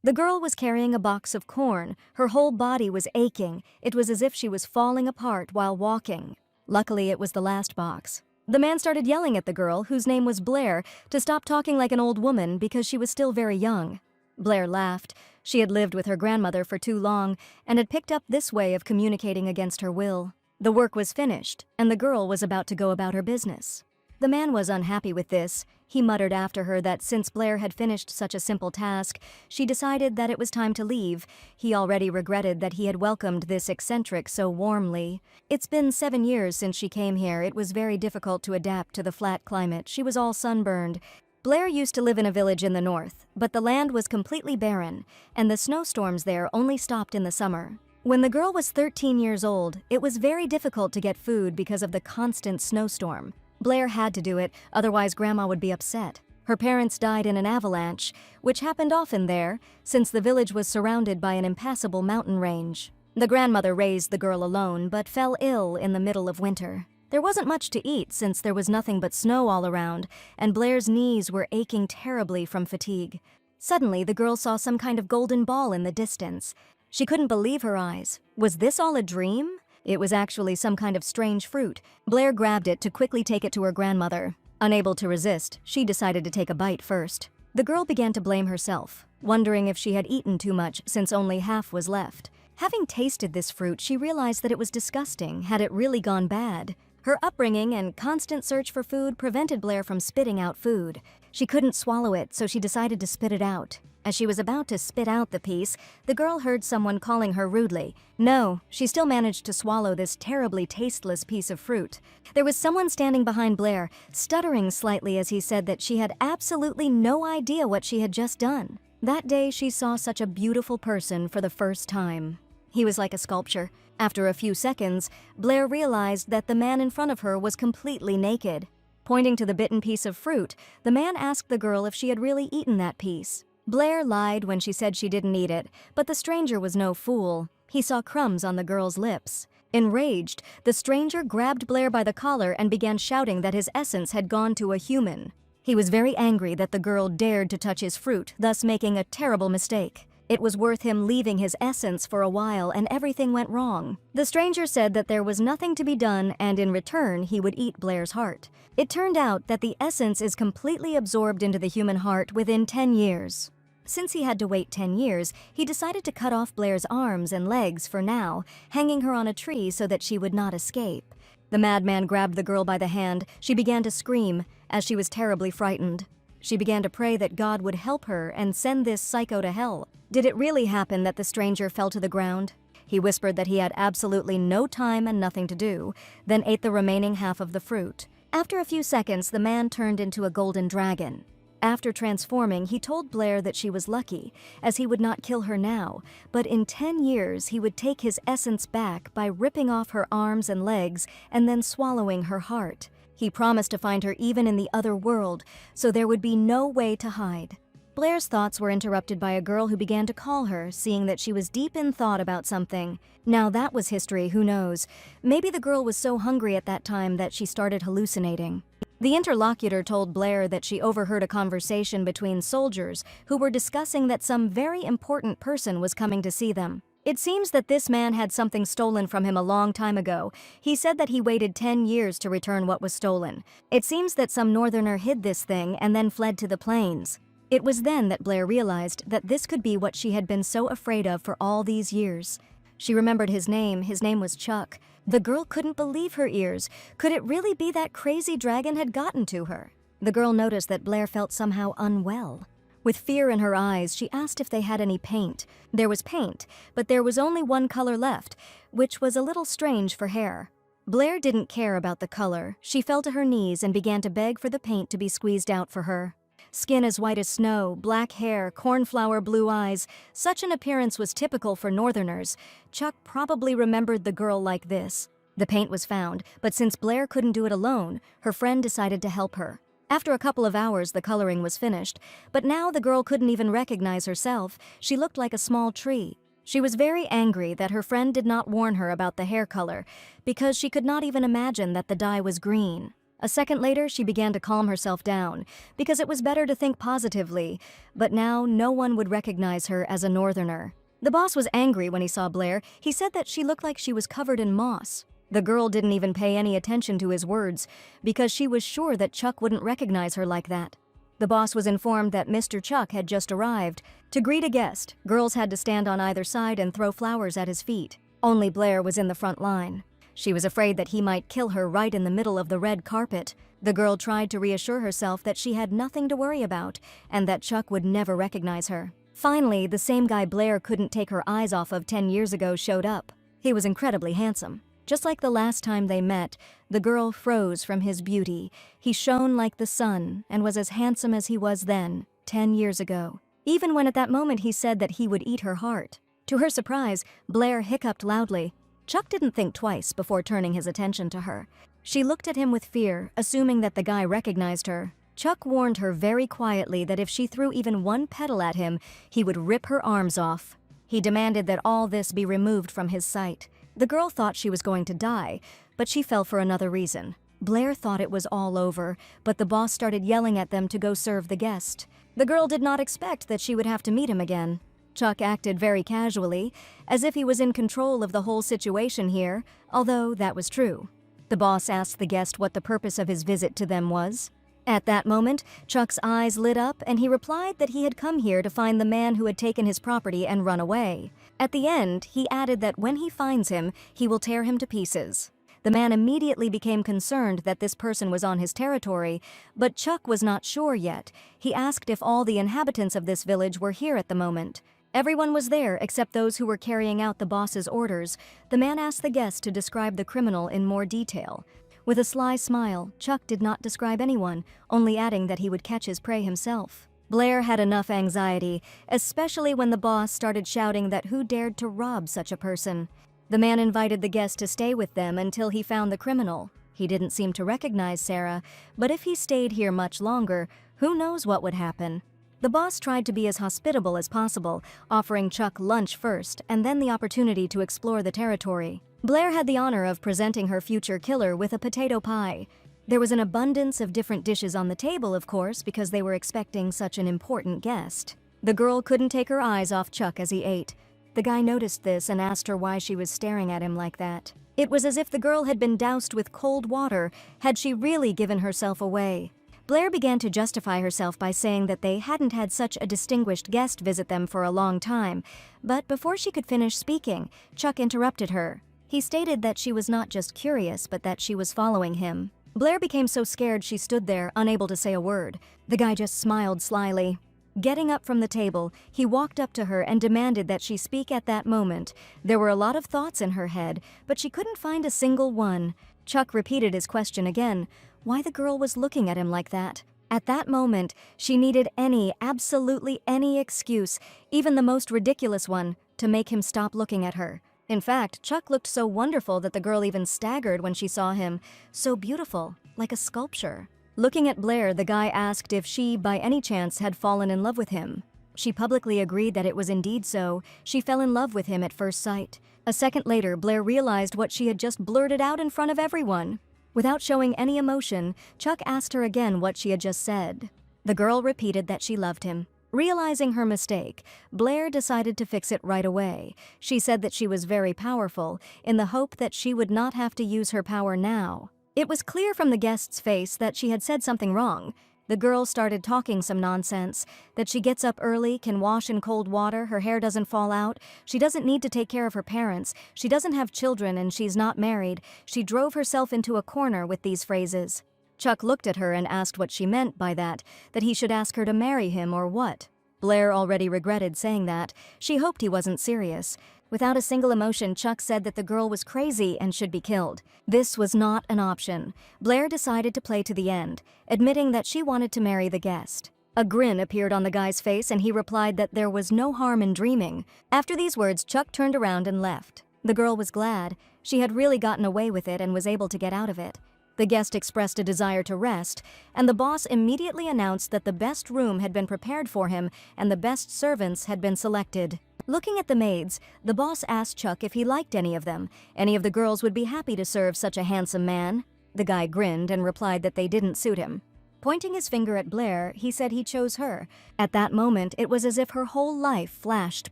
The girl was carrying a box of corn. Her whole body was aching. It was as if she was falling apart while walking. Luckily, it was the last box. The man started yelling at the girl, whose name was Blair, to stop talking like an old woman because she was still very young. Blair laughed. She had lived with her grandmother for too long and had picked up this way of communicating against her will. The work was finished, and the girl was about to go about her business. The man was unhappy with this. He muttered after her that since Blair had finished such a simple task, she decided that it was time to leave. He already regretted that he had welcomed this eccentric so warmly. It's been 7 years since she came here. It was very difficult to adapt to the flat climate. She was all sunburned. Blair used to live in a village in the north, but the land was completely barren, and the snowstorms there only stopped in the summer. When the girl was 13 years old, it was very difficult to get food because of the constant snowstorm. Blair had to do it, otherwise Grandma would be upset. Her parents died in an avalanche, which happened often there, since the village was surrounded by an impassable mountain range. The grandmother raised the girl alone, but fell ill in the middle of winter. There wasn't much to eat since there was nothing but snow all around, and Blair's knees were aching terribly from fatigue. Suddenly, the girl saw some kind of golden ball in the distance. She couldn't believe her eyes. Was this all a dream? It was actually some kind of strange fruit. Blair grabbed it to quickly take it to her grandmother. Unable to resist, she decided to take a bite first. The girl began to blame herself, wondering if she had eaten too much since only half was left. Having tasted this fruit, she realized that it was disgusting. Had it really gone bad? Her upbringing and constant search for food prevented Blair from spitting out food. She couldn't swallow it, so she decided to spit it out. As she was about to spit out the piece, the girl heard someone calling her rudely. No, she still managed to swallow this terribly tasteless piece of fruit. There was someone standing behind Blair, stuttering slightly as he said that she had absolutely no idea what she had just done. That day, she saw such a beautiful person for the first time. He was like a sculpture. After a few seconds, Blair realized that the man in front of her was completely naked. Pointing to the bitten piece of fruit, the man asked the girl if she had really eaten that piece. Blair lied when she said she didn't eat it, but the stranger was no fool. He saw crumbs on the girl's lips. Enraged, the stranger grabbed Blair by the collar and began shouting that his essence had gone to a human. He was very angry that the girl dared to touch his fruit, thus making a terrible mistake. It was worth him leaving his essence for a while, and everything went wrong. The stranger said that there was nothing to be done, and in return, he would eat Blair's heart. It turned out that the essence is completely absorbed into the human heart within 10 years. Since he had to wait 10 years, he decided to cut off Blair's arms and legs for now, hanging her on a tree so that she would not escape. The madman grabbed the girl by the hand. She began to scream, as she was terribly frightened. She began to pray that God would help her and send this psycho to hell. Did it really happen that the stranger fell to the ground? He whispered that he had absolutely no time and nothing to do, then ate the remaining half of the fruit. After a few seconds, the man turned into a golden dragon. After transforming, he told Blair that she was lucky, as he would not kill her now, but in 10 years he would take his essence back by ripping off her arms and legs and then swallowing her heart. He promised to find her even in the other world, so there would be no way to hide. Blair's thoughts were interrupted by a girl who began to call her, seeing that she was deep in thought about something. Now that was history, who knows? Maybe the girl was so hungry at that time that she started hallucinating. The interlocutor told Blair that she overheard a conversation between soldiers who were discussing that some very important person was coming to see them. It seems that this man had something stolen from him a long time ago. He said that he waited 10 years to return what was stolen. It seems that some northerner hid this thing and then fled to the plains. It was then that Blair realized that this could be what she had been so afraid of for all these years. She remembered his name. His name was Chuck. The girl couldn't believe her ears. Could it really be that crazy dragon had gotten to her? The girl noticed that Blair felt somehow unwell. With fear in her eyes, she asked if they had any paint. There was paint, but there was only one color left, which was a little strange for hair. Blair didn't care about the color. She fell to her knees and began to beg for the paint to be squeezed out for her. Skin as white as snow, black hair, cornflower blue eyes. Such an appearance was typical for northerners. Chuck probably remembered the girl like this. The paint was found, but since Blair couldn't do it alone, her friend decided to help her. After a couple of hours, the coloring was finished, but now the girl couldn't even recognize herself. She looked like a small tree. She was very angry that her friend did not warn her about the hair color, because she could not even imagine that the dye was green. A second later, she began to calm herself down, because it was better to think positively, but now no one would recognize her as a northerner. The boss was angry when he saw Blair. He said that she looked like she was covered in moss. The girl didn't even pay any attention to his words, because she was sure that Chuck wouldn't recognize her like that. The boss was informed that Mr. Chuck had just arrived. To greet a guest, girls had to stand on either side and throw flowers at his feet. Only Blair was in the front line. She was afraid that he might kill her right in the middle of the red carpet. The girl tried to reassure herself that she had nothing to worry about and that Chuck would never recognize her. Finally, the same guy Blair couldn't take her eyes off of 10 years ago showed up. He was incredibly handsome. Just like the last time they met, the girl froze from his beauty. He shone like the sun and was as handsome as he was then, 10 years ago. Even when at that moment he said that he would eat her heart. To her surprise, Blair hiccuped loudly. Chuck didn't think twice before turning his attention to her. She looked at him with fear, assuming that the guy recognized her. Chuck warned her very quietly that if she threw even one petal at him, he would rip her arms off. He demanded that all this be removed from his sight. The girl thought she was going to die, but she fell for another reason. Blair thought it was all over, but the boss started yelling at them to go serve the guest. The girl did not expect that she would have to meet him again. Chuck acted very casually, as if he was in control of the whole situation here, although that was true. The boss asked the guest what the purpose of his visit to them was. At that moment, Chuck's eyes lit up and he replied that he had come here to find the man who had taken his property and run away. At the end, he added that when he finds him, he will tear him to pieces. The man immediately became concerned that this person was on his territory, but Chuck was not sure yet. He asked if all the inhabitants of this village were here at the moment. Everyone was there except those who were carrying out the boss's orders. The man asked the guest to describe the criminal in more detail. With a sly smile, Chuck did not describe anyone, only adding that he would catch his prey himself. Blair had enough anxiety, especially when the boss started shouting that who dared to rob such a person. The man invited the guest to stay with them until he found the criminal. He didn't seem to recognize Sarah, but if he stayed here much longer, who knows what would happen. The boss tried to be as hospitable as possible, offering Chuck lunch first and then the opportunity to explore the territory. Blair had the honor of presenting her future killer with a potato pie. There was an abundance of different dishes on the table, of course, because they were expecting such an important guest. The girl couldn't take her eyes off Chuck as he ate. The guy noticed this and asked her why she was staring at him like that. It was as if the girl had been doused with cold water. Had she really given herself away? Blair began to justify herself by saying that they hadn't had such a distinguished guest visit them for a long time, but before she could finish speaking, Chuck interrupted her. He stated that she was not just curious, but that she was following him. Blair became so scared she stood there, unable to say a word. The guy just smiled slyly. Getting up from the table, he walked up to her and demanded that she speak at that moment. There were a lot of thoughts in her head, but she couldn't find a single one. Chuck repeated his question again. Why the girl was looking at him like that? At that moment, she needed absolutely any excuse, even the most ridiculous one, to make him stop looking at her. In fact, Chuck looked so wonderful that the girl even staggered when she saw him. So beautiful, like a sculpture. Looking at Blair, the guy asked if she, by any chance, had fallen in love with him. She publicly agreed that it was indeed so. She fell in love with him at first sight. A second later, Blair realized what she had just blurted out in front of everyone. Without showing any emotion, Chuck asked her again what she had just said. The girl repeated that she loved him. Realizing her mistake, Blair decided to fix it right away. She said that she was very powerful, in the hope that she would not have to use her power now. It was clear from the guest's face that she had said something wrong. The girl started talking some nonsense, that she gets up early, can wash in cold water, her hair doesn't fall out, she doesn't need to take care of her parents, she doesn't have children and she's not married. She drove herself into a corner with these phrases. Chuck looked at her and asked what she meant by that he should ask her to marry him or what. Blair already regretted saying that. She hoped he wasn't serious. Without a single emotion, Chuck said that the girl was crazy and should be killed. This was not an option. Blair decided to play to the end, admitting that she wanted to marry the guest. A grin appeared on the guy's face and he replied that there was no harm in dreaming. After these words, Chuck turned around and left. The girl was glad. She had really gotten away with it and was able to get out of it. The guest expressed a desire to rest, and the boss immediately announced that the best room had been prepared for him and the best servants had been selected. Looking at the maids, the boss asked Chuck if he liked any of them. Any of the girls would be happy to serve such a handsome man. The guy grinned and replied that they didn't suit him. Pointing his finger at Blair, he said he chose her. At that moment, it was as if her whole life flashed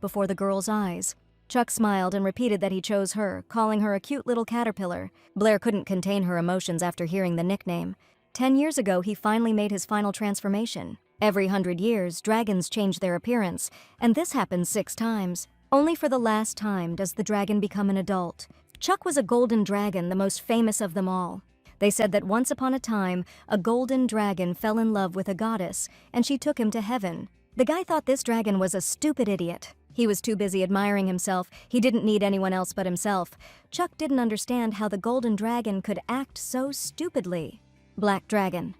before the girl's eyes. Chuck smiled and repeated that he chose her, calling her a cute little caterpillar. Blair couldn't contain her emotions after hearing the nickname. 10 years ago, he finally made his final transformation. Every 100 years, dragons change their appearance, and this happens 6 times. Only for the last time does the dragon become an adult. Chuck was a golden dragon, the most famous of them all. They said that once upon a time, a golden dragon fell in love with a goddess, and she took him to heaven. The guy thought this dragon was a stupid idiot. He was too busy admiring himself. He didn't need anyone else but himself. Chuck didn't understand how the golden dragon could act so stupidly. Black Dragon.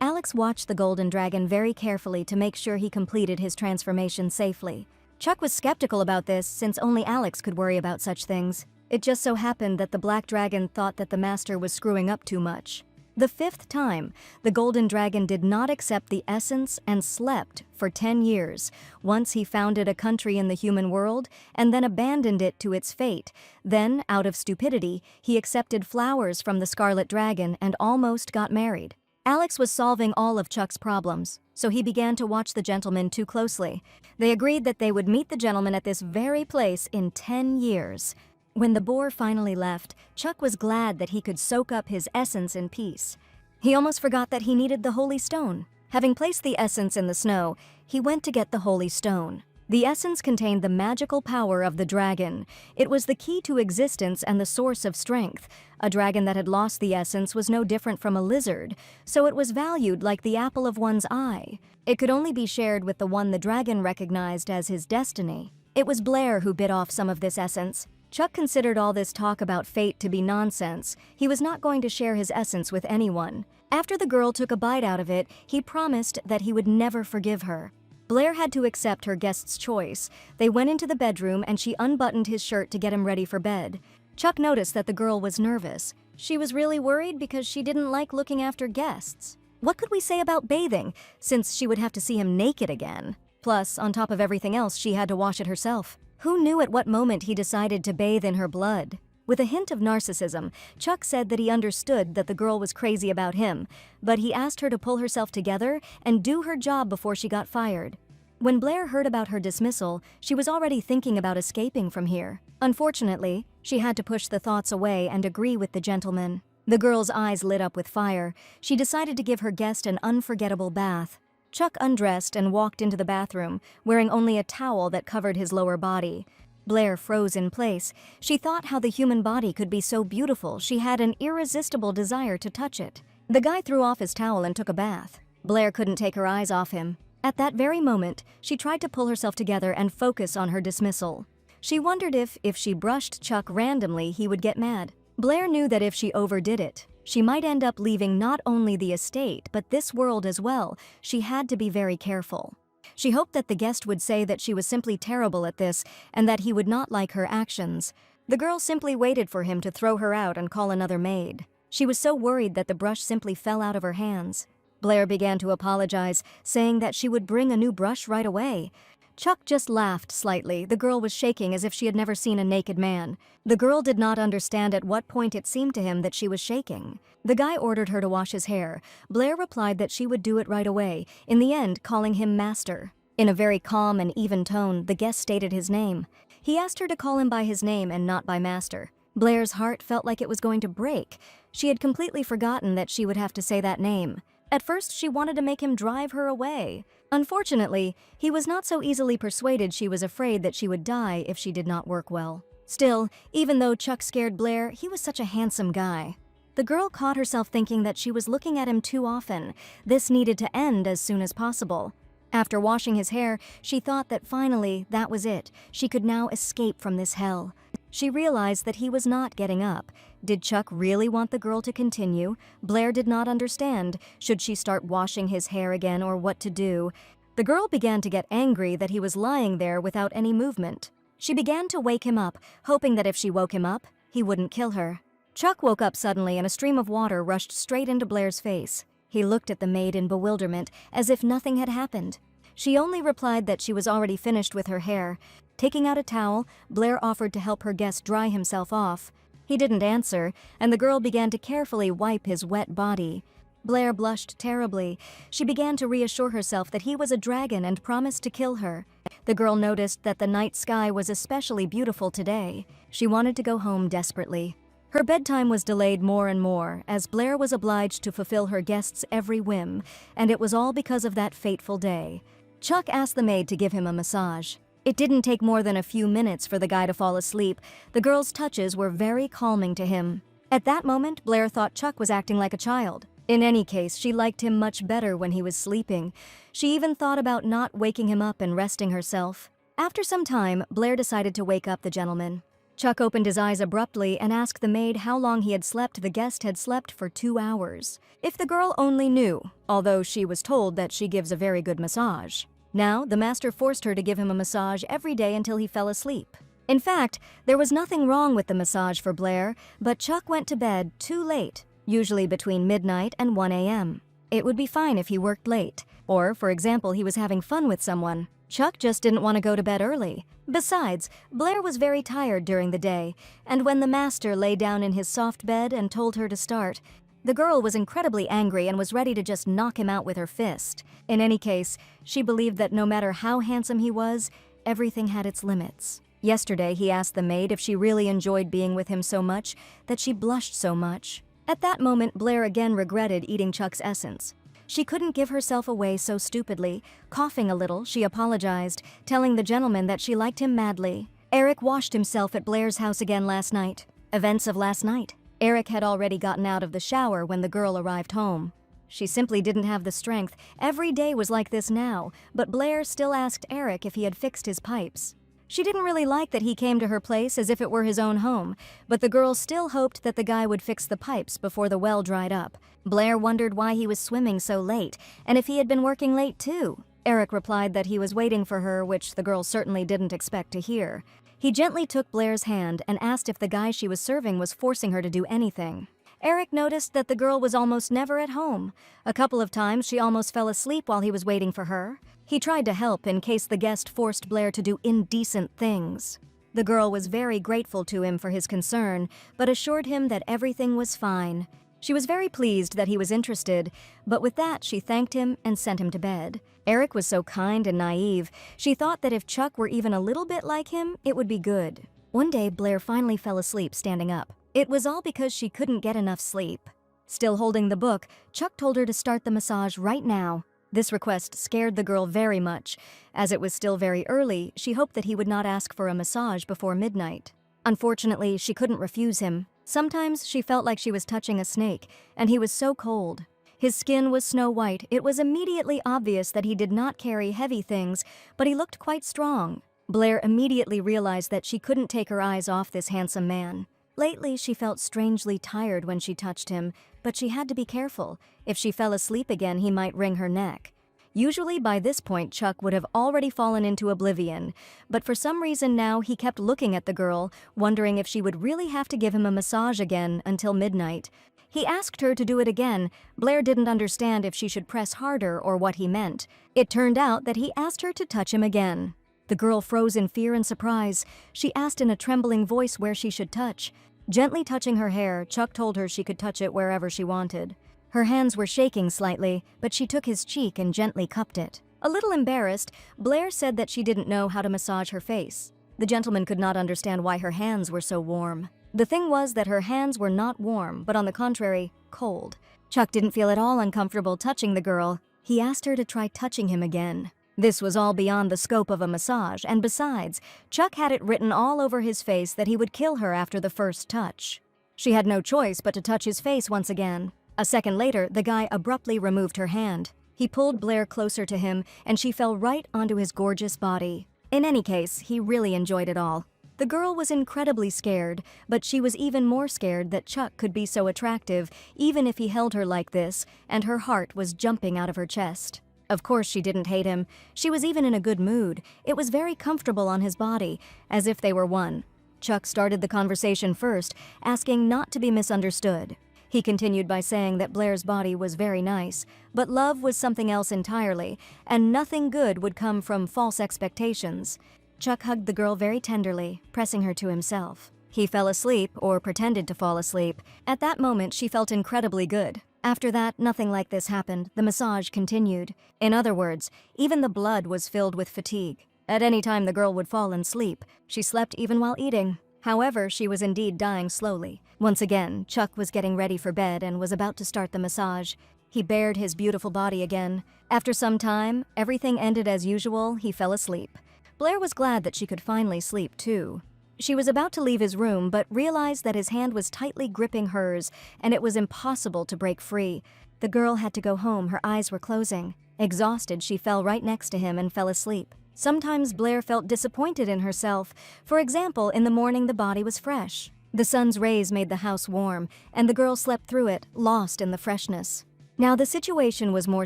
Alex watched the golden dragon very carefully to make sure he completed his transformation safely. Chuck was skeptical about this since only Alex could worry about such things. It just so happened that the black dragon thought that the master was screwing up too much. The 5th time, the golden dragon did not accept the essence and slept for 10 years. Once he founded a country in the human world and then abandoned it to its fate. Then, out of stupidity, he accepted flowers from the scarlet dragon and almost got married. Alex was solving all of Chuck's problems, so he began to watch the gentleman too closely. They agreed that they would meet the gentleman at this very place in 10 years. When the boar finally left, Chuck was glad that he could soak up his essence in peace. He almost forgot that he needed the holy stone. Having placed the essence in the snow, he went to get the holy stone. The essence contained the magical power of the dragon. It was the key to existence and the source of strength. A dragon that had lost the essence was no different from a lizard, so it was valued like the apple of one's eye. It could only be shared with the one the dragon recognized as his destiny. It was Blair who bit off some of this essence. Chuck considered all this talk about fate to be nonsense. He was not going to share his essence with anyone. After the girl took a bite out of it, he promised that he would never forgive her. Blair had to accept her guest's choice. They went into the bedroom and she unbuttoned his shirt to get him ready for bed. Chuck noticed that the girl was nervous. She was really worried because she didn't like looking after guests. What could we say about bathing, since she would have to see him naked again? Plus, on top of everything else, she had to wash it herself. Who knew at what moment he decided to bathe in her blood? With a hint of narcissism, Chuck said that he understood that the girl was crazy about him, but he asked her to pull herself together and do her job before she got fired. When Blair heard about her dismissal, she was already thinking about escaping from here. Unfortunately, she had to push the thoughts away and agree with the gentleman. The girl's eyes lit up with fire. She decided to give her guest an unforgettable bath. Chuck undressed and walked into the bathroom, wearing only a towel that covered his lower body. Blair froze in place. She thought how the human body could be so beautiful, she had an irresistible desire to touch it. The guy threw off his towel and took a bath. Blair couldn't take her eyes off him. At that very moment, she tried to pull herself together and focus on her dismissal. She wondered if she brushed Chuck randomly, he would get mad. Blair knew that if she overdid it, she might end up leaving not only the estate, but this world as well. She had to be very careful. She hoped that the guest would say that she was simply terrible at this and that he would not like her actions. The girl simply waited for him to throw her out and call another maid. She was so worried that the brush simply fell out of her hands. Blair began to apologize, saying that she would bring a new brush right away. Chuck just laughed slightly. The girl was shaking as if she had never seen a naked man. The girl did not understand at what point it seemed to him that she was shaking. The guy ordered her to wash his hair. Blair replied that she would do it right away, in the end calling him master. In a very calm and even tone, the guest stated his name. He asked her to call him by his name and not by master. Blair's heart felt like it was going to break. She had completely forgotten that she would have to say that name. At first, she wanted to make him drive her away. Unfortunately, he was not so easily persuaded. She was afraid that she would die if she did not work well. Still, even though Chuck scared Blair, he was such a handsome guy. The girl caught herself thinking that she was looking at him too often. This needed to end as soon as possible. After washing his hair, she thought that finally, that was it. She could now escape from this hell. She realized that he was not getting up. Did Chuck really want the girl to continue? Blair did not understand. Should she start washing his hair again or what to do? The girl began to get angry that he was lying there without any movement. She began to wake him up, hoping that if she woke him up, he wouldn't kill her. Chuck woke up suddenly and a stream of water rushed straight into Blair's face. He looked at the maid in bewilderment, as if nothing had happened. She only replied that she was already finished with her hair. Taking out a towel, Blair offered to help her guest dry himself off. He didn't answer, and the girl began to carefully wipe his wet body. Blair blushed terribly. She began to reassure herself that he was a dragon and promised to kill her. The girl noticed that the night sky was especially beautiful today. She wanted to go home desperately. Her bedtime was delayed more and more, as Blair was obliged to fulfill her guests' every whim, and it was all because of that fateful day. Chuck asked the maid to give him a massage. It didn't take more than a few minutes for the guy to fall asleep. The girl's touches were very calming to him. At that moment, Blair thought Chuck was acting like a child. In any case, she liked him much better when he was sleeping. She even thought about not waking him up and resting herself. After some time, Blair decided to wake up the gentleman. Chuck opened his eyes abruptly and asked the maid how long he had slept. The guest had slept for 2 hours. If the girl only knew, although she was told that she gives a very good massage. Now, the master forced her to give him a massage every day until he fell asleep. In fact, there was nothing wrong with the massage for Blair, but Chuck went to bed too late, usually between midnight and 1 a.m. It would be fine if he worked late, or, for example, he was having fun with someone. Chuck just didn't want to go to bed early. Besides, Blair was very tired during the day, and when the master lay down in his soft bed and told her to start, the girl was incredibly angry and was ready to just knock him out with her fist. In any case, she believed that no matter how handsome he was, everything had its limits. Yesterday, he asked the maid if she really enjoyed being with him so much that she blushed so much. At that moment, Blair again regretted eating Chuck's essence. She couldn't give herself away so stupidly. Coughing a little, she apologized, telling the gentleman that she liked him madly. Eric washed himself at Blair's house again last night. Events of last night. Eric had already gotten out of the shower when the girl arrived home. She simply didn't have the strength. Every day was like this now, but Blair still asked Eric if he had fixed his pipes. She didn't really like that he came to her place as if it were his own home, but the girl still hoped that the guy would fix the pipes before the well dried up. Blair wondered why he was swimming so late, and if he had been working late too. Eric replied that he was waiting for her, which the girl certainly didn't expect to hear. He gently took Blair's hand and asked if the guy she was serving was forcing her to do anything. Eric noticed that the girl was almost never at home. A couple of times she almost fell asleep while he was waiting for her. He tried to help in case the guest forced Blair to do indecent things. The girl was very grateful to him for his concern, but assured him that everything was fine. She was very pleased that he was interested, but with that she thanked him and sent him to bed. Eric was so kind and naive. She thought that if Chuck were even a little bit like him, it would be good. One day, Blair finally fell asleep standing up. It was all because she couldn't get enough sleep. Still holding the book, Chuck told her to start the massage right now. This request scared the girl very much. As it was still very early, she hoped that he would not ask for a massage before midnight. Unfortunately, she couldn't refuse him. Sometimes she felt like she was touching a snake, and he was so cold. His skin was snow white. It was immediately obvious that he did not carry heavy things, but he looked quite strong. Blair immediately realized that she couldn't take her eyes off this handsome man. Lately, she felt strangely tired when she touched him, but she had to be careful. If she fell asleep again, he might wring her neck. Usually by this point, Chuck would have already fallen into oblivion, but for some reason now he kept looking at the girl, wondering if she would really have to give him a massage again until midnight. He asked her to do it again. Blair didn't understand if she should press harder or what he meant. It turned out that he asked her to touch him again. The girl froze in fear and surprise. She asked in a trembling voice where she should touch. Gently touching her hair, Chuck told her she could touch it wherever she wanted. Her hands were shaking slightly, but she took his cheek and gently cupped it. A little embarrassed, Blair said that she didn't know how to massage her face. The gentleman could not understand why her hands were so warm. The thing was that her hands were not warm, but on the contrary, cold. Chuck didn't feel at all uncomfortable touching the girl. He asked her to try touching him again. This was all beyond the scope of a massage, and besides, Chuck had it written all over his face that he would kill her after the first touch. She had no choice but to touch his face once again. A second later, the guy abruptly removed her hand. He pulled Blair closer to him, and she fell right onto his gorgeous body. In any case, he really enjoyed it all. The girl was incredibly scared, but she was even more scared that Chuck could be so attractive, even if he held her like this, and her heart was jumping out of her chest. Of course she didn't hate him. She was even in a good mood. It was very comfortable on his body, as if they were one. Chuck started the conversation first, asking not to be misunderstood. He continued by saying that Blair's body was very nice, but love was something else entirely, and nothing good would come from false expectations. Chuck hugged the girl very tenderly, pressing her to himself. He fell asleep, or pretended to fall asleep. At that moment, she felt incredibly good. After that, nothing like this happened. The massage continued. In other words, even the blood was filled with fatigue. At any time, the girl would fall and sleep. She slept even while eating. However, she was indeed dying slowly. Once again, Chuck was getting ready for bed and was about to start the massage. He bared his beautiful body again. After some time, everything ended as usual. He fell asleep. Blair was glad that she could finally sleep, too. She was about to leave his room, but realized that his hand was tightly gripping hers, and it was impossible to break free. The girl had to go home. Her eyes were closing. Exhausted, she fell right next to him and fell asleep. Sometimes Blair felt disappointed in herself. For example, in the morning the body was fresh. The sun's rays made the house warm, and the girl slept through it, lost in the freshness. Now, the situation was more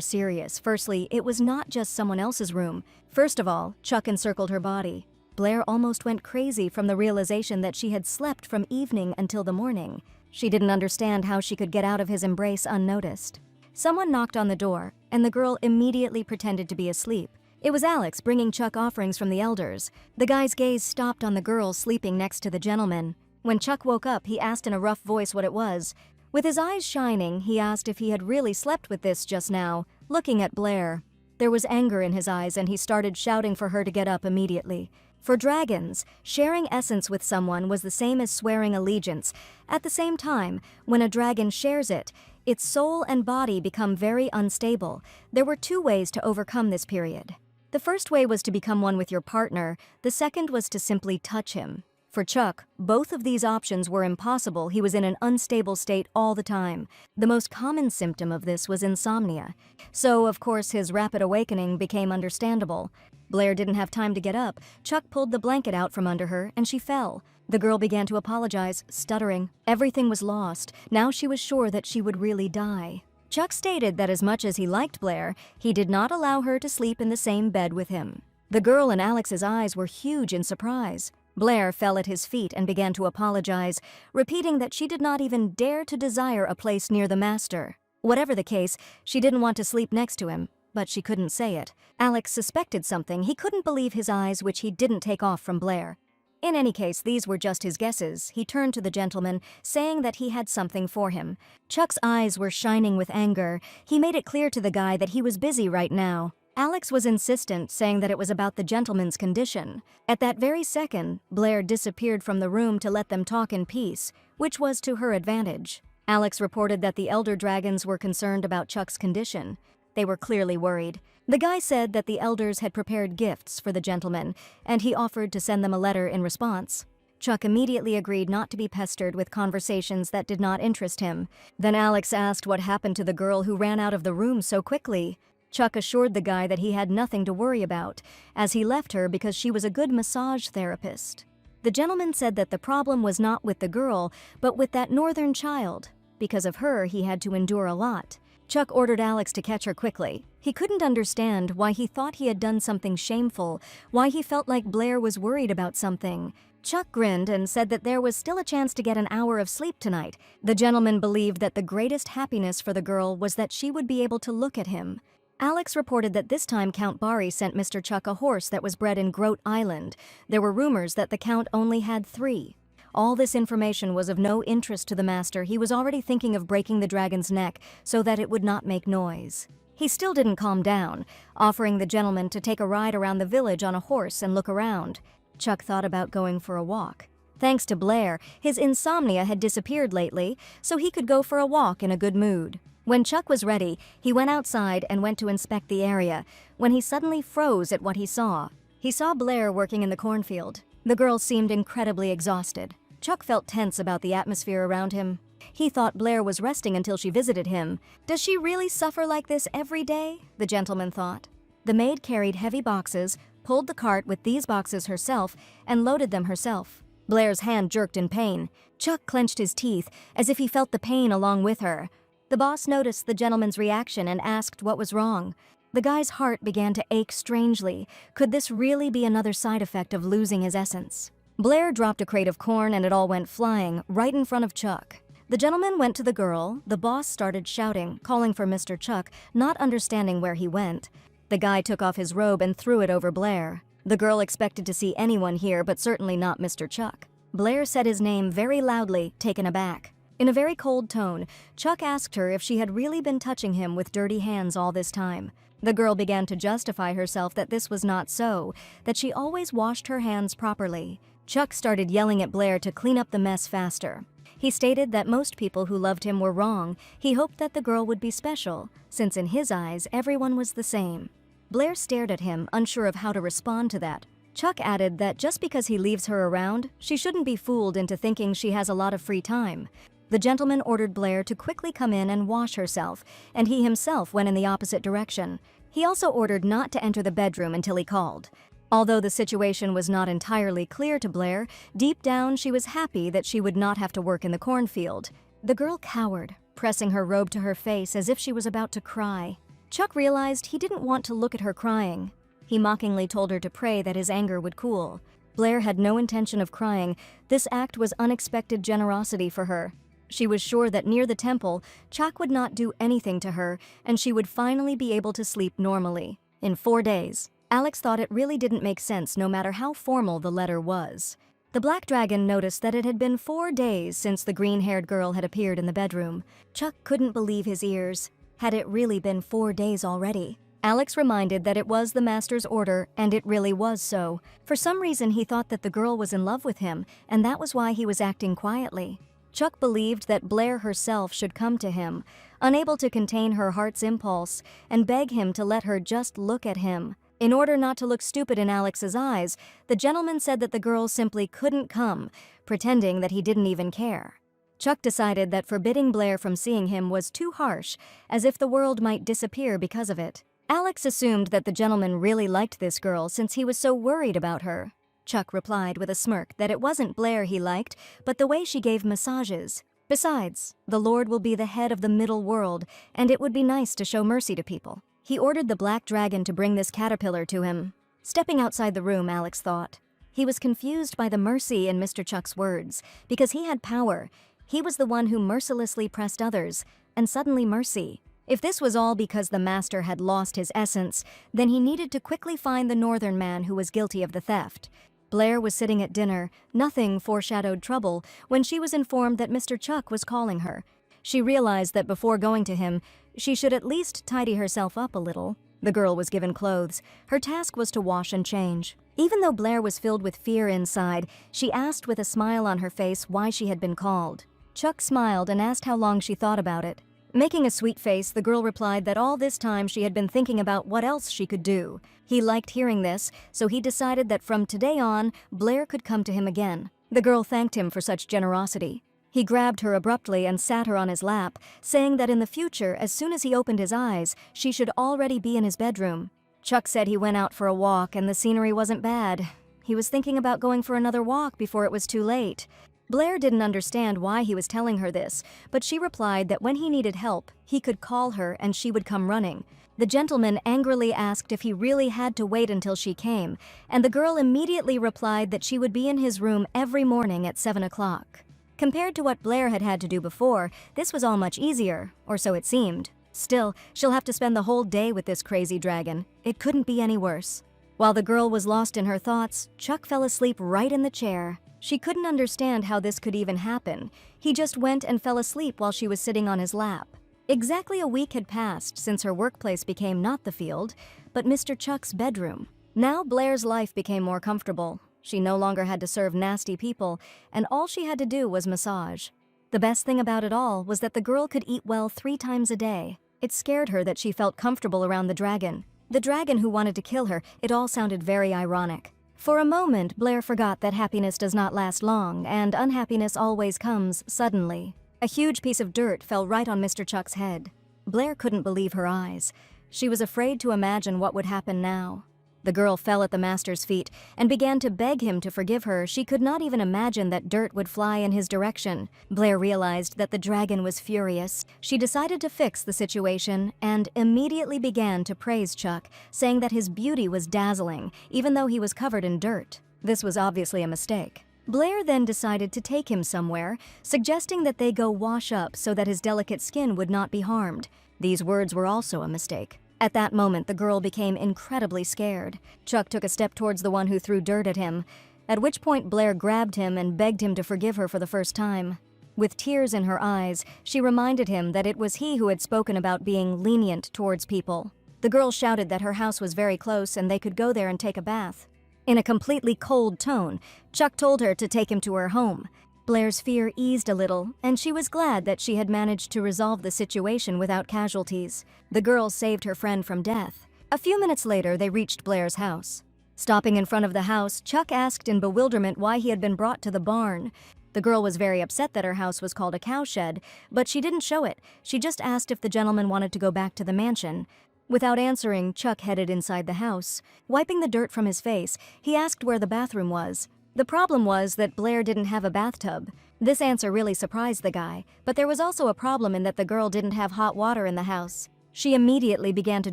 serious. Firstly, it was not just someone else's room. First of all, Chuck encircled her body. Blair almost went crazy from the realization that she had slept from evening until the morning. She didn't understand how she could get out of his embrace unnoticed. Someone knocked on the door, and the girl immediately pretended to be asleep. It was Alex bringing Chuck offerings from the elders. The guy's gaze stopped on the girl sleeping next to the gentleman. When Chuck woke up, he asked in a rough voice what it was. With his eyes shining, he asked if he had really slept with this just now, looking at Blair. There was anger in his eyes, and he started shouting for her to get up immediately. For dragons, sharing essence with someone was the same as swearing allegiance. At the same time, when a dragon shares it, its soul and body become very unstable. There were two ways to overcome this period. The first way was to become one with your partner. The second was to simply touch him. For Chuck, both of these options were impossible. He was in an unstable state all the time. The most common symptom of this was insomnia. So, of course, his rapid awakening became understandable. Blair didn't have time to get up. Chuck pulled the blanket out from under her, and she fell. The girl began to apologize, stuttering. Everything was lost. Now she was sure that she would really die. Chuck stated that as much as he liked Blair, he did not allow her to sleep in the same bed with him. The girl in Alex's eyes were huge in surprise. Blair fell at his feet and began to apologize, repeating that she did not even dare to desire a place near the master. Whatever the case, she didn't want to sleep next to him, but she couldn't say it. Alex suspected something. He couldn't believe his eyes, which he didn't take off from Blair. In any case, these were just his guesses. He turned to the gentleman, saying that he had something for him. Chuck's eyes were shining with anger. He made it clear to the guy that he was busy right now. Alex was insistent, saying that it was about the gentleman's condition. At that very second, Blair disappeared from the room to let them talk in peace, which was to her advantage. Alex reported that the elder dragons were concerned about Chuck's condition. They were clearly worried. The guy said that the elders had prepared gifts for the gentleman, and he offered to send them a letter in response. Chuck immediately agreed not to be pestered with conversations that did not interest him. Then Alex asked what happened to the girl who ran out of the room so quickly. Chuck assured the guy that he had nothing to worry about, as he left her because she was a good massage therapist. The gentleman said that the problem was not with the girl, but with that northern child. Because of her, he had to endure a lot. Chuck ordered Alex to catch her quickly. He couldn't understand why he thought he had done something shameful, why he felt like Blair was worried about something. Chuck grinned and said that there was still a chance to get an hour of sleep tonight. The gentleman believed that the greatest happiness for the girl was that she would be able to look at him. Alex reported that this time Count Bari sent Mr. Chuck a horse that was bred in Groat Island. There were rumors that the Count only had 3. All this information was of no interest to the master. He was already thinking of breaking the dragon's neck so that it would not make noise. He still didn't calm down, offering the gentleman to take a ride around the village on a horse and look around. Chuck thought about going for a walk. Thanks to Blair, his insomnia had disappeared lately, so he could go for a walk in a good mood. When Chuck was ready, he went outside and went to inspect the area, when he suddenly froze at what he saw. He saw Blair working in the cornfield. The girl seemed incredibly exhausted. Chuck felt tense about the atmosphere around him. He thought Blair was resting until she visited him. Does she really suffer like this every day? The gentleman thought. The maid carried heavy boxes, pulled the cart with these boxes herself, and loaded them herself. Blair's hand jerked in pain. Chuck clenched his teeth, as if he felt the pain along with her. The boss noticed the gentleman's reaction and asked what was wrong. The guy's heart began to ache strangely. Could this really be another side effect of losing his essence? Blair dropped a crate of corn and it all went flying, right in front of Chuck. The gentleman went to the girl. The boss started shouting, calling for Mr. Chuck, not understanding where he went. The guy took off his robe and threw it over Blair. The girl expected to see anyone here, but certainly not Mr. Chuck. Blair said his name very loudly, taken aback. In a very cold tone, Chuck asked her if she had really been touching him with dirty hands all this time. The girl began to justify herself that this was not so, that she always washed her hands properly. Chuck started yelling at Blair to clean up the mess faster. He stated that most people who loved him were wrong. He hoped that the girl would be special, since in his eyes everyone was the same. Blair stared at him, unsure of how to respond to that. Chuck added that just because he leaves her around, she shouldn't be fooled into thinking she has a lot of free time. The gentleman ordered Blair to quickly come in and wash herself, and he himself went in the opposite direction. He also ordered not to enter the bedroom until he called. Although the situation was not entirely clear to Blair, deep down she was happy that she would not have to work in the cornfield. The girl cowered, pressing her robe to her face as if she was about to cry. Chuck realized he didn't want to look at her crying. He mockingly told her to pray that his anger would cool. Blair had no intention of crying. This act was unexpected generosity for her. She was sure that near the temple, Chuck would not do anything to her, and she would finally be able to sleep normally. In 4 days. Alex thought it really didn't make sense no matter how formal the letter was. The black dragon noticed that it had been 4 days since the green-haired girl had appeared in the bedroom. Chuck couldn't believe his ears. Had it really been 4 days already? Alex reminded that it was the master's order, and it really was so. For some reason, he thought that the girl was in love with him, and that was why he was acting quietly. Chuck believed that Blair herself should come to him, unable to contain her heart's impulse, and beg him to let her just look at him. In order not to look stupid in Alex's eyes, the gentleman said that the girl simply couldn't come, pretending that he didn't even care. Chuck decided that forbidding Blair from seeing him was too harsh, as if the world might disappear because of it. Alex assumed that the gentleman really liked this girl since he was so worried about her. Chuck replied with a smirk that it wasn't Blair he liked, but the way she gave massages. Besides, the Lord will be the head of the middle world, and it would be nice to show mercy to people. He ordered the black dragon to bring this caterpillar to him. Stepping outside the room, Alex thought. He was confused by the mercy in Mr. Chuck's words, because he had power. He was the one who mercilessly pressed others, and suddenly mercy. If this was all because the master had lost his essence, then he needed to quickly find the northern man who was guilty of the theft. Blair was sitting at dinner. Nothing foreshadowed trouble when she was informed that Mr. Chuck was calling her. She realized that before going to him, she should at least tidy herself up a little. The girl was given clothes. Her task was to wash and change. Even though Blair was filled with fear inside, she asked with a smile on her face why she had been called. Chuck smiled and asked how long she thought about it. Making a sweet face, the girl replied that all this time she had been thinking about what else she could do. He liked hearing this, so he decided that from today on, Blair could come to him again. The girl thanked him for such generosity. He grabbed her abruptly and sat her on his lap, saying that in the future, as soon as he opened his eyes, she should already be in his bedroom. Chuck said he went out for a walk and the scenery wasn't bad. He was thinking about going for another walk before it was too late. Blair didn't understand why he was telling her this, but she replied that when he needed help, he could call her and she would come running. The gentleman angrily asked if he really had to wait until she came, and the girl immediately replied that she would be in his room every morning at 7 o'clock. Compared to what Blair had had to do before, this was all much easier, or so it seemed. Still, she'll have to spend the whole day with this crazy dragon. It couldn't be any worse. While the girl was lost in her thoughts, Chuck fell asleep right in the chair. She couldn't understand how this could even happen. He just went and fell asleep while she was sitting on his lap. Exactly a week had passed since her workplace became not the field, but Mr. Chuck's bedroom. Now Blair's life became more comfortable. She no longer had to serve nasty people, and all she had to do was massage. The best thing about it all was that the girl could eat well 3 times a day. It scared her that she felt comfortable around the dragon. The dragon who wanted to kill her, it all sounded very ironic. For a moment, Blair forgot that happiness does not last long, and unhappiness always comes suddenly. A huge piece of dirt fell right on Mr. Chuck's head. Blair couldn't believe her eyes. She was afraid to imagine what would happen now. The girl fell at the master's feet and began to beg him to forgive her. She could not even imagine that dirt would fly in his direction. Blair realized that the dragon was furious. She decided to fix the situation and immediately began to praise Chuck, saying that his beauty was dazzling, even though he was covered in dirt. This was obviously a mistake. Blair then decided to take him somewhere, suggesting that they go wash up so that his delicate skin would not be harmed. These words were also a mistake. At that moment, the girl became incredibly scared. Chuck took a step towards the one who threw dirt at him. at which point Blair grabbed him and begged him to forgive her for the first time. With tears in her eyes, she reminded him that it was he who had spoken about being lenient towards people. The girl shouted that her house was very close and they could go there and take a bath. In a completely cold tone, Chuck told her to take him to her home. Blair's fear eased a little, and she was glad that she had managed to resolve the situation without casualties. The girl saved her friend from death. A few minutes later, they reached Blair's house. Stopping in front of the house, Chuck asked in bewilderment why he had been brought to the barn. The girl was very upset that her house was called a cowshed, but she didn't show it. She just asked if the gentleman wanted to go back to the mansion. Without answering, Chuck headed inside the house. Wiping the dirt from his face, he asked where the bathroom was. The problem was that Blair didn't have a bathtub. This answer really surprised the guy, but there was also a problem in that the girl didn't have hot water in the house. She immediately began to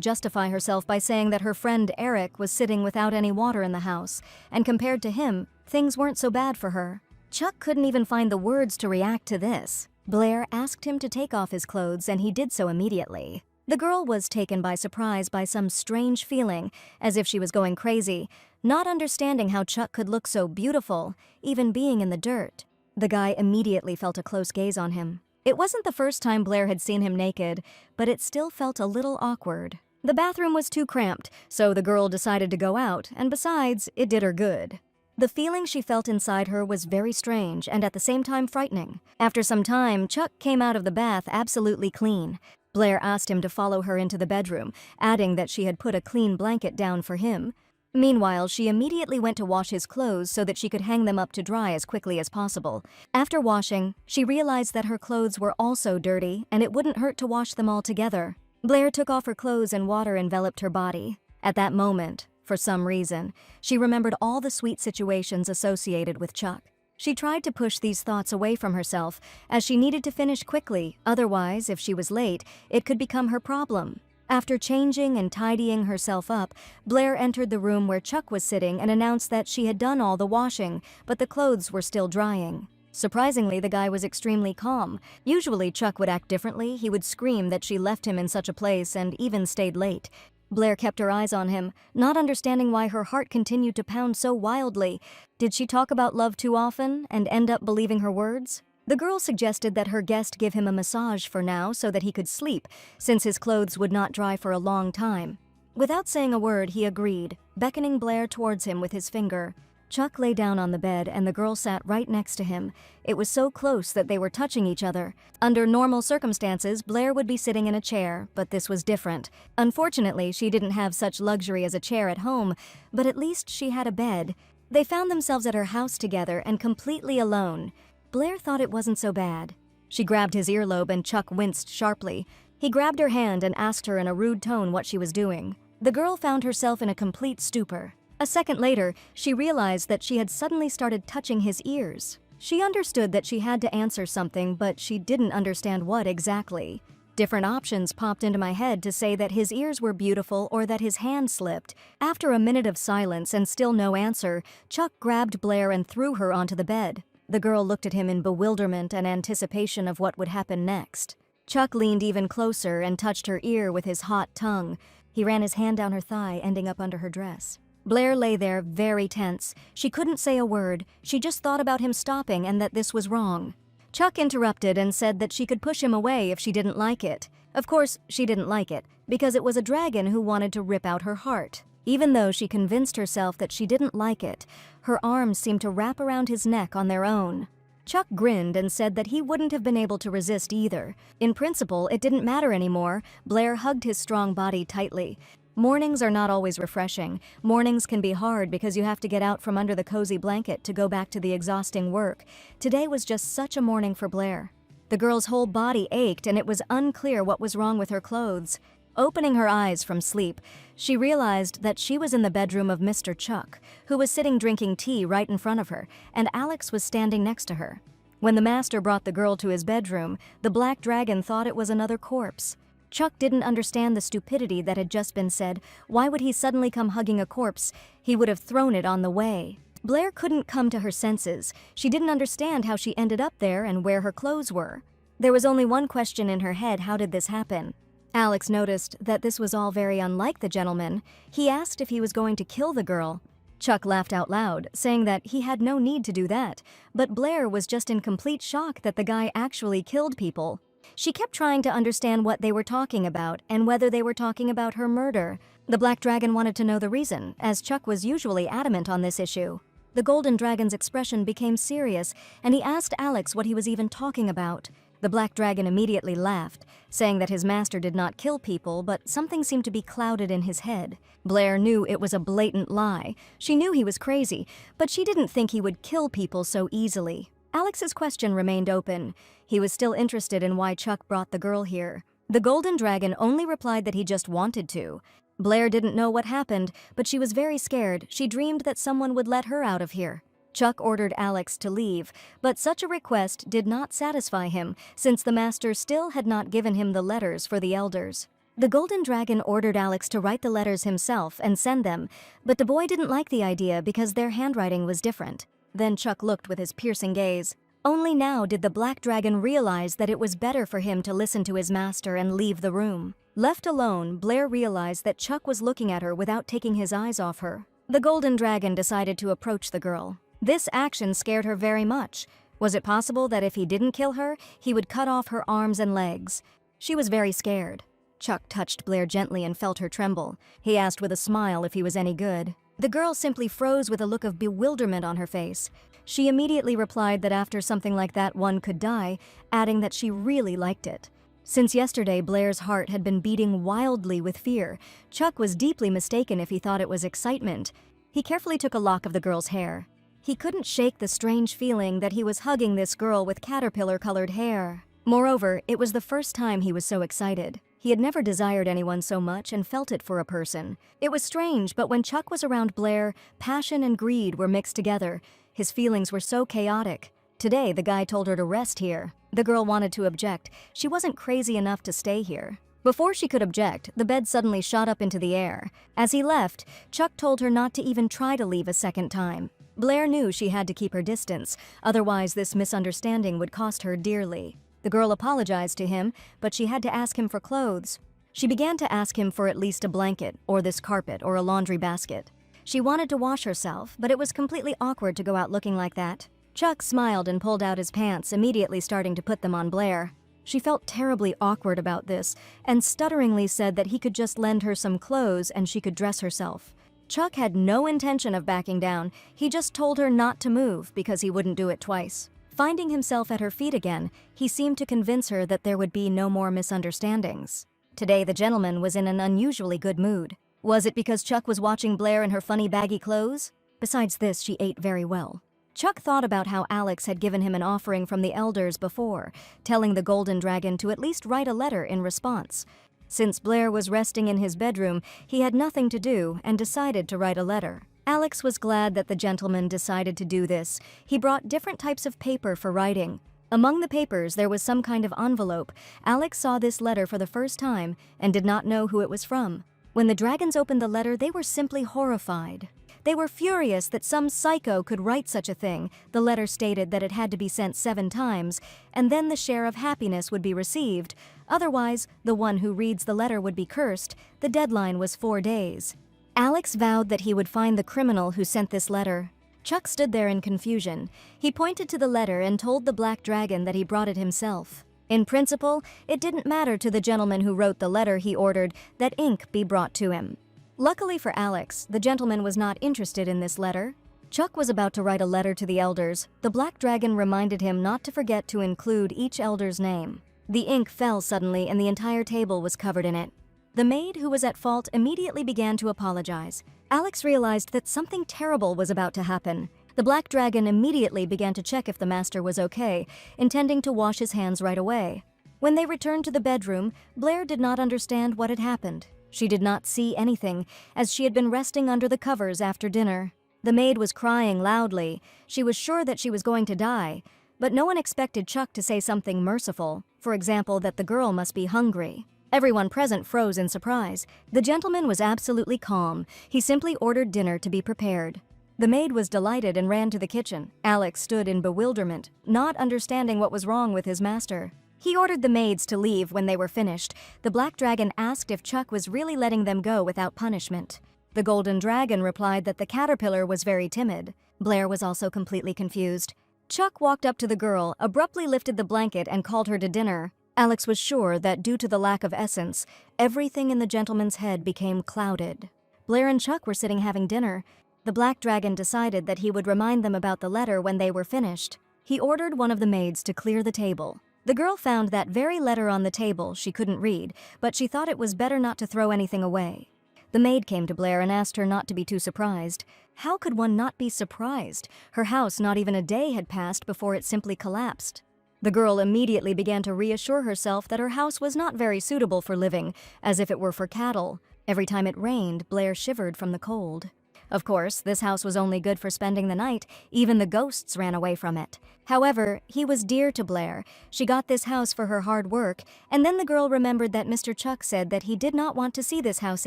justify herself by saying that her friend Eric was sitting without any water in the house, and compared to him, things weren't so bad for her. Chuck couldn't even find the words to react to this. Blair asked him to take off his clothes, and he did so immediately. The girl was taken by surprise by some strange feeling, as if she was going crazy, not understanding how Chuck could look so beautiful, even being in the dirt. The guy immediately felt a close gaze on him. It wasn't the first time Blair had seen him naked, but it still felt a little awkward. The bathroom was too cramped, so the girl decided to go out, and besides, it did her good. The feeling she felt inside her was very strange and at the same time frightening. After some time, Chuck came out of the bath absolutely clean. Blair asked him to follow her into the bedroom, adding that she had put a clean blanket down for him. Meanwhile, she immediately went to wash his clothes so that she could hang them up to dry as quickly as possible. After washing, she realized that her clothes were also dirty and it wouldn't hurt to wash them all together. Blair took off her clothes and water enveloped her body. At that moment, for some reason, she remembered all the sweet situations associated with Chuck. She tried to push these thoughts away from herself, as she needed to finish quickly, otherwise, if she was late, it could become her problem. After changing and tidying herself up, Blair entered the room where Chuck was sitting and announced that she had done all the washing, but the clothes were still drying. Surprisingly, the guy was extremely calm. Usually, Chuck would act differently. He would scream that she left him in such a place and even stayed late. Blair kept her eyes on him, not understanding why her heart continued to pound so wildly. Did she talk about love too often and end up believing her words? The girl suggested that her guest give him a massage for now so that he could sleep, since his clothes would not dry for a long time. Without saying a word, he agreed, beckoning Blair towards him with his finger. Chuck lay down on the bed and the girl sat right next to him. It was so close that they were touching each other. Under normal circumstances, Blair would be sitting in a chair, but this was different. Unfortunately, she didn't have such luxury as a chair at home, but at least she had a bed. They found themselves at her house together and completely alone. Blair thought it wasn't so bad. She grabbed his earlobe and Chuck winced sharply. He grabbed her hand and asked her in a rude tone what she was doing. The girl found herself in a complete stupor. A second later, she realized that she had suddenly started touching his ears. She understood that she had to answer something, but she didn't understand what exactly. Different options popped into my head to say that his ears were beautiful or that his hand slipped. After a minute of silence and still no answer, Chuck grabbed Blair and threw her onto the bed. The girl looked at him in bewilderment and anticipation of what would happen next. Chuck leaned even closer and touched her ear with his hot tongue. He ran his hand down her thigh, ending up under her dress. Blair lay there, very tense. She couldn't say a word. She just thought about him stopping and that this was wrong. Chuck interrupted and said that she could push him away if she didn't like it. Of course, she didn't like it, because it was a dragon who wanted to rip out her heart. Even though she convinced herself that she didn't like it, her arms seemed to wrap around his neck on their own. Chuck grinned and said that he wouldn't have been able to resist either. In principle, it didn't matter anymore. Blair hugged his strong body tightly. Mornings are not always refreshing. Mornings can be hard because you have to get out from under the cozy blanket to go back to the exhausting work. Today was just such a morning for Blair. The girl's whole body ached and it was unclear what was wrong with her clothes. Opening her eyes from sleep, she realized that she was in the bedroom of Mr. Chuck, who was sitting drinking tea right in front of her, and Alex was standing next to her. When the master brought the girl to his bedroom, the black dragon thought it was another corpse. Chuck didn't understand the stupidity that had just been said. Why would he suddenly come hugging a corpse? He would have thrown it on the way. Blair couldn't come to her senses. She didn't understand how she ended up there and where her clothes were. There was only one question in her head: how did this happen? Alex noticed that this was all very unlike the gentleman. He asked if he was going to kill the girl. Chuck laughed out loud, saying that he had no need to do that, but Blair was just in complete shock that the guy actually killed people. She kept trying to understand what they were talking about and whether they were talking about her murder. The Black Dragon wanted to know the reason, as Chuck was usually adamant on this issue. The Golden Dragon's expression became serious, and he asked Alex what he was even talking about. The Black Dragon immediately laughed, saying that his master did not kill people, but something seemed to be clouded in his head. Blair knew it was a blatant lie. She knew he was crazy, but she didn't think he would kill people so easily. Alex's question remained open. He was still interested in why Chuck brought the girl here. The Golden Dragon only replied that he just wanted to. Blair didn't know what happened, but she was very scared. She dreamed that someone would let her out of here. Chuck ordered Alex to leave, but such a request did not satisfy him, since the master still had not given him the letters for the elders. The Golden Dragon ordered Alex to write the letters himself and send them, but the boy didn't like the idea because their handwriting was different. Then Chuck looked with his piercing gaze. Only now did the Black Dragon realize that it was better for him to listen to his master and leave the room. Left alone, Blair realized that Chuck was looking at her without taking his eyes off her. The Golden Dragon decided to approach the girl. This action scared her very much. Was it possible that if he didn't kill her, he would cut off her arms and legs? She was very scared. Chuck touched Blair gently and felt her tremble. He asked with a smile if he was any good. The girl simply froze with a look of bewilderment on her face. She immediately replied that after something like that one could die, adding that she really liked it. Since yesterday, Blair's heart had been beating wildly with fear. Chuck was deeply mistaken if he thought it was excitement. He carefully took a lock of the girl's hair. He couldn't shake the strange feeling that he was hugging this girl with caterpillar-colored hair. Moreover, it was the first time he was so excited. He had never desired anyone so much and felt it for a person. It was strange, but when Chuck was around Blair, passion and greed were mixed together. His feelings were so chaotic. Today, the guy told her to rest here. The girl wanted to object. She wasn't crazy enough to stay here. Before she could object, the bed suddenly shot up into the air. As he left, Chuck told her not to even try to leave a second time. Blair knew she had to keep her distance, otherwise this misunderstanding would cost her dearly. The girl apologized to him, but she had to ask him for clothes. She began to ask him for at least a blanket, or this carpet, or a laundry basket. She wanted to wash herself, but it was completely awkward to go out looking like that. Chuck smiled and pulled out his pants, immediately starting to put them on Blair. She felt terribly awkward about this, and stutteringly said that he could just lend her some clothes and she could dress herself. Chuck had no intention of backing down. He just told her not to move because he wouldn't do it twice. Finding himself at her feet again, he seemed to convince her that there would be no more misunderstandings. Today, the gentleman was in an unusually good mood. Was it because Chuck was watching Blair in her funny baggy clothes? Besides this, she ate very well. Chuck thought about how Alex had given him an offering from the elders before, telling the Golden Dragon to at least write a letter in response. Since Blair was resting in his bedroom, he had nothing to do and decided to write a letter. Alex was glad that the gentleman decided to do this. He brought different types of paper for writing. Among the papers, there was some kind of envelope. Alex saw this letter for the first time and did not know who it was from. When the dragons opened the letter, they were simply horrified. They were furious that some psycho could write such a thing. The letter stated that it had to be sent 7 times, and then the share of happiness would be received. Otherwise, the one who reads the letter would be cursed. The deadline was 4 days. Alex vowed that he would find the criminal who sent this letter. Chuck stood there in confusion. He pointed to the letter and told the Black Dragon that he brought it himself. In principle, it didn't matter to the gentleman who wrote the letter. He ordered that ink be brought to him. Luckily for Alex, the gentleman was not interested in this letter. Chuck was about to write a letter to the elders. The Black Dragon reminded him not to forget to include each elder's name. The ink fell suddenly and the entire table was covered in it. The maid who was at fault immediately began to apologize. Alex realized that something terrible was about to happen. The Black Dragon immediately began to check if the master was okay, intending to wash his hands right away. When they returned to the bedroom, Blair did not understand what had happened. She did not see anything, as she had been resting under the covers after dinner. The maid was crying loudly. She was sure that she was going to die, but no one expected Chuck to say something merciful, for example, that the girl must be hungry. Everyone present froze in surprise. The gentleman was absolutely calm. He simply ordered dinner to be prepared. The maid was delighted and ran to the kitchen. Alex stood in bewilderment, not understanding what was wrong with his master. He ordered the maids to leave when they were finished. The Black Dragon asked if Chuck was really letting them go without punishment. The golden dragon replied that the caterpillar was very timid. Blair was also completely confused. Chuck walked up to the girl, abruptly lifted the blanket, and called her to dinner. Alex was sure that due to the lack of essence, everything in the gentleman's head became clouded. Blair and Chuck were sitting having dinner. The black dragon decided that he would remind them about the letter when they were finished. He ordered one of the maids to clear the table. The girl found that very letter on the table she couldn't read, but she thought it was better not to throw anything away. The maid came to Blair and asked her not to be too surprised. How could one not be surprised? Her house, not even a day had passed before it simply collapsed. The girl immediately began to reassure herself that her house was not very suitable for living, as if it were for cattle. Every time it rained, Blair shivered from the cold. Of course, this house was only good for spending the night. Even the ghosts ran away from it. However, he was dear to Blair. She got this house for her hard work, and then the girl remembered that Mr. Chuck said that he did not want to see this house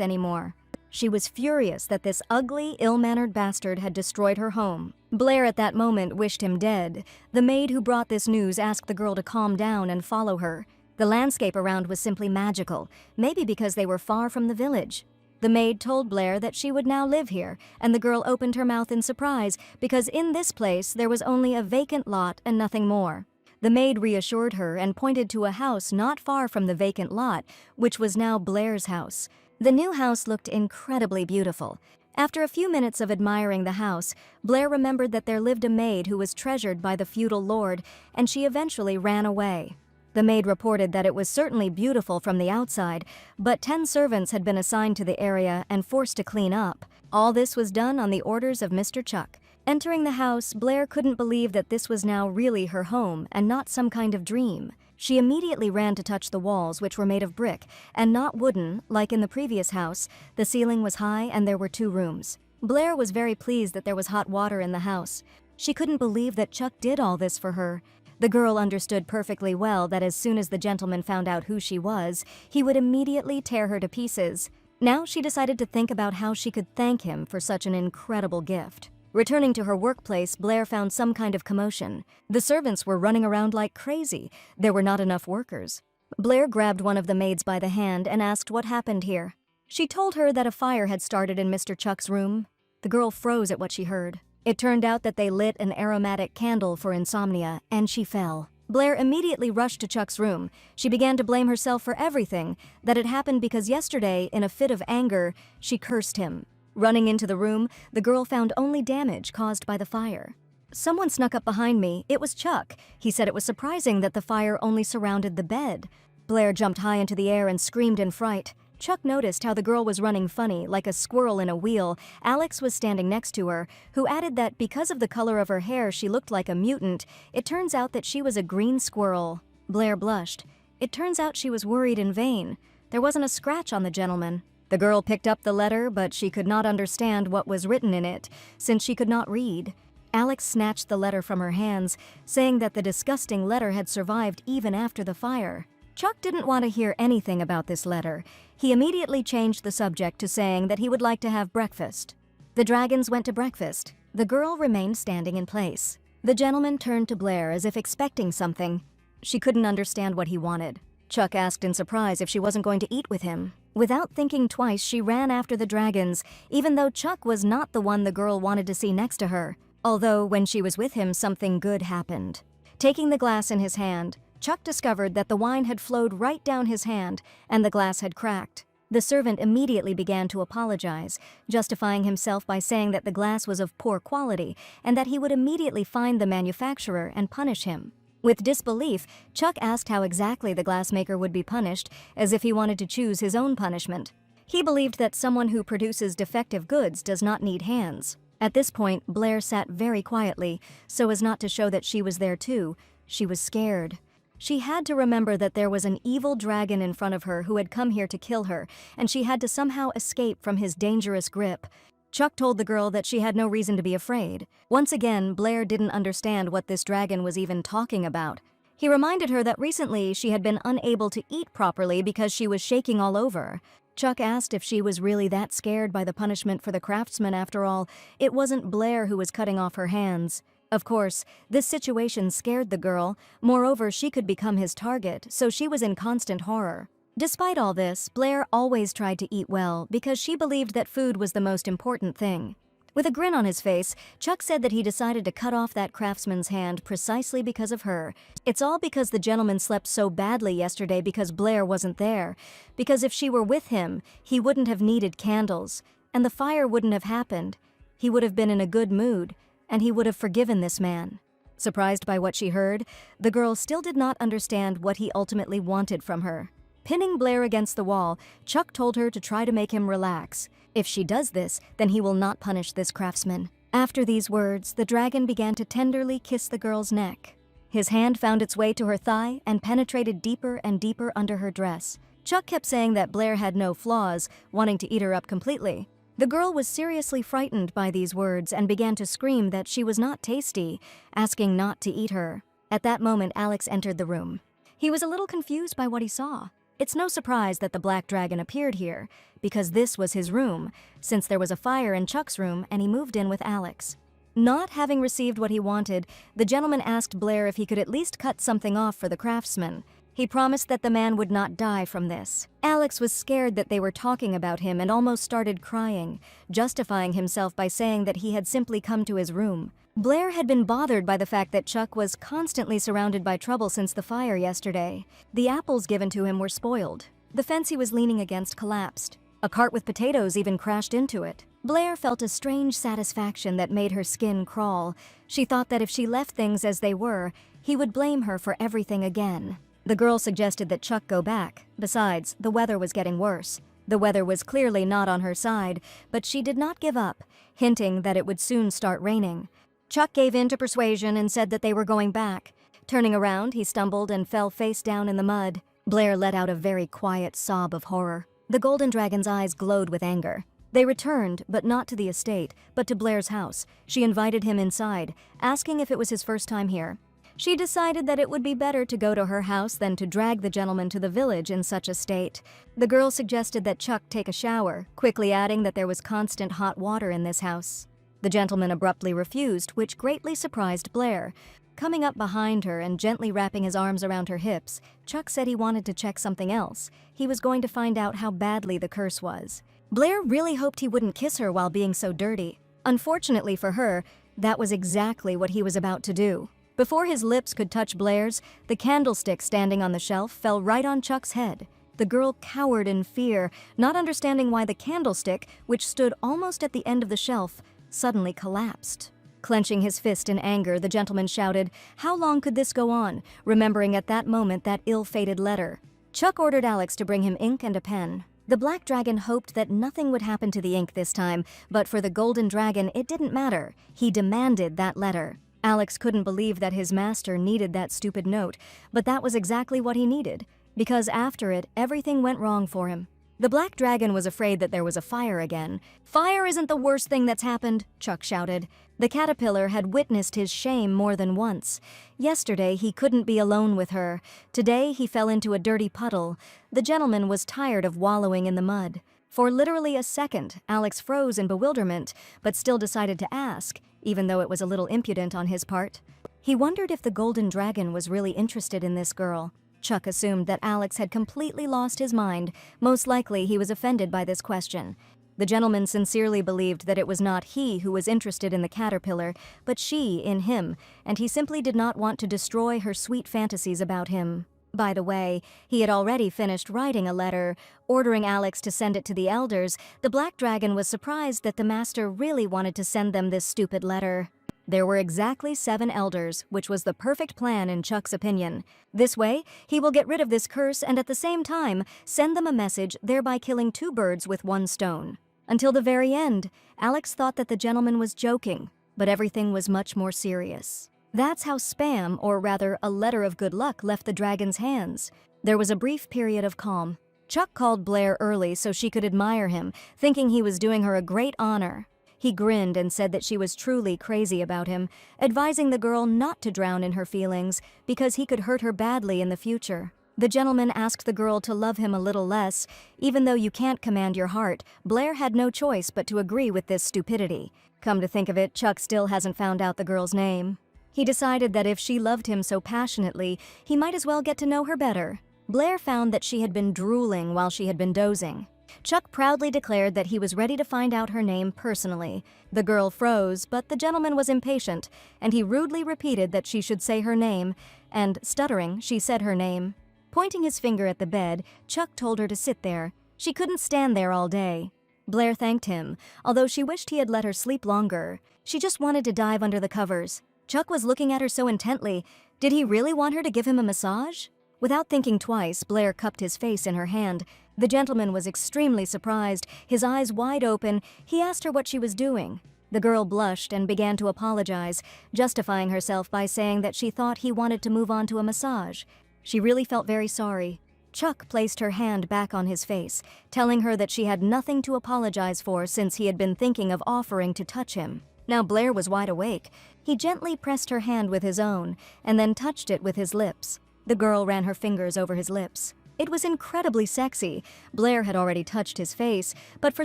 anymore. She was furious that this ugly, ill-mannered bastard had destroyed her home. Blair at that moment wished him dead. The maid who brought this news asked the girl to calm down and follow her. The landscape around was simply magical, maybe because they were far from the village. The maid told Blair that she would now live here, and the girl opened her mouth in surprise because in this place there was only a vacant lot and nothing more. The maid reassured her and pointed to a house not far from the vacant lot, which was now Blair's house. The new house looked incredibly beautiful. After a few minutes of admiring the house, Blair remembered that there lived a maid who was treasured by the feudal lord, and she eventually ran away. The maid reported that it was certainly beautiful from the outside, but 10 servants had been assigned to the area and forced to clean up. All this was done on the orders of Mr. Chuck. Entering the house, Blair couldn't believe that this was now really her home and not some kind of dream. She immediately ran to touch the walls, which were made of brick, and not wooden, like in the previous house. The ceiling was high and there were 2 rooms. Blair was very pleased that there was hot water in the house. She couldn't believe that Chuck did all this for her. The girl understood perfectly well that as soon as the gentleman found out who she was, he would immediately tear her to pieces. Now she decided to think about how she could thank him for such an incredible gift. Returning to her workplace, Blair found some kind of commotion. The servants were running around like crazy. There were not enough workers. Blair grabbed one of the maids by the hand and asked what happened here. She told her that a fire had started in Mr. Chuck's room. The girl froze at what she heard. It turned out that they lit an aromatic candle for insomnia, and she fell. Blair immediately rushed to Chuck's room. She began to blame herself for everything, that it happened because yesterday, in a fit of anger, she cursed him. Running into the room, the girl found only damage caused by the fire. Someone snuck up behind me. It was Chuck. He said it was surprising that the fire only surrounded the bed. Blair jumped high into the air and screamed in fright. Chuck noticed how the girl was running funny, like a squirrel in a wheel. Alex was standing next to her, who added that because of the color of her hair she looked like a mutant. It turns out that she was a green squirrel. Blair blushed. It turns out she was worried in vain. There wasn't a scratch on the gentleman. The girl picked up the letter, but she could not understand what was written in it, since she could not read. Alex snatched the letter from her hands, saying that the disgusting letter had survived even after the fire. Chuck didn't want to hear anything about this letter. He immediately changed the subject to saying that he would like to have breakfast. The dragons went to breakfast. The girl remained standing in place. The gentleman turned to Blair as if expecting something. She couldn't understand what he wanted. Chuck asked in surprise if she wasn't going to eat with him. Without thinking twice, she ran after the dragons, even though Chuck was not the one the girl wanted to see next to her. Although, when she was with him, something good happened. Taking the glass in his hand, Chuck discovered that the wine had flowed right down his hand, and the glass had cracked. The servant immediately began to apologize, justifying himself by saying that the glass was of poor quality, and that he would immediately find the manufacturer and punish him. With disbelief, Chuck asked how exactly the glassmaker would be punished, as if he wanted to choose his own punishment. He believed that someone who produces defective goods does not need hands. At this point, Blair sat very quietly, so as not to show that she was there too. She was scared. She had to remember that there was an evil dragon in front of her who had come here to kill her, and she had to somehow escape from his dangerous grip. Chuck told the girl that she had no reason to be afraid. Once again, Blair didn't understand what this dragon was even talking about. He reminded her that recently she had been unable to eat properly because she was shaking all over. Chuck asked if she was really that scared by the punishment for the craftsman. After all, it wasn't Blair who was cutting off her hands. Of course, this situation scared the girl. Moreover, she could become his target, so she was in constant horror. Despite all this, Blair always tried to eat well because she believed that food was the most important thing. With a grin on his face, Chuck said that he decided to cut off that craftsman's hand precisely because of her. It's all because the gentleman slept so badly yesterday because Blair wasn't there. Because if she were with him, he wouldn't have needed candles, and the fire wouldn't have happened. He would have been in a good mood, and he would have forgiven this man. Surprised by what she heard, the girl still did not understand what he ultimately wanted from her. Pinning Blair against the wall, Chuck told her to try to make him relax. If she does this, then he will not punish this craftsman. After these words, the dragon began to tenderly kiss the girl's neck. His hand found its way to her thigh and penetrated deeper and deeper under her dress. Chuck kept saying that Blair had no flaws, wanting to eat her up completely. The girl was seriously frightened by these words and began to scream that she was not tasty, asking not to eat her. At that moment, Alex entered the room. He was a little confused by what he saw. It's no surprise that the black dragon appeared here, because this was his room, since there was a fire in Chuck's room and he moved in with Alex. Not having received what he wanted, the gentleman asked Blair if he could at least cut something off for the craftsman. He promised that the man would not die from this. Alex was scared that they were talking about him and almost started crying, justifying himself by saying that he had simply come to his room. Blair had been bothered by the fact that Chuck was constantly surrounded by trouble since the fire yesterday. The apples given to him were spoiled. The fence he was leaning against collapsed. A cart with potatoes even crashed into it. Blair felt a strange satisfaction that made her skin crawl. She thought that if she left things as they were, he would blame her for everything again. The girl suggested that Chuck go back. Besides, the weather was getting worse. The weather was clearly not on her side, but she did not give up, hinting that it would soon start raining. Chuck gave in to persuasion and said that they were going back. Turning around, he stumbled and fell face down in the mud. Blair let out a very quiet sob of horror. The golden dragon's eyes glowed with anger. They returned, but not to the estate, but to Blair's house. She invited him inside, asking if it was his first time here. She decided that it would be better to go to her house than to drag the gentleman to the village in such a state. The girl suggested that Chuck take a shower, quickly adding that there was constant hot water in this house. The gentleman abruptly refused, which greatly surprised Blair. Coming up behind her and gently wrapping his arms around her hips, Chuck said he wanted to check something else. He was going to find out how badly the curse was. Blair really hoped he wouldn't kiss her while being so dirty. Unfortunately for her, that was exactly what he was about to do. Before his lips could touch Blair's, the candlestick standing on the shelf fell right on Chuck's head. The girl cowered in fear, not understanding why the candlestick, which stood almost at the end of the shelf, suddenly collapsed. Clenching his fist in anger, the gentleman shouted, "How long could this go on?" remembering at that moment that ill-fated letter. Chuck ordered Alex to bring him ink and a pen. The black dragon hoped that nothing would happen to the ink this time, but for the golden dragon, it didn't matter. He demanded that letter. Alex couldn't believe that his master needed that stupid note, but that was exactly what he needed, because after it, everything went wrong for him. The black dragon was afraid that there was a fire again. "Fire isn't the worst thing that's happened," Chuck shouted. The caterpillar had witnessed his shame more than once. Yesterday, he couldn't be alone with her. Today, he fell into a dirty puddle. The gentleman was tired of wallowing in the mud. For literally a second, Alex froze in bewilderment, but still decided to ask, even though it was a little impudent on his part. He wondered if the golden dragon was really interested in this girl. Chuck assumed that Alex had completely lost his mind. Most likely, he was offended by this question. The gentleman sincerely believed that it was not he who was interested in the caterpillar, but she in him, and he simply did not want to destroy her sweet fantasies about him. By the way, he had already finished writing a letter. Ordering Alex to send it to the elders, the black dragon was surprised that the master really wanted to send them this stupid letter. There were exactly 7 elders, which was the perfect plan in Chuck's opinion. This way, he will get rid of this curse and at the same time send them a message, thereby killing 2 birds with 1 stone. Until the very end, Alex thought that the gentleman was joking, but everything was much more serious. That's how spam, or rather a letter of good luck, left the dragon's hands. There was a brief period of calm. Chuck called Blair early so she could admire him, thinking he was doing her a great honor. He grinned and said that she was truly crazy about him, advising the girl not to drown in her feelings because he could hurt her badly in the future. The gentleman asked the girl to love him a little less. Even though you can't command your heart, Blair had no choice but to agree with this stupidity. Come to think of it, Chuck still hasn't found out the girl's name. He decided that if she loved him so passionately, he might as well get to know her better. Blair found that she had been drooling while she had been dozing. Chuck proudly declared that he was ready to find out her name personally. The girl froze, but the gentleman was impatient, and he rudely repeated that she should say her name, and, stuttering, she said her name. Pointing his finger at the bed, Chuck told her to sit there. She couldn't stand there all day. Blair thanked him, although she wished he had let her sleep longer. She just wanted to dive under the covers. Chuck was looking at her so intently. Did he really want her to give him a massage? Without thinking twice, Blair cupped his face in her hand. The gentleman was extremely surprised, his eyes wide open. He asked her what she was doing. The girl blushed and began to apologize, justifying herself by saying that she thought he wanted to move on to a massage. She really felt very sorry. Chuck placed her hand back on his face, telling her that she had nothing to apologize for since he had been thinking of offering to touch him. Now Blair was wide awake. He gently pressed her hand with his own, and then touched it with his lips. The girl ran her fingers over his lips. It was incredibly sexy. Blair had already touched his face, but for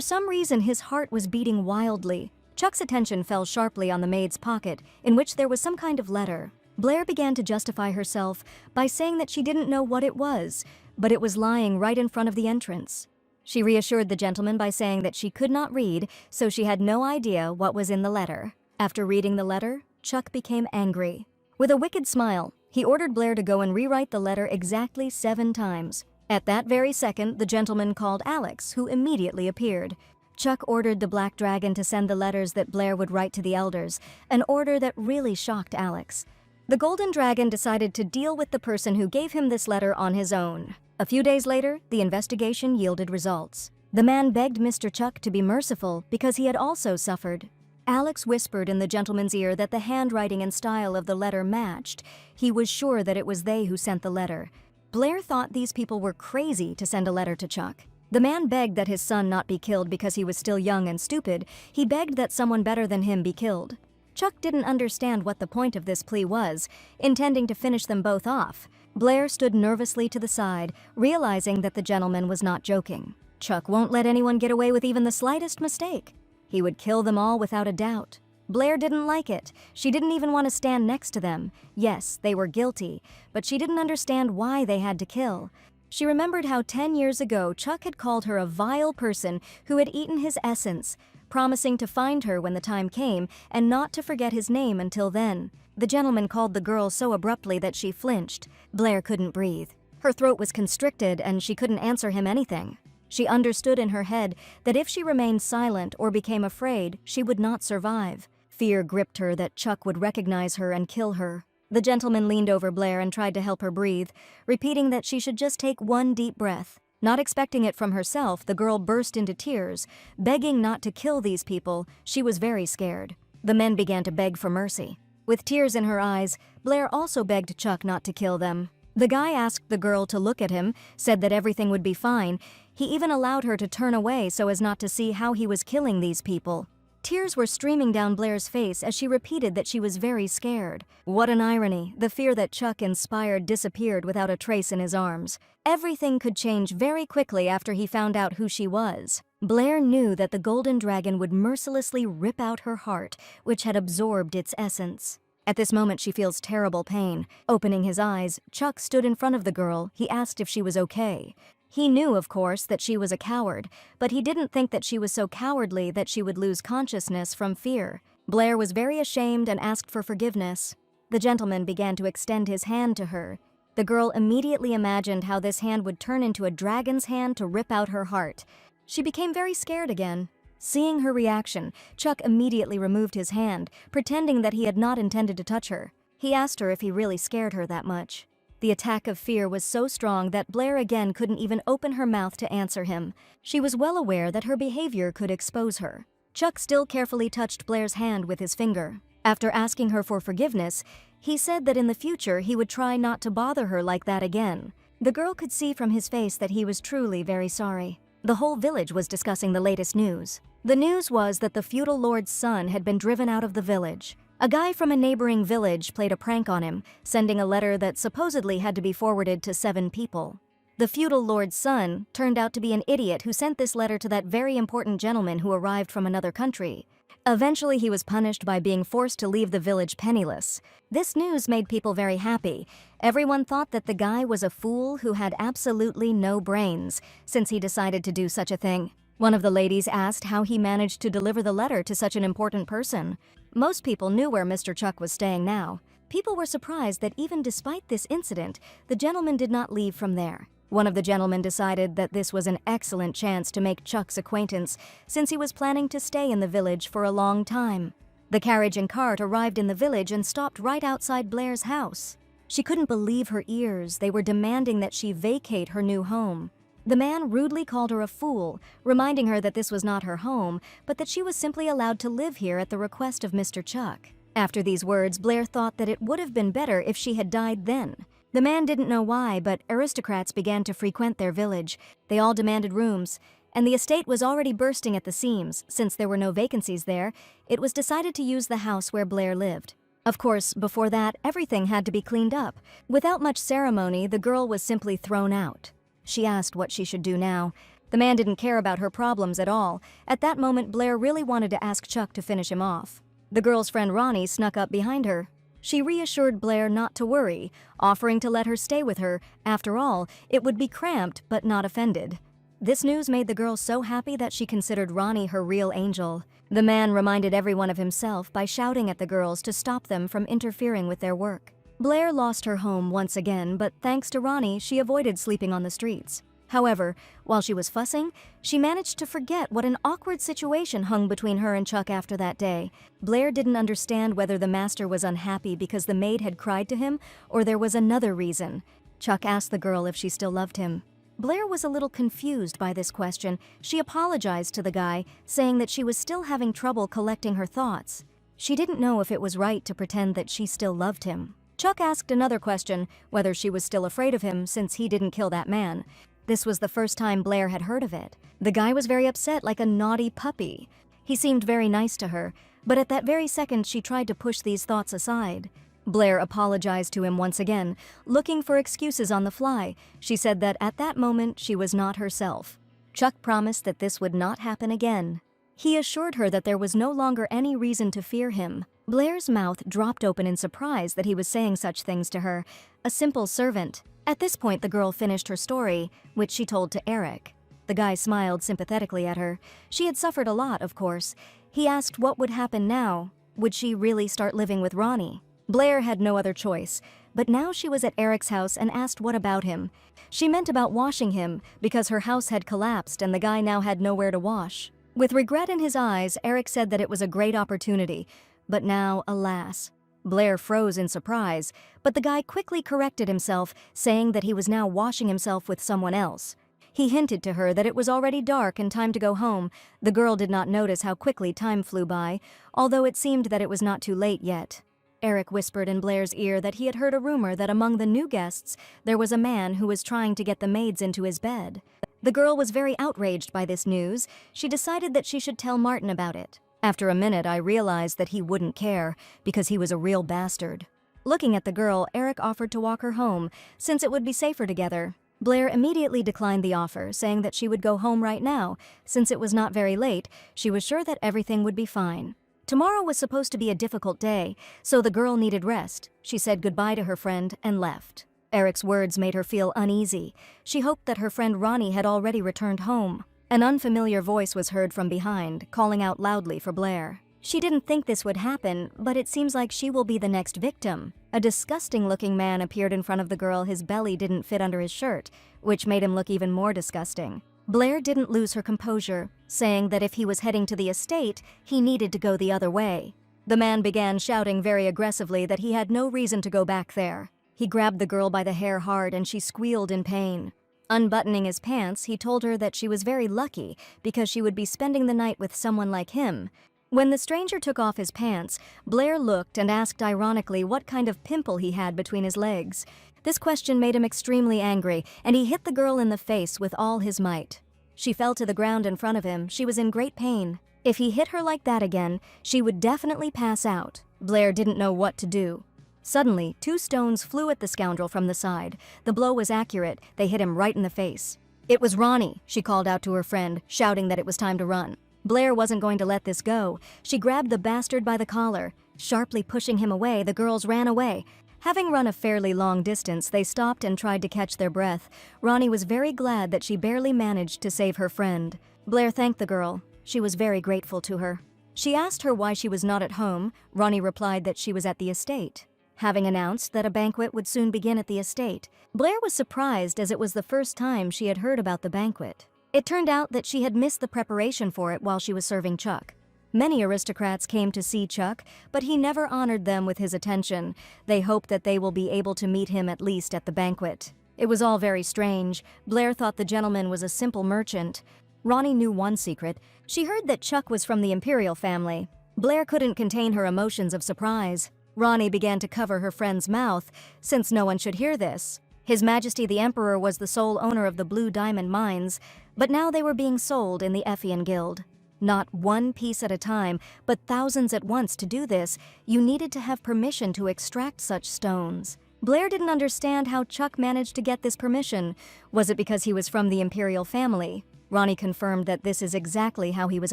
some reason his heart was beating wildly. Chuck's attention fell sharply on the maid's pocket, in which there was some kind of letter. Blair began to justify herself by saying that she didn't know what it was, but it was lying right in front of the entrance. She reassured the gentleman by saying that she could not read, so she had no idea what was in the letter. After reading the letter, Chuck became angry. With a wicked smile, he ordered Blair to go and rewrite the letter exactly 7 times. At that very second, the gentleman called Alex, who immediately appeared. Chuck ordered the Black Dragon to send the letters that Blair would write to the elders, an order that really shocked Alex. The Golden Dragon decided to deal with the person who gave him this letter on his own. A few days later, the investigation yielded results. The man begged Mr. Chuck to be merciful because he had also suffered. Alex whispered in the gentleman's ear that the handwriting and style of the letter matched. He was sure that it was they who sent the letter. Blair thought these people were crazy to send a letter to Chuck. The man begged that his son not be killed because he was still young and stupid. He begged that someone better than him be killed. Chuck didn't understand what the point of this plea was, intending to finish them both off. Blair stood nervously to the side, realizing that the gentleman was not joking. Chuck won't let anyone get away with even the slightest mistake. He would kill them all without a doubt. Blair didn't like it. She didn't even want to stand next to them. Yes, they were guilty, but she didn't understand why they had to kill. She remembered how 10 years ago Chuck had called her a vile person who had eaten his essence, promising to find her when the time came and not to forget his name until then. The gentleman called the girl so abruptly that she flinched. Blair couldn't breathe. Her throat was constricted and she couldn't answer him anything. She understood in her head that if she remained silent or became afraid, she would not survive. Fear gripped her that Chuck would recognize her and kill her. The gentleman leaned over Blair and tried to help her breathe, repeating that she should just take one deep breath. Not expecting it from herself, the girl burst into tears, begging not to kill these people. She was very scared. The men began to beg for mercy. With tears in her eyes, Blair also begged Chuck not to kill them. The guy asked the girl to look at him, said that everything would be fine. He even allowed her to turn away so as not to see how he was killing these people. Tears were streaming down Blair's face as she repeated that she was very scared. What an irony, the fear that Chuck inspired disappeared without a trace in his arms. Everything could change very quickly after he found out who she was. Blair knew that the Golden Dragon would mercilessly rip out her heart, which had absorbed its essence. At this moment she feels terrible pain. Opening his eyes, Chuck stood in front of the girl. He asked if she was okay. He knew, of course, that she was a coward, but he didn't think that she was so cowardly that she would lose consciousness from fear. Blair was very ashamed and asked for forgiveness. The gentleman began to extend his hand to her. The girl immediately imagined how this hand would turn into a dragon's hand to rip out her heart. She became very scared again. Seeing her reaction, Chuck immediately removed his hand, pretending that he had not intended to touch her. He asked her if he really scared her that much. The attack of fear was so strong that Blair again couldn't even open her mouth to answer him. She was well aware that her behavior could expose her. Chuck still carefully touched Blair's hand with his finger. After asking her for forgiveness, he said that in the future he would try not to bother her like that again. The girl could see from his face that he was truly very sorry. The whole village was discussing the latest news. The news was that the feudal lord's son had been driven out of the village. A guy from a neighboring village played a prank on him, sending a letter that supposedly had to be forwarded to 7 people. The feudal lord's son turned out to be an idiot who sent this letter to that very important gentleman who arrived from another country. Eventually, he was punished by being forced to leave the village penniless. This news made people very happy. Everyone thought that the guy was a fool who had absolutely no brains, since he decided to do such a thing. One of the ladies asked how he managed to deliver the letter to such an important person. Most people knew where Mr. Chuck was staying now. People were surprised that even despite this incident, the gentleman did not leave from there. One of the gentlemen decided that this was an excellent chance to make Chuck's acquaintance, since he was planning to stay in the village for a long time. The carriage and cart arrived in the village and stopped right outside Blair's house. She couldn't believe her ears. They were demanding that she vacate her new home. The man rudely called her a fool, reminding her that this was not her home, but that she was simply allowed to live here at the request of Mr. Chuck. After these words, Blair thought that it would have been better if she had died then. The man didn't know why, but aristocrats began to frequent their village. They all demanded rooms, and the estate was already bursting at the seams. Since there were no vacancies there, it was decided to use the house where Blair lived. Of course, before that, everything had to be cleaned up. Without much ceremony, the girl was simply thrown out. She asked what she should do now. The man didn't care about her problems at all. At that moment, Blair really wanted to ask Chuck to finish him off. The girl's friend Ronnie snuck up behind her. She reassured Blair not to worry, offering to let her stay with her. After all, it would be cramped but not offended. This news made the girl so happy that she considered Ronnie her real angel. The man reminded everyone of himself by shouting at the girls to stop them from interfering with their work. Blair lost her home once again, but thanks to Ronnie, she avoided sleeping on the streets. However, while she was fussing, she managed to forget what an awkward situation hung between her and Chuck after that day. Blair didn't understand whether the master was unhappy because the maid had cried to him, or there was another reason. Chuck asked the girl if she still loved him. Blair was a little confused by this question. She apologized to the guy, saying that she was still having trouble collecting her thoughts. She didn't know if it was right to pretend that she still loved him. Chuck asked another question, whether she was still afraid of him since he didn't kill that man. This was the first time Blair had heard of it. The guy was very upset, like a naughty puppy. He seemed very nice to her, but at that very second she tried to push these thoughts aside. Blair apologized to him once again, looking for excuses on the fly. She said that at that moment she was not herself. Chuck promised that this would not happen again. He assured her that there was no longer any reason to fear him. Blair's mouth dropped open in surprise that he was saying such things to her, a simple servant. At this point, the girl finished her story, which she told to Eric. The guy smiled sympathetically at her. She had suffered a lot, of course. He asked what would happen now. Would she really start living with Ronnie? Blair had no other choice, but now she was at Eric's house and asked what about him. She meant about washing him, because her house had collapsed and the guy now had nowhere to wash. With regret in his eyes, Eric said that it was a great opportunity, but now, alas. Blair froze in surprise, but the guy quickly corrected himself, saying that he was now washing himself with someone else. He hinted to her that it was already dark and time to go home. The girl did not notice how quickly time flew by, although it seemed that it was not too late yet. Eric whispered in Blair's ear that he had heard a rumor that among the new guests there was a man who was trying to get the maids into his bed. The girl was very outraged by this news. She decided that she should tell Martin about it. After a minute, I realized that he wouldn't care, because he was a real bastard. Looking at the girl, Eric offered to walk her home, since it would be safer together. Blair immediately declined the offer, saying that she would go home right now. Since it was not very late, she was sure that everything would be fine. Tomorrow was supposed to be a difficult day, so the girl needed rest. She said goodbye to her friend and left. Eric's words made her feel uneasy. She hoped that her friend Ronnie had already returned home. An unfamiliar voice was heard from behind, calling out loudly for Blair. She didn't think this would happen, but it seems like she will be the next victim. A disgusting-looking man appeared in front of the girl. His belly didn't fit under his shirt, which made him look even more disgusting. Blair didn't lose her composure, saying that if he was heading to the estate, he needed to go the other way. The man began shouting very aggressively that he had no reason to go back there. He grabbed the girl by the hair hard and she squealed in pain. Unbuttoning his pants, he told her that she was very lucky because she would be spending the night with someone like him. When the stranger took off his pants, Blair looked and asked ironically what kind of pimple he had between his legs. This question made him extremely angry, and he hit the girl in the face with all his might. She fell to the ground in front of him. She was in great pain. If he hit her like that again, she would definitely pass out. Blair didn't know what to do. Suddenly, 2 stones flew at the scoundrel from the side. The blow was accurate. They hit him right in the face. It was Ronnie, she called out to her friend, shouting that it was time to run. Blair wasn't going to let this go. She grabbed the bastard by the collar. Sharply pushing him away, the girls ran away. Having run a fairly long distance, they stopped and tried to catch their breath. Ronnie was very glad that she barely managed to save her friend. Blair thanked the girl. She was very grateful to her. She asked her why she was not at home. Ronnie replied that she was at the estate. Having announced that a banquet would soon begin at the estate, Blair was surprised as it was the first time she had heard about the banquet. It turned out that she had missed the preparation for it while she was serving Chuck. Many aristocrats came to see Chuck, but he never honored them with his attention. They hope that they will be able to meet him at least at the banquet. It was all very strange. Blair thought the gentleman was a simple merchant. Ronnie knew one secret. She heard that Chuck was from the imperial family. Blair couldn't contain her emotions of surprise. Ronnie began to cover her friend's mouth, since no one should hear this. His Majesty the Emperor was the sole owner of the Blue Diamond mines, but now they were being sold in the Ephian Guild. Not one piece at a time, but thousands at once. To do this, you needed to have permission to extract such stones. Blair didn't understand how Chuck managed to get this permission. Was it because he was from the imperial family? Ronnie confirmed that this is exactly how he was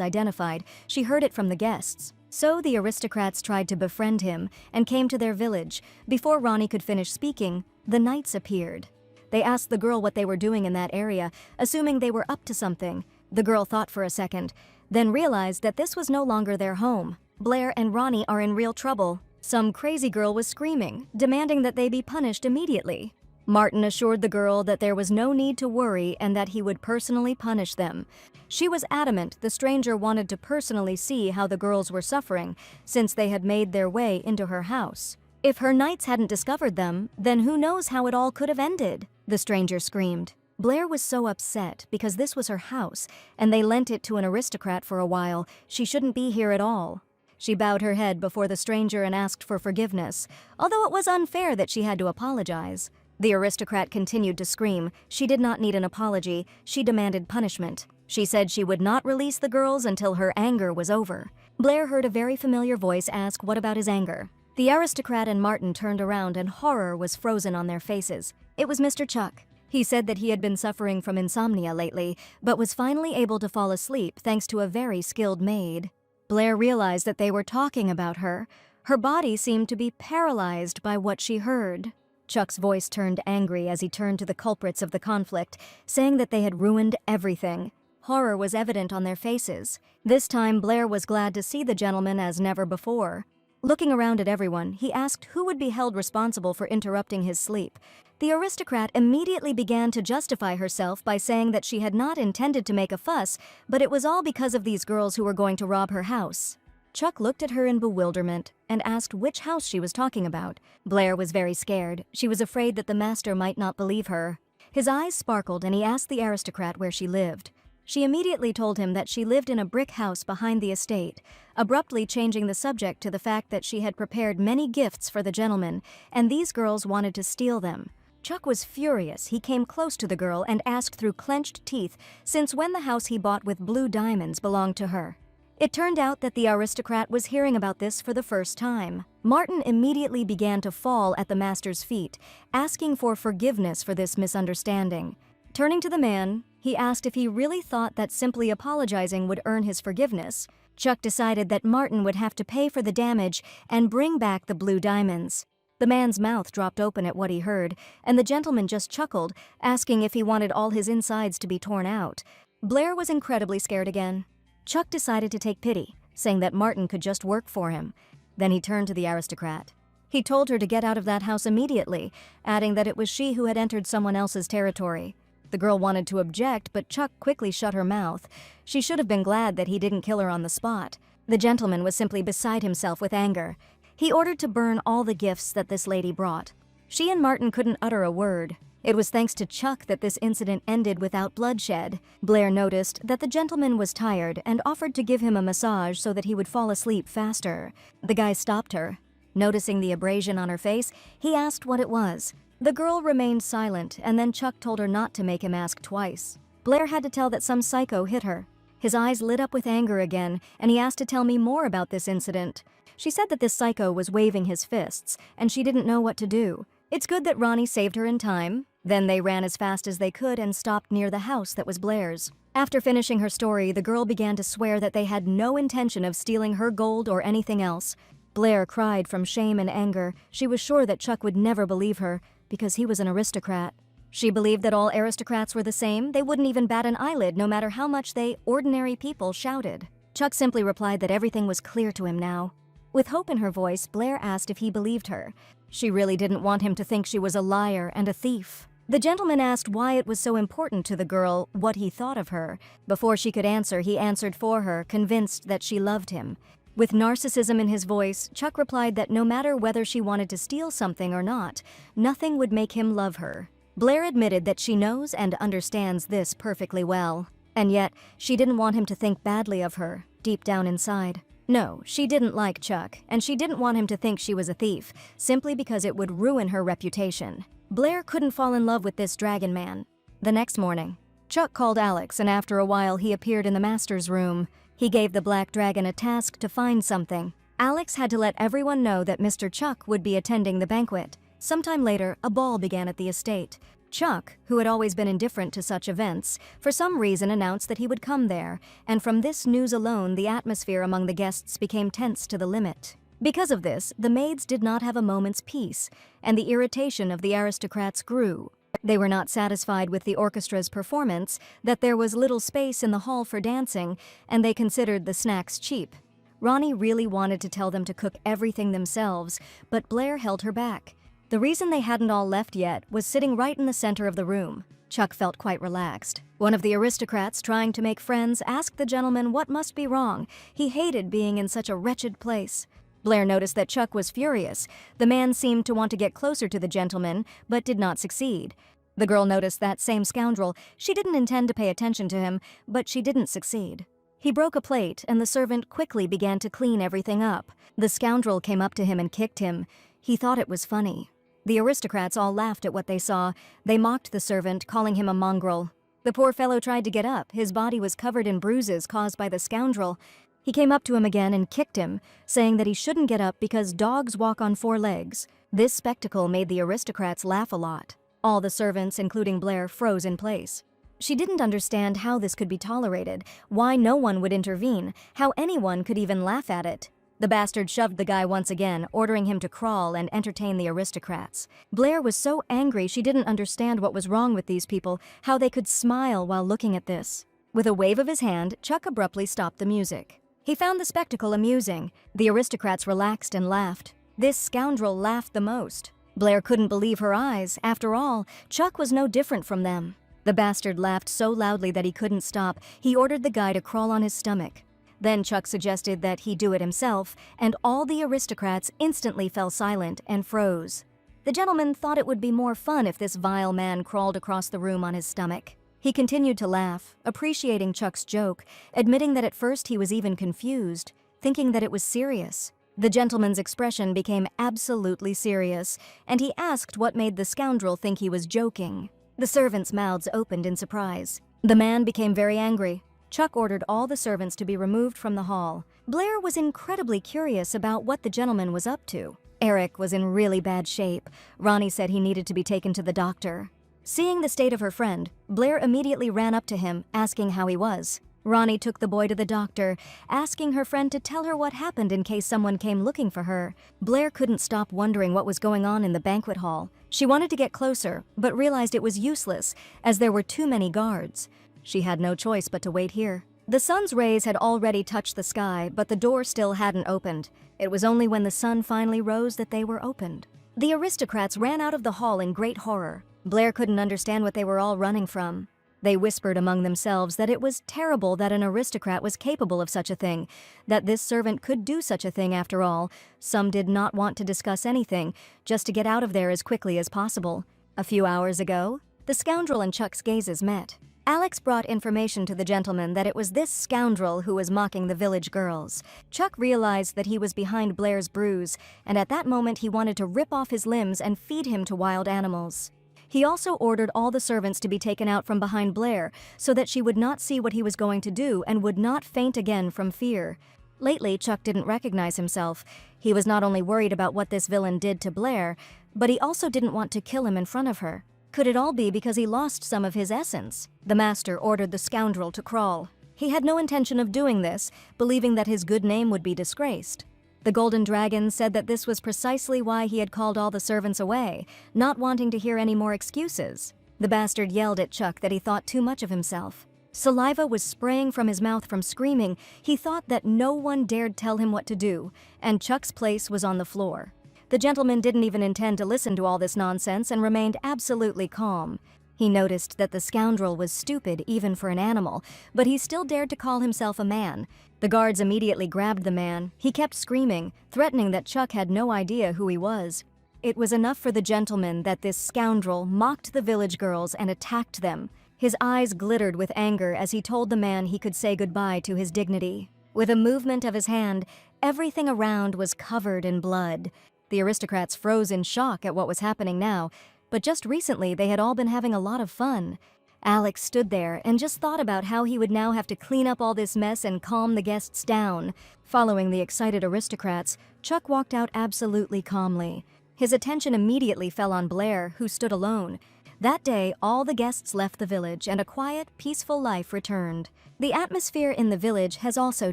identified. She heard it from the guests. So the aristocrats tried to befriend him and came to their village. Before Ronnie could finish speaking, the knights appeared. They asked the girl what they were doing in that area, assuming they were up to something. The girl thought for a second, then realized that this was no longer their home. Blair and Ronnie are in real trouble. Some crazy girl was screaming, demanding that they be punished immediately. Martin assured the girl that there was no need to worry and that he would personally punish them. She was adamant the stranger wanted to personally see how the girls were suffering, since they had made their way into her house. If her knights hadn't discovered them, then who knows how it all could have ended, the stranger screamed. Blair was so upset because this was her house, and they lent it to an aristocrat for a while. She shouldn't be here at all. She bowed her head before the stranger and asked for forgiveness, although it was unfair that she had to apologize. The aristocrat continued to scream. She did not need an apology. She demanded punishment. She said she would not release the girls until her anger was over. Blair heard a very familiar voice ask what about his anger. The aristocrat and Martin turned around and horror was frozen on their faces. It was Mr. Chuck. He said that he had been suffering from insomnia lately, but was finally able to fall asleep thanks to a very skilled maid. Blair realized that they were talking about her. Her body seemed to be paralyzed by what she heard. Chuck's voice turned angry as he turned to the culprits of the conflict, saying that they had ruined everything. Horror was evident on their faces. This time, Blair was glad to see the gentleman as never before. Looking around at everyone, he asked who would be held responsible for interrupting his sleep. The aristocrat immediately began to justify herself by saying that she had not intended to make a fuss, but it was all because of these girls who were going to rob her house. Chuck looked at her in bewilderment and asked which house she was talking about. Blair was very scared. She was afraid that the master might not believe her. His eyes sparkled and he asked the aristocrat where she lived. She immediately told him that she lived in a brick house behind the estate, abruptly changing the subject to the fact that she had prepared many gifts for the gentleman, and these girls wanted to steal them. Chuck was furious. He came close to the girl and asked through clenched teeth since when the house he bought with blue diamonds belonged to her. It turned out that the aristocrat was hearing about this for the first time. Martin immediately began to fall at the master's feet, asking for forgiveness for this misunderstanding. Turning to the man, he asked if he really thought that simply apologizing would earn his forgiveness. Chuck decided that Martin would have to pay for the damage and bring back the blue diamonds. The man's mouth dropped open at what he heard, and the gentleman just chuckled, asking if he wanted all his insides to be torn out. Blair was incredibly scared again. Chuck decided to take pity, saying that Martin could just work for him. Then he turned to the aristocrat. He told her to get out of that house immediately, adding that it was she who had entered someone else's territory. The girl wanted to object, but Chuck quickly shut her mouth. She should have been glad that he didn't kill her on the spot. The gentleman was simply beside himself with anger. He ordered to burn all the gifts that this lady brought. She and Martin couldn't utter a word. It was thanks to Chuck that this incident ended without bloodshed. Blair noticed that the gentleman was tired and offered to give him a massage so that he would fall asleep faster. The guy stopped her. Noticing the abrasion on her face, he asked what it was. The girl remained silent, and then Chuck told her not to make him ask twice. Blair had to tell that some psycho hit her. His eyes lit up with anger again, and he asked to tell me more about this incident. She said that this psycho was waving his fists, and she didn't know what to do. It's good that Ronnie saved her in time. Then they ran as fast as they could and stopped near the house that was Blair's. After finishing her story, the girl began to swear that they had no intention of stealing her gold or anything else. Blair cried from shame and anger. She was sure that Chuck would never believe her, because he was an aristocrat. She believed that all aristocrats were the same. They wouldn't even bat an eyelid no matter how much they, ordinary people, shouted. Chuck simply replied that everything was clear to him now. With hope in her voice, Blair asked if he believed her. She really didn't want him to think she was a liar and a thief. The gentleman asked why it was so important to the girl what he thought of her. Before she could answer, he answered for her, convinced that she loved him. With narcissism in his voice, Chuck replied that no matter whether she wanted to steal something or not, nothing would make him love her. Blair admitted that she knows and understands this perfectly well. And yet, she didn't want him to think badly of her, deep down inside. No, she didn't like Chuck, and she didn't want him to think she was a thief, simply because it would ruin her reputation. Blair couldn't fall in love with this dragon man. The next morning, Chuck called Alex, and after a while he appeared in the master's room. He gave the black dragon a task to find something. Alex had to let everyone know that Mr. Chuck would be attending the banquet. Sometime later, a ball began at the estate. Chuck, who had always been indifferent to such events, for some reason announced that he would come there, and from this news alone the atmosphere among the guests became tense to the limit. Because of this, the maids did not have a moment's peace, and the irritation of the aristocrats grew. They were not satisfied with the orchestra's performance, that there was little space in the hall for dancing, and they considered the snacks cheap. Ronnie really wanted to tell them to cook everything themselves, but Blair held her back. The reason they hadn't all left yet was sitting right in the center of the room. Chuck felt quite relaxed. One of the aristocrats, trying to make friends, asked the gentleman what must be wrong. He hated being in such a wretched place. Blair noticed that Chuck was furious. The man seemed to want to get closer to the gentleman, but did not succeed. The girl noticed that same scoundrel. She didn't intend to pay attention to him, but she didn't succeed. He broke a plate, and the servant quickly began to clean everything up. The scoundrel came up to him and kicked him. He thought it was funny. The aristocrats all laughed at what they saw. They mocked the servant, calling him a mongrel. The poor fellow tried to get up. His body was covered in bruises caused by the scoundrel. He came up to him again and kicked him, saying that he shouldn't get up because dogs walk on 4 legs. This spectacle made the aristocrats laugh a lot. All the servants, including Blair, froze in place. She didn't understand how this could be tolerated, why no one would intervene, how anyone could even laugh at it. The bastard shoved the guy once again, ordering him to crawl and entertain the aristocrats. Blair was so angry she didn't understand what was wrong with these people, how they could smile while looking at this. With a wave of his hand, Chuck abruptly stopped the music. He found the spectacle amusing. The aristocrats relaxed and laughed. This scoundrel laughed the most. Blair couldn't believe her eyes. After all, Chuck was no different from them. The bastard laughed so loudly that he couldn't stop. He ordered the guy to crawl on his stomach. Then Chuck suggested that he do it himself, and all the aristocrats instantly fell silent and froze. The gentleman thought it would be more fun if this vile man crawled across the room on his stomach. He continued to laugh, appreciating Chuck's joke, admitting that at first he was even confused, thinking that it was serious. The gentleman's expression became absolutely serious, and he asked what made the scoundrel think he was joking. The servants' mouths opened in surprise. The man became very angry. Chuck ordered all the servants to be removed from the hall. Blair was incredibly curious about what the gentleman was up to. Eric was in really bad shape. Ronnie said he needed to be taken to the doctor. Seeing the state of her friend, Blair immediately ran up to him, asking how he was. Ronnie took the boy to the doctor, asking her friend to tell her what happened in case someone came looking for her. Blair couldn't stop wondering what was going on in the banquet hall. She wanted to get closer, but realized it was useless, as there were too many guards. She had no choice but to wait here. The sun's rays had already touched the sky, but the door still hadn't opened. It was only when the sun finally rose that they were opened. The aristocrats ran out of the hall in great horror. Blair couldn't understand what they were all running from. They whispered among themselves that it was terrible that an aristocrat was capable of such a thing, that this servant could do such a thing after all. Some did not want to discuss anything, just to get out of there as quickly as possible. A few hours ago, the scoundrel and Chuck's gazes met. Alex brought information to the gentleman that it was this scoundrel who was mocking the village girls. Chuck realized that he was behind Blair's bruise, and at that moment he wanted to rip off his limbs and feed him to wild animals. He also ordered all the servants to be taken out from behind Blair so that she would not see what he was going to do and would not faint again from fear. Lately, Chuck didn't recognize himself. He was not only worried about what this villain did to Blair, but he also didn't want to kill him in front of her. Could it all be because he lost some of his essence? The master ordered the scoundrel to crawl. He had no intention of doing this, believing that his good name would be disgraced. The golden dragon said that this was precisely why he had called all the servants away, not wanting to hear any more excuses. The bastard yelled at Chuck that he thought too much of himself. Saliva was spraying from his mouth from screaming. He thought that no one dared tell him what to do, and Chuck's place was on the floor. The gentleman didn't even intend to listen to all this nonsense and remained absolutely calm. He noticed that the scoundrel was stupid even for an animal, but he still dared to call himself a man. The guards immediately grabbed the man. He kept screaming, threatening that Chuck had no idea who he was. It was enough for the gentleman that this scoundrel mocked the village girls and attacked them. His eyes glittered with anger as he told the man he could say goodbye to his dignity. With a movement of his hand, everything around was covered in blood. The aristocrats froze in shock at what was happening now, but just recently they had all been having a lot of fun. Alex stood there and just thought about how he would now have to clean up all this mess and calm the guests down. Following the excited aristocrats, Chuck walked out absolutely calmly. His attention immediately fell on Blair, who stood alone. That day, all the guests left the village and a quiet, peaceful life returned. The atmosphere in the village has also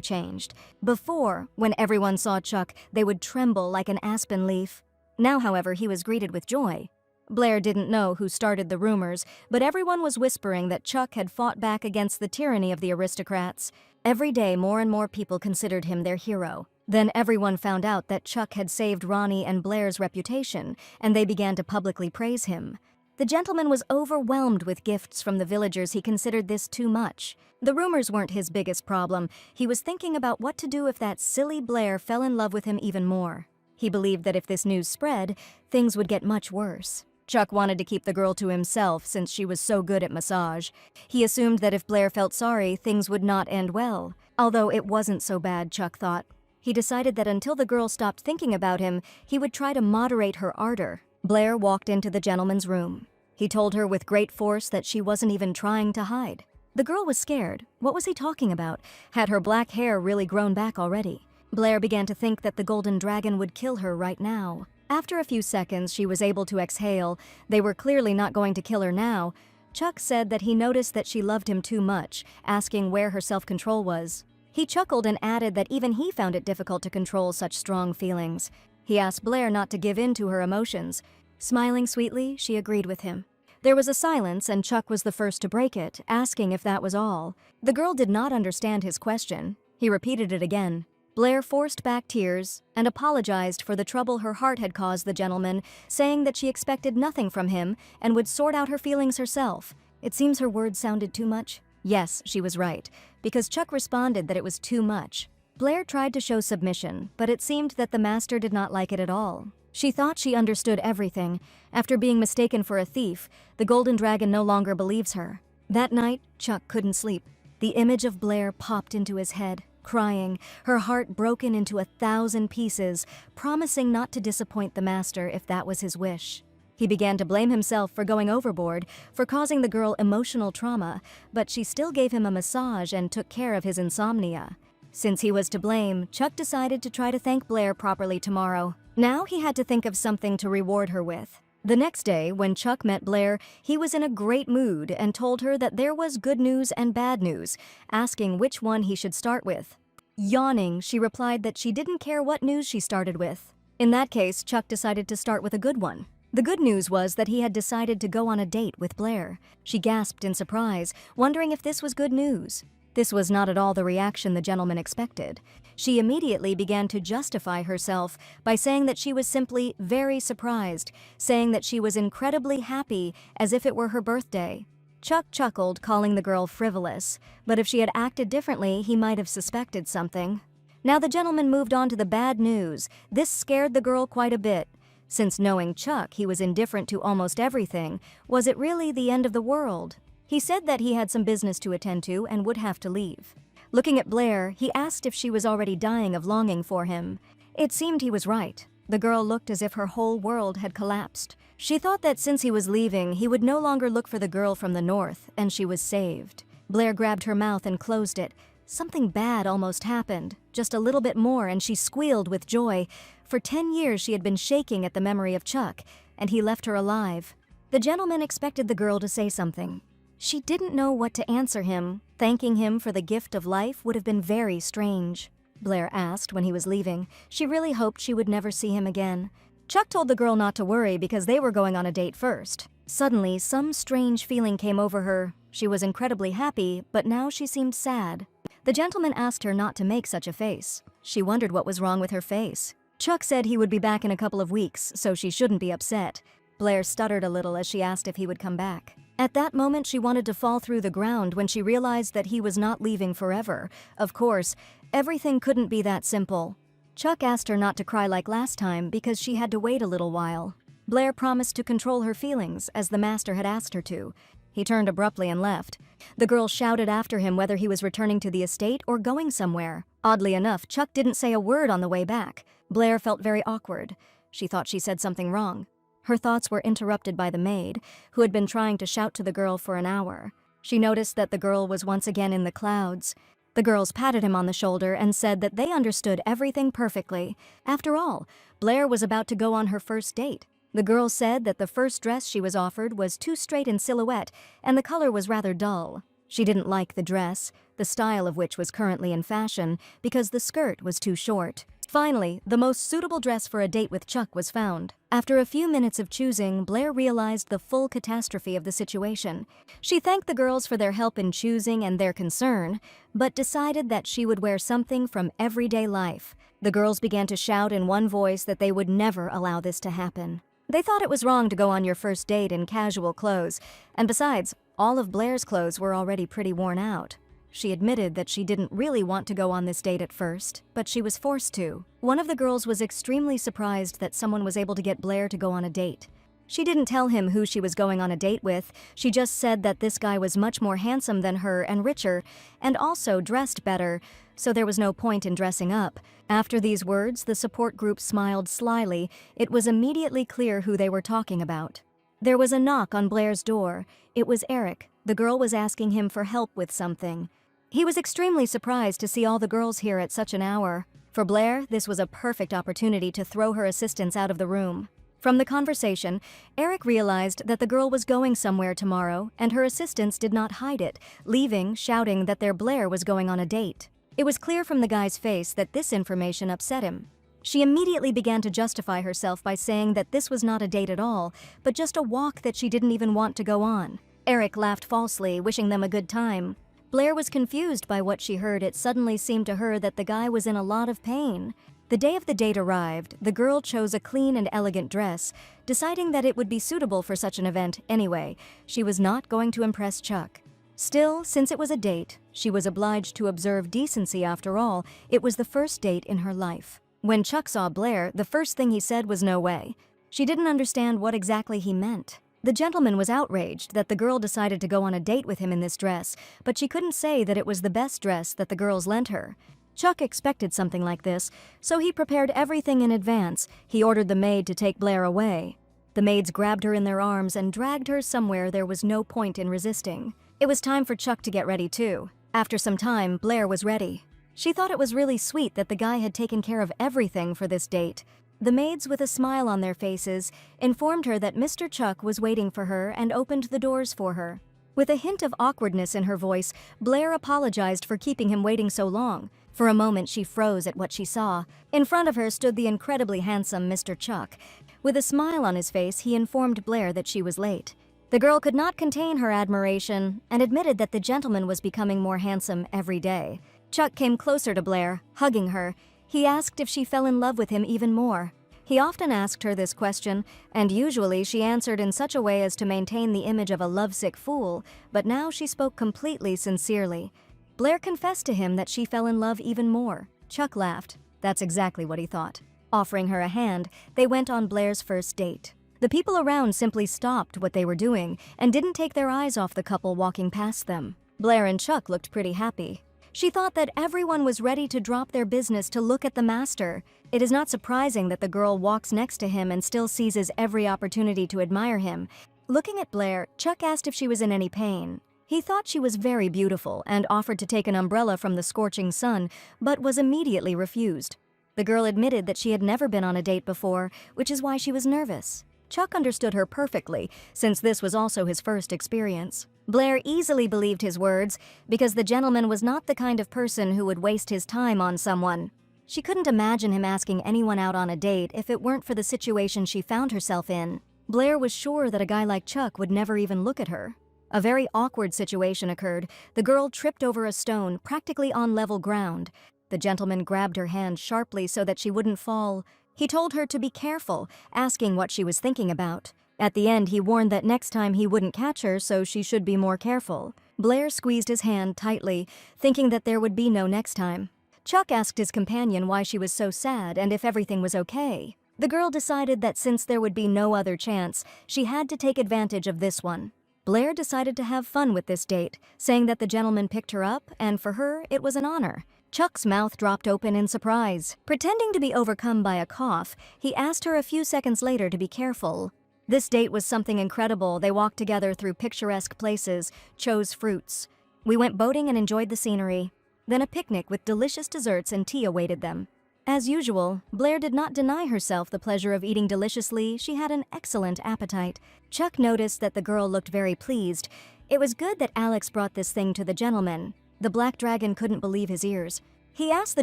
changed. Before, when everyone saw Chuck, they would tremble like an aspen leaf. Now, however, he was greeted with joy. Blair didn't know who started the rumors, but everyone was whispering that Chuck had fought back against the tyranny of the aristocrats. Every day, more and more people considered him their hero. Then everyone found out that Chuck had saved Ronnie and Blair's reputation, and they began to publicly praise him. The gentleman was overwhelmed with gifts from the villagers. He considered this too much. The rumors weren't his biggest problem. He was thinking about what to do if that silly Blair fell in love with him even more. He believed that if this news spread, things would get much worse. Chuck wanted to keep the girl to himself since she was so good at massage. He assumed that if Blair felt sorry, things would not end well. Although it wasn't so bad, Chuck thought. He decided that until the girl stopped thinking about him, he would try to moderate her ardor. Blair walked into the gentleman's room. He told her with great force that she wasn't even trying to hide. The girl was scared. What was he talking about? Had her black hair really grown back already? Blair began to think that the golden dragon would kill her right now. After a few seconds, she was able to exhale. They were clearly not going to kill her now. Chuck said that he noticed that she loved him too much, asking where her self-control was. He chuckled and added that even he found it difficult to control such strong feelings. He asked Blair not to give in to her emotions. Smiling sweetly, she agreed with him. There was a silence, and Chuck was the first to break it, asking if that was all. The girl did not understand his question. He repeated it again. Blair forced back tears and apologized for the trouble her heart had caused the gentleman, saying that she expected nothing from him and would sort out her feelings herself. It seems her words sounded too much. Yes, she was right, because Chuck responded that it was too much. Blair tried to show submission, but it seemed that the master did not like it at all. She thought she understood everything. After being mistaken for a thief, the golden dragon no longer believes her. That night, Chuck couldn't sleep. The image of Blair popped into his head, crying, her heart broken into 1,000 pieces, promising not to disappoint the master if that was his wish. He began to blame himself for going overboard, for causing the girl emotional trauma, but she still gave him a massage and took care of his insomnia. Since he was to blame, Chuck decided to try to thank Blair properly tomorrow. Now he had to think of something to reward her with. The next day, when Chuck met Blair, he was in a great mood and told her that there was good news and bad news, asking which one he should start with. Yawning, she replied that she didn't care what news she started with. In that case, Chuck decided to start with a good one. The good news was that he had decided to go on a date with Blair. She gasped in surprise, wondering if this was good news. This was not at all the reaction the gentleman expected. She immediately began to justify herself by saying that she was simply very surprised, saying that she was incredibly happy as if it were her birthday. Chuck chuckled, calling the girl frivolous, but if she had acted differently, he might have suspected something. Now the gentleman moved on to the bad news. This scared the girl quite a bit. Since knowing Chuck, he was indifferent to almost everything. Was it really the end of the world? He said that he had some business to attend to and would have to leave. Looking at Blair, he asked if she was already dying of longing for him. It seemed he was right. The girl looked as if her whole world had collapsed. She thought that since he was leaving, he would no longer look for the girl from the north, and she was saved. Blair grabbed her mouth and closed it. Something bad almost happened. Just a little bit more, and she squealed with joy. For 10 years she had been shaking at the memory of Chuck, and he left her alive. The gentleman expected the girl to say something. She didn't know what to answer him. Thanking him for the gift of life would have been very strange. Blair asked when he was leaving. She really hoped she would never see him again. Chuck told the girl not to worry because they were going on a date first. Suddenly, some strange feeling came over her. She was incredibly happy, but now she seemed sad. The gentleman asked her not to make such a face. She wondered what was wrong with her face. Chuck said he would be back in a couple of weeks, so she shouldn't be upset. Blair stuttered a little as she asked if he would come back. At that moment, she wanted to fall through the ground when she realized that he was not leaving forever. Of course, everything couldn't be that simple. Chuck asked her not to cry like last time because she had to wait a little while. Blair promised to control her feelings, as the master had asked her to. He turned abruptly and left. The girl shouted after him whether he was returning to the estate or going somewhere. Oddly enough, Chuck didn't say a word on the way back. Blair felt very awkward. She thought she said something wrong. Her thoughts were interrupted by the maid, who had been trying to shout to the girl for an hour. She noticed that the girl was once again in the clouds. The girls patted him on the shoulder and said that they understood everything perfectly. After all, Blair was about to go on her first date. The girl said that the first dress she was offered was too straight in silhouette and the color was rather dull. She didn't like the dress, the style of which was currently in fashion, because the skirt was too short. Finally, the most suitable dress for a date with Chuck was found. After a few minutes of choosing, Blair realized the full catastrophe of the situation. She thanked the girls for their help in choosing and their concern, but decided that she would wear something from everyday life. The girls began to shout in one voice that they would never allow this to happen. They thought it was wrong to go on your first date in casual clothes, and besides, all of Blair's clothes were already pretty worn out. She admitted that she didn't really want to go on this date at first, but she was forced to. One of the girls was extremely surprised that someone was able to get Blair to go on a date. She didn't tell him who she was going on a date with. She just said that this guy was much more handsome than her and richer, and also dressed better, so there was no point in dressing up. After these words, the support group smiled slyly. It was immediately clear who they were talking about. There was a knock on Blair's door. It was Eric. The girl was asking him for help with something. He was extremely surprised to see all the girls here at such an hour. For Blair, this was a perfect opportunity to throw her assistants out of the room. From the conversation, Eric realized that the girl was going somewhere tomorrow, and her assistants did not hide it, leaving, shouting that their Blair was going on a date. It was clear from the guy's face that this information upset him. She immediately began to justify herself by saying that this was not a date at all, but just a walk that she didn't even want to go on. Eric laughed falsely, wishing them a good time. Blair was confused by what she heard. It suddenly seemed to her that the guy was in a lot of pain. The day of the date arrived. The girl chose a clean and elegant dress, deciding that it would be suitable for such an event anyway. She was not going to impress Chuck. Still, since it was a date, she was obliged to observe decency after all. It was the first date in her life. When Chuck saw Blair, the first thing he said was no way. She didn't understand what exactly he meant. The gentleman was outraged that the girl decided to go on a date with him in this dress, but she couldn't say that it was the best dress that the girls lent her. Chuck expected something like this, so he prepared everything in advance. He ordered the maid to take Blair away. The maids grabbed her in their arms and dragged her somewhere there was no point in resisting. It was time for Chuck to get ready too. After some time, Blair was ready. She thought it was really sweet that the guy had taken care of everything for this date. The maids, with a smile on their faces, informed her that Mr. Chuck was waiting for her and opened the doors for her. With a hint of awkwardness in her voice, Blair apologized for keeping him waiting so long. For a moment, she froze at what she saw. In front of her stood the incredibly handsome Mr. Chuck. With a smile on his face, he informed Blair that she was late. The girl could not contain her admiration and admitted that the gentleman was becoming more handsome every day. Chuck came closer to Blair, hugging her. He asked if she fell in love with him even more. He often asked her this question, and usually she answered in such a way as to maintain the image of a lovesick fool, but now she spoke completely sincerely. Blair confessed to him that she fell in love even more. Chuck laughed. That's exactly what he thought. Offering her a hand, they went on Blair's first date. The people around simply stopped what they were doing and didn't take their eyes off the couple walking past them. Blair and Chuck looked pretty happy. She thought that everyone was ready to drop their business to look at the master. It is not surprising that the girl walks next to him and still seizes every opportunity to admire him. Looking at Blair, Chuck asked if she was in any pain. He thought she was very beautiful and offered to take an umbrella from the scorching sun, but was immediately refused. The girl admitted that she had never been on a date before, which is why she was nervous. Chuck understood her perfectly, since this was also his first experience. Blair easily believed his words, because the gentleman was not the kind of person who would waste his time on someone. She couldn't imagine him asking anyone out on a date if it weren't for the situation she found herself in. Blair was sure that a guy like Chuck would never even look at her. A very awkward situation occurred. The girl tripped over a stone, practically on level ground. The gentleman grabbed her hand sharply so that she wouldn't fall. He told her to be careful, asking what she was thinking about. At the end, he warned that next time he wouldn't catch her, so she should be more careful. Blair squeezed his hand tightly, thinking that there would be no next time. Chuck asked his companion why she was so sad and if everything was okay. The girl decided that since there would be no other chance, she had to take advantage of this one. Blair decided to have fun with this date, saying that the gentleman picked her up, and for her, it was an honor. Chuck's mouth dropped open in surprise. Pretending to be overcome by a cough, he asked her a few seconds later to be careful. This date was something incredible. They walked together through picturesque places, chose fruits. We went boating and enjoyed the scenery. Then a picnic with delicious desserts and tea awaited them. As usual, Blair did not deny herself the pleasure of eating deliciously. She had an excellent appetite. Chuck noticed that the girl looked very pleased. It was good that Alex brought this thing to the gentleman. The black dragon couldn't believe his ears. He asked the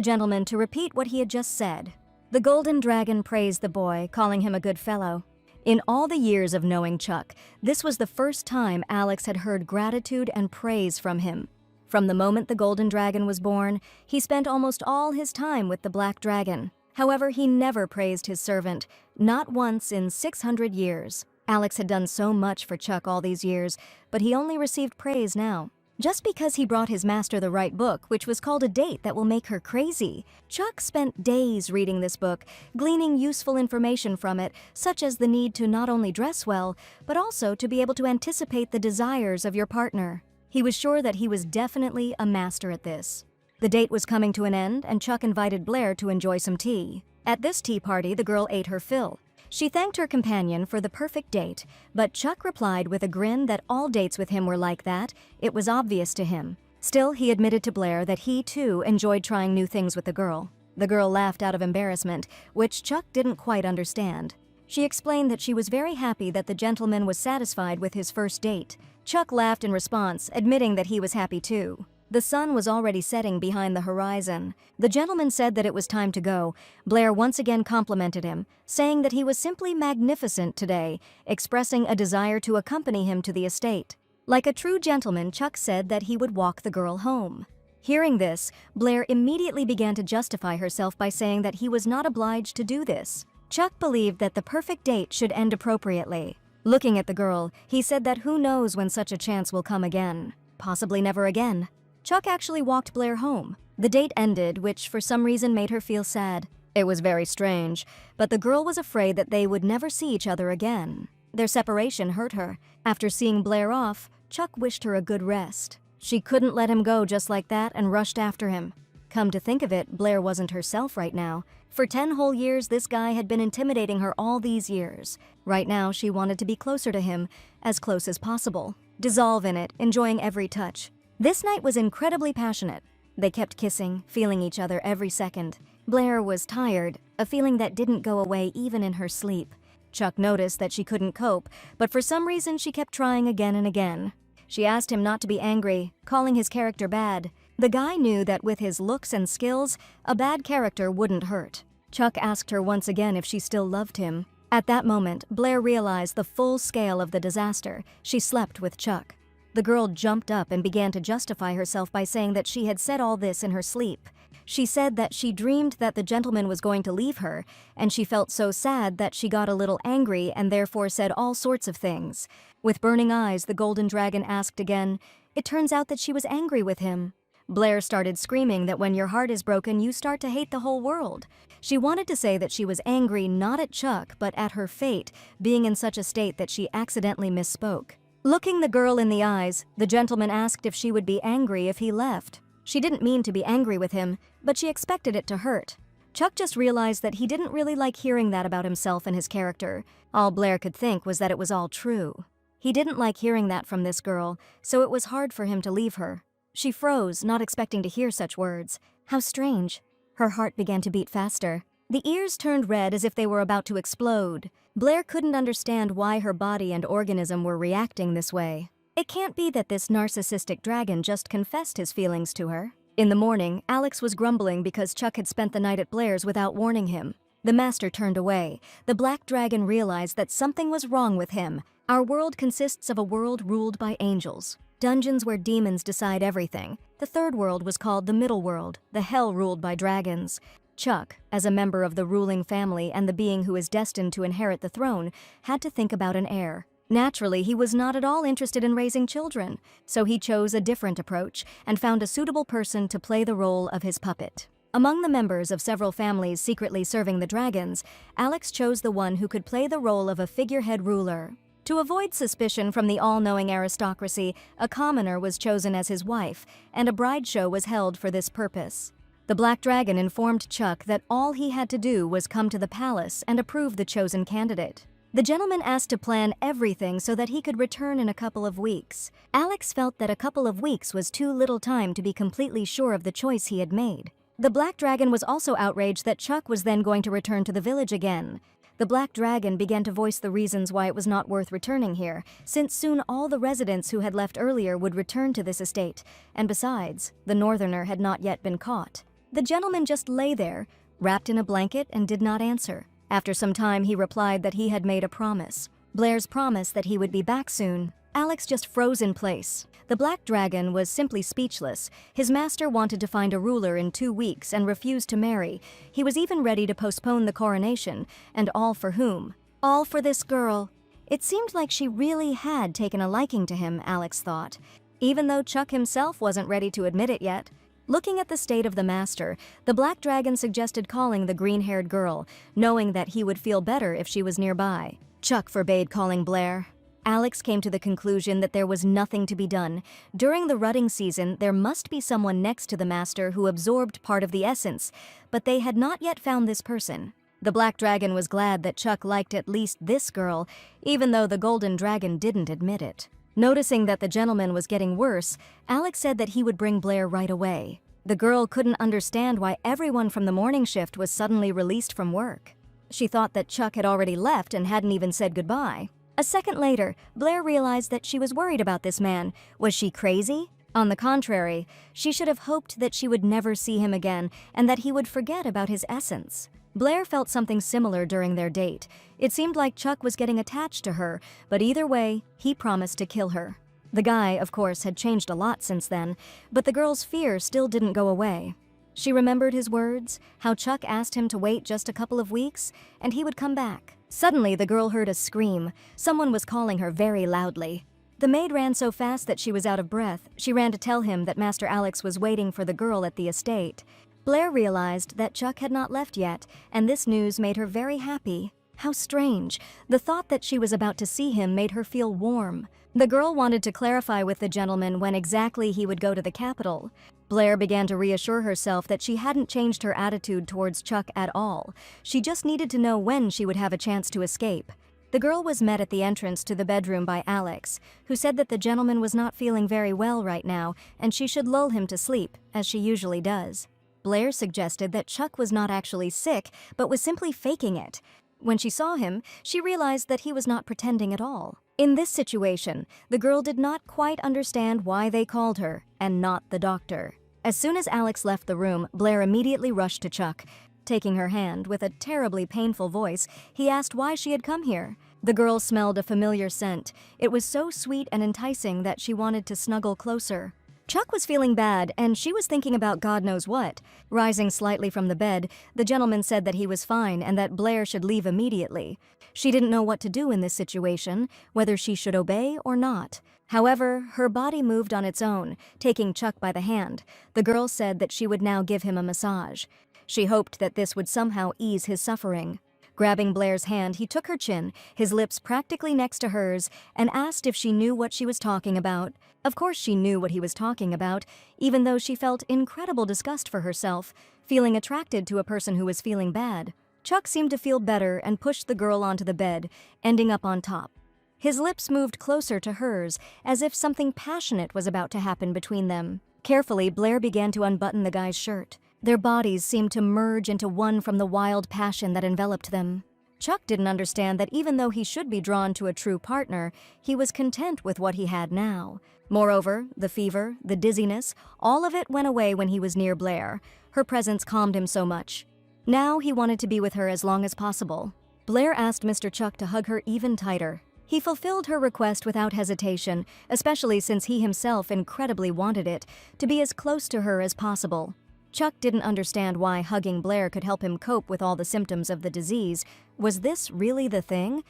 gentleman to repeat what he had just said. The golden dragon praised the boy, calling him a good fellow. In all the years of knowing Chuck, this was the first time Alex had heard gratitude and praise from him. From the moment the golden dragon was born, he spent almost all his time with the black dragon. However, he never praised his servant, not once in 600 years. Alex had done so much for Chuck all these years, but he only received praise now. Just because he brought his master the right book, which was called A Date That Will Make Her Crazy. Chuck spent days reading this book, gleaning useful information from it, such as the need to not only dress well, but also to be able to anticipate the desires of your partner. He was sure that he was definitely a master at this. The date was coming to an end, and Chuck invited Blair to enjoy some tea. At this tea party, the girl ate her fill. She thanked her companion for the perfect date, but Chuck replied with a grin that all dates with him were like that. It was obvious to him. Still, he admitted to Blair that he, too, enjoyed trying new things with the girl. The girl laughed out of embarrassment, which Chuck didn't quite understand. She explained that she was very happy that the gentleman was satisfied with his first date. Chuck laughed in response, admitting that he was happy too. The sun was already setting behind the horizon. The gentleman said that it was time to go. Blair once again complimented him, saying that he was simply magnificent today, expressing a desire to accompany him to the estate. Like a true gentleman, Chuck said that he would walk the girl home. Hearing this, Blair immediately began to justify herself by saying that he was not obliged to do this. Chuck believed that the perfect date should end appropriately. Looking at the girl, he said that who knows when such a chance will come again. Possibly never again. Chuck actually walked Blair home. The date ended, which for some reason made her feel sad. It was very strange, but the girl was afraid that they would never see each other again. Their separation hurt her. After seeing Blair off, Chuck wished her a good rest. She couldn't let him go just like that and rushed after him. Come to think of it, Blair wasn't herself right now. For 10 whole years, this guy had been intimidating her all these years. Right now, she wanted to be closer to him, as close as possible. Dissolve in it, enjoying every touch. This night was incredibly passionate. They kept kissing, feeling each other every second. Blair was tired, a feeling that didn't go away even in her sleep. Chuck noticed that she couldn't cope, but for some reason she kept trying again and again. She asked him not to be angry, calling his character bad. The guy knew that with his looks and skills, a bad character wouldn't hurt. Chuck asked her once again if she still loved him. At that moment, Blair realized the full scale of the disaster. She slept with Chuck. The girl jumped up and began to justify herself by saying that she had said all this in her sleep. She said that she dreamed that the gentleman was going to leave her, and she felt so sad that she got a little angry and therefore said all sorts of things. With burning eyes, the golden dragon asked again. It turns out that she was angry with him. Blair started screaming that when your heart is broken, you start to hate the whole world. She wanted to say that she was angry not at Chuck, but at her fate, being in such a state that she accidentally misspoke. Looking the girl in the eyes, the gentleman asked if she would be angry if he left. She didn't mean to be angry with him, but she expected it to hurt. Chuck just realized that he didn't really like hearing that about himself and his character. All Blair could think was that it was all true. He didn't like hearing that from this girl, so it was hard for him to leave her. She froze, not expecting to hear such words. How strange. Her heart began to beat faster. The ears turned red as if they were about to explode. Blair couldn't understand why her body and organism were reacting this way. It can't be that this narcissistic dragon just confessed his feelings to her. In the morning, Alex was grumbling because Chuck had spent the night at Blair's without warning him. The master turned away. The black dragon realized that something was wrong with him. Our world consists of a world ruled by angels. Dungeons where demons decide everything. The third world was called the middle world, the hell ruled by dragons. Chuck, as a member of the ruling family and the being who is destined to inherit the throne, had to think about an heir. Naturally, he was not at all interested in raising children, so he chose a different approach and found a suitable person to play the role of his puppet. Among the members of several families secretly serving the dragons, Alex chose the one who could play the role of a figurehead ruler. To avoid suspicion from the all-knowing aristocracy, a commoner was chosen as his wife, and a bride show was held for this purpose. The Black Dragon informed Chuck that all he had to do was come to the palace and approve the chosen candidate. The gentleman asked to plan everything so that he could return in a couple of weeks. Alex felt that a couple of weeks was too little time to be completely sure of the choice he had made. The Black Dragon was also outraged that Chuck was then going to return to the village again. The Black Dragon began to voice the reasons why it was not worth returning here, since soon all the residents who had left earlier would return to this estate, and besides, the northerner had not yet been caught. The gentleman just lay there, wrapped in a blanket, and did not answer. After some time, he replied that he had made a promise. Blair's promise that he would be back soon. Alex just froze in place. The Black Dragon was simply speechless. His master wanted to find a ruler in 2 weeks and refused to marry. He was even ready to postpone the coronation, and all for whom? All for this girl. It seemed like she really had taken a liking to him, Alex thought, even though Chuck himself wasn't ready to admit it yet. Looking at the state of the master, the Black Dragon suggested calling the green-haired girl, knowing that he would feel better if she was nearby. Chuck forbade calling Blair. Alex came to the conclusion that there was nothing to be done. During the rutting season, there must be someone next to the master who absorbed part of the essence, but they had not yet found this person. The Black Dragon was glad that Chuck liked at least this girl, even though the Golden Dragon didn't admit it. Noticing that the gentleman was getting worse, Alex said that he would bring Blair right away. The girl couldn't understand why everyone from the morning shift was suddenly released from work. She thought that Chuck had already left and hadn't even said goodbye. A second later, Blair realized that she was worried about this man. Was she crazy? On the contrary, she should have hoped that she would never see him again and that he would forget about his essence. Blair felt something similar during their date. It seemed like Chuck was getting attached to her, but either way, he promised to kill her. The guy, of course, had changed a lot since then, but the girl's fear still didn't go away. She remembered his words, how Chuck asked him to wait just a couple of weeks, and he would come back. Suddenly, the girl heard a scream. Someone was calling her very loudly. The maid ran so fast that she was out of breath. She ran to tell him that Master Alex was waiting for the girl at the estate. Blair realized that Chuck had not left yet, and this news made her very happy. How strange. The thought that she was about to see him made her feel warm. The girl wanted to clarify with the gentleman when exactly he would go to the capital. Blair began to reassure herself that she hadn't changed her attitude towards Chuck at all. She just needed to know when she would have a chance to escape. The girl was met at the entrance to the bedroom by Alex, who said that the gentleman was not feeling very well right now and she should lull him to sleep, as she usually does. Blair suggested that Chuck was not actually sick, but was simply faking it. When she saw him, she realized that he was not pretending at all. In this situation, the girl did not quite understand why they called her, and not the doctor. As soon as Alex left the room, Blair immediately rushed to Chuck. Taking her hand, with a terribly painful voice, he asked why she had come here. The girl smelled a familiar scent. It was so sweet and enticing that she wanted to snuggle closer. Chuck was feeling bad, and she was thinking about God knows what. Rising slightly from the bed, the gentleman said that he was fine and that Blair should leave immediately. She didn't know what to do in this situation, whether she should obey or not. However, her body moved on its own, taking Chuck by the hand. The girl said that she would now give him a massage. She hoped that this would somehow ease his suffering. Grabbing Blair's hand, he took her chin, his lips practically next to hers, and asked if she knew what she was talking about. Of course she knew what he was talking about, even though she felt incredible disgust for herself, feeling attracted to a person who was feeling bad. Chuck seemed to feel better and pushed the girl onto the bed, ending up on top. His lips moved closer to hers, as if something passionate was about to happen between them. Carefully, Blair began to unbutton the guy's shirt. Their bodies seemed to merge into one from the wild passion that enveloped them. Chuck didn't understand that even though he should be drawn to a true partner, he was content with what he had now. Moreover, the fever, the dizziness, all of it went away when he was near Blair. Her presence calmed him so much. Now he wanted to be with her as long as possible. Blair asked Mr. Chuck to hug her even tighter. He fulfilled her request without hesitation, especially since he himself incredibly wanted it, to be as close to her as possible. Chuck didn't understand why hugging Blair could help him cope with all the symptoms of the disease. Was this really the thing?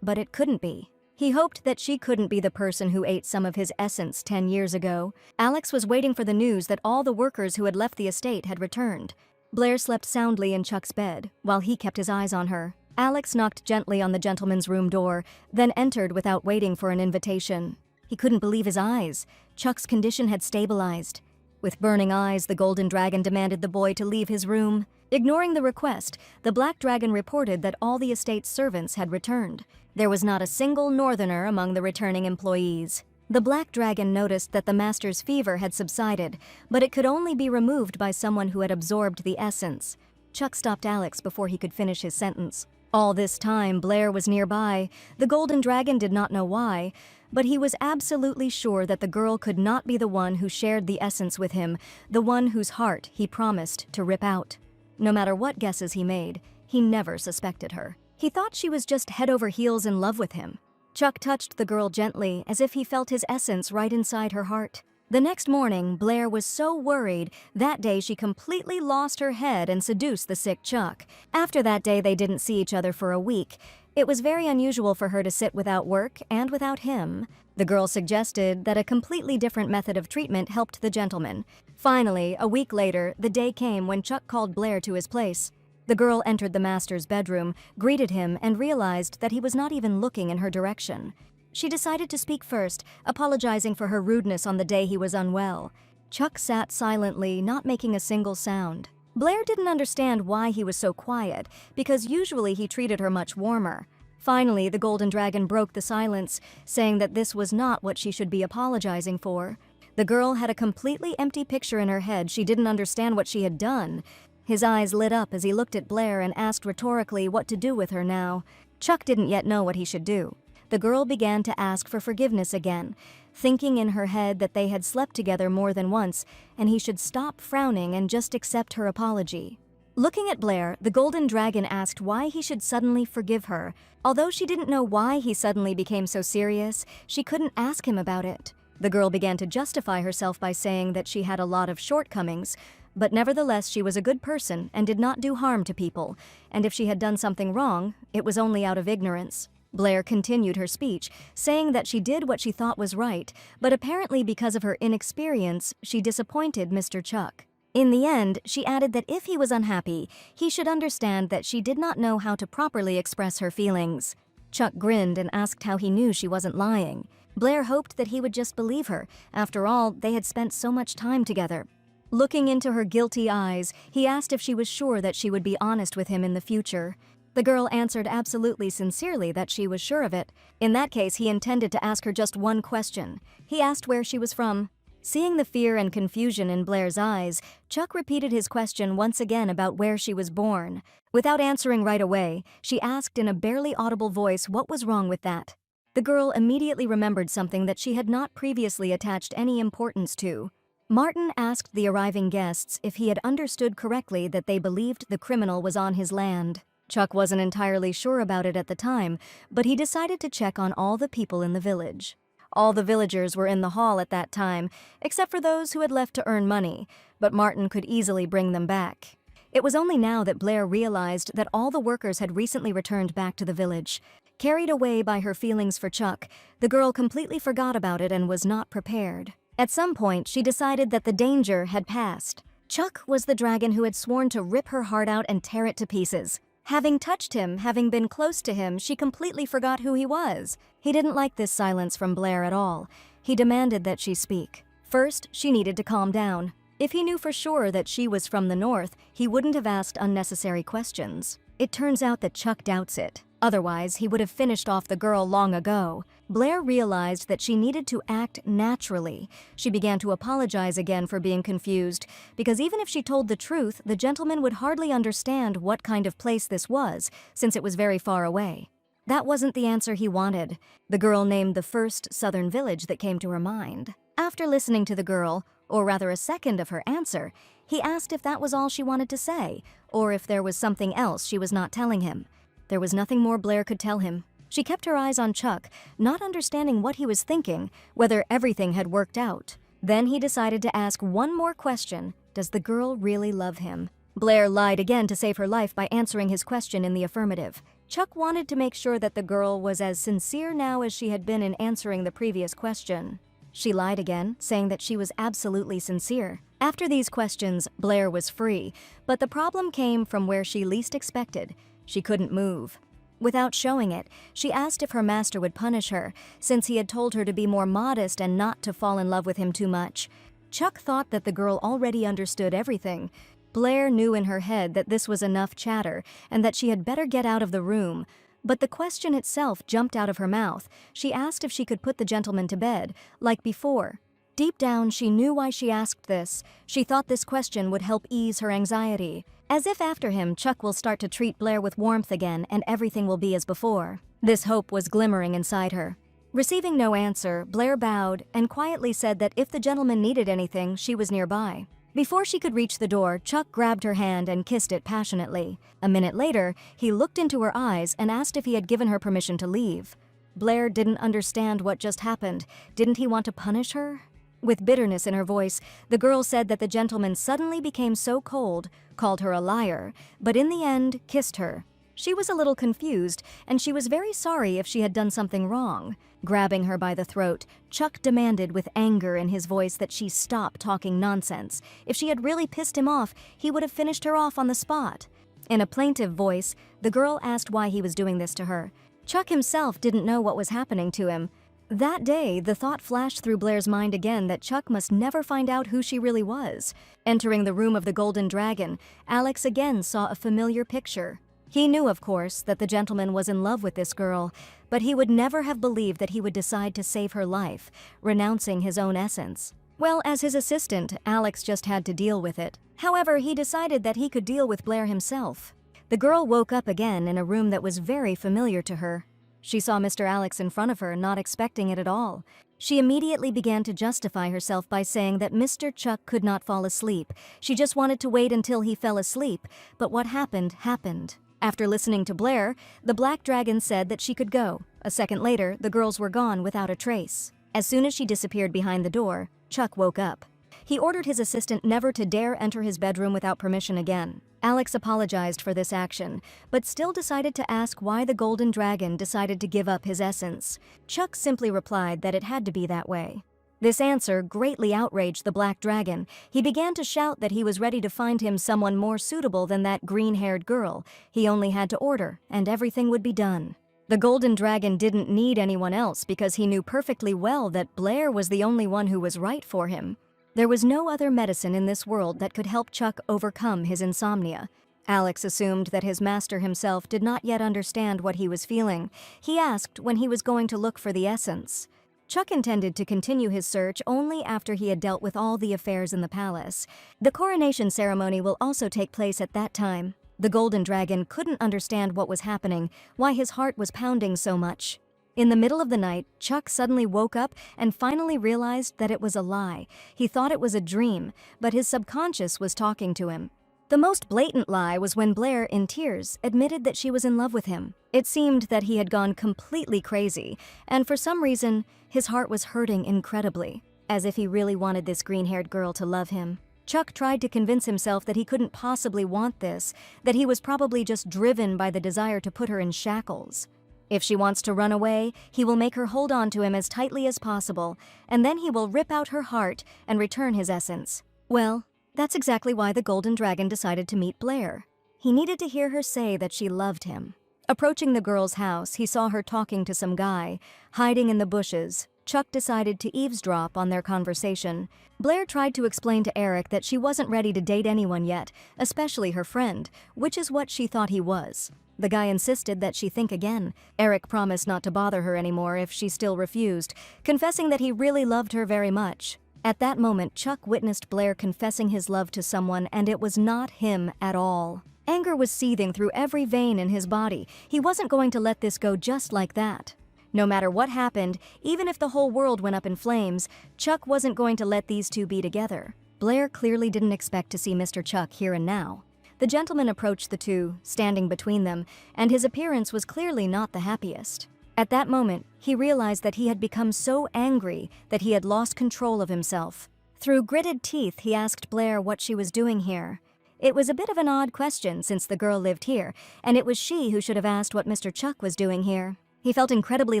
But it couldn't be. He hoped that she couldn't be the person who ate some of his essence 10 years ago. Alex was waiting for the news that all the workers who had left the estate had returned. Blair slept soundly in Chuck's bed, while he kept his eyes on her. Alex knocked gently on the gentleman's room door, then entered without waiting for an invitation. He couldn't believe his eyes. Chuck's condition had stabilized. With burning eyes, the Golden Dragon demanded the boy to leave his room. Ignoring the request, the Black Dragon reported that all the estate's servants had returned. There was not a single northerner among the returning employees. The Black Dragon noticed that the master's fever had subsided, but it could only be removed by someone who had absorbed the essence. Chuck stopped Alex before he could finish his sentence. All this time, Blair was nearby. The Golden Dragon did not know why, but he was absolutely sure that the girl could not be the one who shared the essence with him, the one whose heart he promised to rip out. No matter what guesses he made, he never suspected her. He thought she was just head over heels in love with him. Chuck touched the girl gently, as if he felt his essence right inside her heart. The next morning, Blair was so worried. That day she completely lost her head and seduced the sick Chuck. After that day, they didn't see each other for a week. It was very unusual for her to sit without work and without him. The girl suggested that a completely different method of treatment helped the gentleman. Finally, a week later, the day came when Chuck called Blair to his place. The girl entered the master's bedroom, greeted him, and realized that he was not even looking in her direction. She decided to speak first, apologizing for her rudeness on the day he was unwell. Chuck sat silently, not making a single sound. Blair didn't understand why he was so quiet, because usually he treated her much warmer. Finally, the Golden Dragon broke the silence, saying that this was not what she should be apologizing for. The girl had a completely empty picture in her head. She didn't understand what she had done. His eyes lit up as he looked at Blair and asked rhetorically what to do with her now. Chuck didn't yet know what he should do. The girl began to ask for forgiveness again, thinking in her head that they had slept together more than once, and he should stop frowning and just accept her apology. Looking at Blair, the Golden Dragon asked why he should suddenly forgive her. Although she didn't know why he suddenly became so serious, she couldn't ask him about it. The girl began to justify herself by saying that she had a lot of shortcomings, but nevertheless she was a good person and did not do harm to people, and if she had done something wrong, it was only out of ignorance. Blair continued her speech, saying that she did what she thought was right, but apparently because of her inexperience, she disappointed Mr. Chuck. In the end, she added that if he was unhappy, he should understand that she did not know how to properly express her feelings. Chuck grinned and asked how he knew she wasn't lying. Blair hoped that he would just believe her. After all, they had spent so much time together. Looking into her guilty eyes, he asked if she was sure that she would be honest with him in the future. The girl answered absolutely sincerely that she was sure of it. In that case, he intended to ask her just one question. He asked where she was from. Seeing the fear and confusion in Blair's eyes, Chuck repeated his question once again about where she was born. Without answering right away, she asked in a barely audible voice what was wrong with that. The girl immediately remembered something that she had not previously attached any importance to. Martin asked the arriving guests if he had understood correctly that they believed the criminal was on his land. Chuck wasn't entirely sure about it at the time, but he decided to check on all the people in the village. All the villagers were in the hall at that time, except for those who had left to earn money, but Martin could easily bring them back. It was only now that Blair realized that all the workers had recently returned back to the village. Carried away by her feelings for Chuck, the girl completely forgot about it and was not prepared. At some point, she decided that the danger had passed. Chuck was the dragon who had sworn to rip her heart out and tear it to pieces. Having touched him, having been close to him, she completely forgot who he was. He didn't like this silence from Blair at all. He demanded that she speak. First, she needed to calm down. If he knew for sure that she was from the north, he wouldn't have asked unnecessary questions. It turns out that Chuck doubts it. Otherwise, he would have finished off the girl long ago. Blair realized that she needed to act naturally. She began to apologize again for being confused, because even if she told the truth, the gentleman would hardly understand what kind of place this was, since it was very far away. That wasn't the answer he wanted. The girl named the first southern village that came to her mind. After listening to the girl, or rather a second of her answer, he asked if that was all she wanted to say, or if there was something else she was not telling him. There was nothing more Blair could tell him. She kept her eyes on Chuck, not understanding what he was thinking, whether everything had worked out. Then he decided to ask one more question. Does the girl really love him? Blair lied again to save her life by answering his question in the affirmative. Chuck wanted to make sure that the girl was as sincere now as she had been in answering the previous question. She lied again, saying that she was absolutely sincere. After these questions, Blair was free, but the problem came from where she least expected. She couldn't move. Without showing it, she asked if her master would punish her, since he had told her to be more modest and not to fall in love with him too much. Chuck thought that the girl already understood everything. Blair knew in her head that this was enough chatter and that she had better get out of the room. But the question itself jumped out of her mouth. She asked if she could put the gentleman to bed, like before. Deep down, she knew why she asked this. She thought this question would help ease her anxiety. As if after him, Chuck will start to treat Blair with warmth again and everything will be as before. This hope was glimmering inside her. Receiving no answer, Blair bowed and quietly said that if the gentleman needed anything, she was nearby. Before she could reach the door, Chuck grabbed her hand and kissed it passionately. A minute later, he looked into her eyes and asked if he had given her permission to leave. Blair didn't understand what just happened. Didn't he want to punish her? With bitterness in her voice, the girl said that the gentleman suddenly became so cold, called her a liar, but in the end, kissed her. She was a little confused, and she was very sorry if she had done something wrong. Grabbing her by the throat, Chuck demanded with anger in his voice that she stop talking nonsense. If she had really pissed him off, he would have finished her off on the spot. In a plaintive voice, the girl asked why he was doing this to her. Chuck himself didn't know what was happening to him. That day, the thought flashed through Blair's mind again that Chuck must never find out who she really was. Entering the room of the Golden Dragon, Alex again saw a familiar picture. He knew, of course, that the gentleman was in love with this girl, but he would never have believed that he would decide to save her life, renouncing his own essence. Well, as his assistant, Alex just had to deal with it. However, he decided that he could deal with Blair himself. The girl woke up again in a room that was very familiar to her. She saw Mr. Alex in front of her, not expecting it at all. She immediately began to justify herself by saying that Mr. Chuck could not fall asleep. She just wanted to wait until he fell asleep, but what happened, happened. After listening to Blair, the Black Dragon said that she could go. A second later, the girls were gone without a trace. As soon as she disappeared behind the door, Chuck woke up. He ordered his assistant never to dare enter his bedroom without permission again. Alex apologized for this action, but still decided to ask why the Golden Dragon decided to give up his essence. Chuck simply replied that it had to be that way. This answer greatly outraged the Black Dragon. He began to shout that he was ready to find him someone more suitable than that green-haired girl. He only had to order, and everything would be done. The Golden Dragon didn't need anyone else because he knew perfectly well that Blair was the only one who was right for him. There was no other medicine in this world that could help Chuck overcome his insomnia. Alex assumed that his master himself did not yet understand what he was feeling. He asked when he was going to look for the essence. Chuck intended to continue his search only after he had dealt with all the affairs in the palace. The coronation ceremony will also take place at that time. The Golden Dragon couldn't understand what was happening, why his heart was pounding so much. In the middle of the night, Chuck suddenly woke up and finally realized that it was a lie. He thought it was a dream, but his subconscious was talking to him. The most blatant lie was when Blair, in tears, admitted that she was in love with him. It seemed that he had gone completely crazy, and for some reason, his heart was hurting incredibly, as if he really wanted this green-haired girl to love him. Chuck tried to convince himself that he couldn't possibly want this, that he was probably just driven by the desire to put her in shackles. If she wants to run away, he will make her hold on to him as tightly as possible, and then he will rip out her heart and return his essence. Well, that's exactly why the Golden Dragon decided to meet Blair. He needed to hear her say that she loved him. Approaching the girl's house, he saw her talking to some guy, hiding in the bushes. Chuck decided to eavesdrop on their conversation. Blair tried to explain to Eric that she wasn't ready to date anyone yet, especially her friend, which is what she thought he was. The guy insisted that she think again. Eric promised not to bother her anymore if she still refused, confessing that he really loved her very much. At that moment, Chuck witnessed Blair confessing his love to someone, and it was not him at all. Anger was seething through every vein in his body. He wasn't going to let this go just like that. No matter what happened, even if the whole world went up in flames, Chuck wasn't going to let these two be together. Blair clearly didn't expect to see Mr. Chuck here and now. The gentleman approached the two, standing between them, and his appearance was clearly not the happiest. At that moment, he realized that he had become so angry that he had lost control of himself. Through gritted teeth, he asked Blair what she was doing here. It was a bit of an odd question since the girl lived here, and it was she who should have asked what Mr. Chuck was doing here. He felt incredibly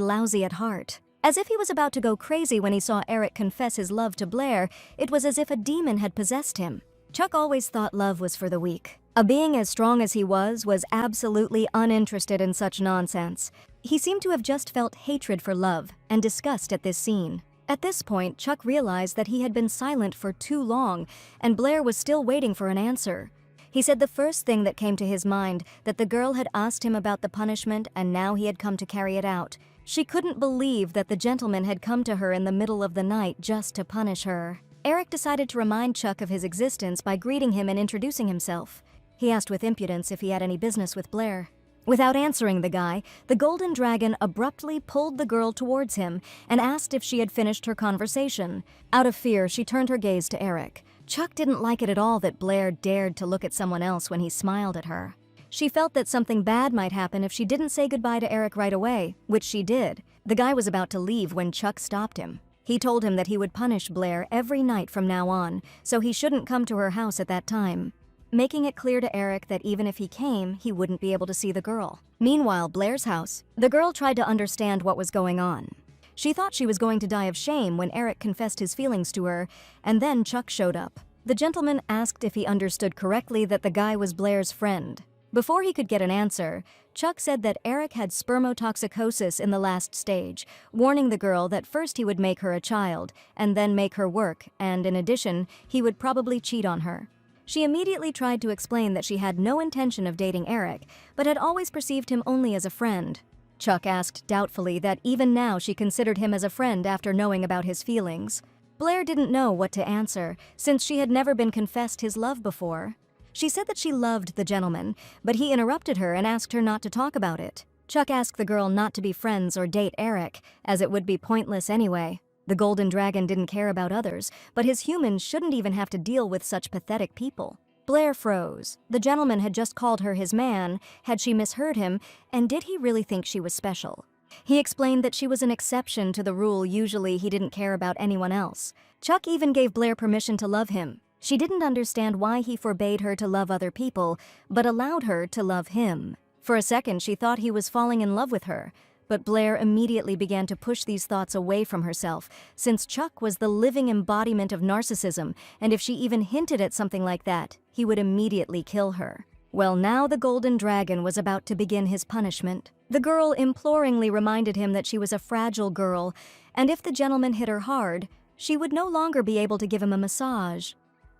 lousy at heart. As if he was about to go crazy when he saw Eric confess his love to Blair, it was as if a demon had possessed him. Chuck always thought love was for the weak. A being as strong as he was absolutely uninterested in such nonsense. He seemed to have just felt hatred for love and disgust at this scene. At this point, Chuck realized that he had been silent for too long, and Blair was still waiting for an answer. He said the first thing that came to his mind, that the girl had asked him about the punishment and now he had come to carry it out. She couldn't believe that the gentleman had come to her in the middle of the night just to punish her. Eric decided to remind Chuck of his existence by greeting him and introducing himself. He asked with impudence if he had any business with Blair. Without answering the guy, the Golden Dragon abruptly pulled the girl towards him and asked if she had finished her conversation. Out of fear, she turned her gaze to Eric. Chuck didn't like it at all that Blair dared to look at someone else when he smiled at her. She felt that something bad might happen if she didn't say goodbye to Eric right away, which she did. The guy was about to leave when Chuck stopped him. He told him that he would punish Blair every night from now on, so he shouldn't come to her house at that time, making it clear to Eric that even if he came, he wouldn't be able to see the girl. Meanwhile, Blair's house, the girl tried to understand what was going on. She thought she was going to die of shame when Eric confessed his feelings to her, and then Chuck showed up. The gentleman asked if he understood correctly that the guy was Blair's friend. Before he could get an answer, Chuck said that Eric had spermatoxicosis in the last stage, warning the girl that first he would make her a child, and then make her work, and in addition, he would probably cheat on her. She immediately tried to explain that she had no intention of dating Eric, but had always perceived him only as a friend. Chuck asked doubtfully that even now she considered him as a friend after knowing about his feelings. Blair didn't know what to answer, since she had never been confessed his love before. She said that she loved the gentleman, but he interrupted her and asked her not to talk about it. Chuck asked the girl not to be friends or date Eric, as it would be pointless anyway. The Golden Dragon didn't care about others, but his humans shouldn't even have to deal with such pathetic people. Blair froze. The gentleman had just called her his man. Had she misheard him, and did he really think she was special? He explained that she was an exception to the rule. Usually he didn't care about anyone else. Chuck even gave Blair permission to love him. She didn't understand why he forbade her to love other people, but allowed her to love him. For a second, she thought he was falling in love with her, but Blair immediately began to push these thoughts away from herself, since Chuck was the living embodiment of narcissism, and if she even hinted at something like that, he would immediately kill her. Well, now the Golden Dragon was about to begin his punishment. The girl imploringly reminded him that she was a fragile girl, and if the gentleman hit her hard, she would no longer be able to give him a massage.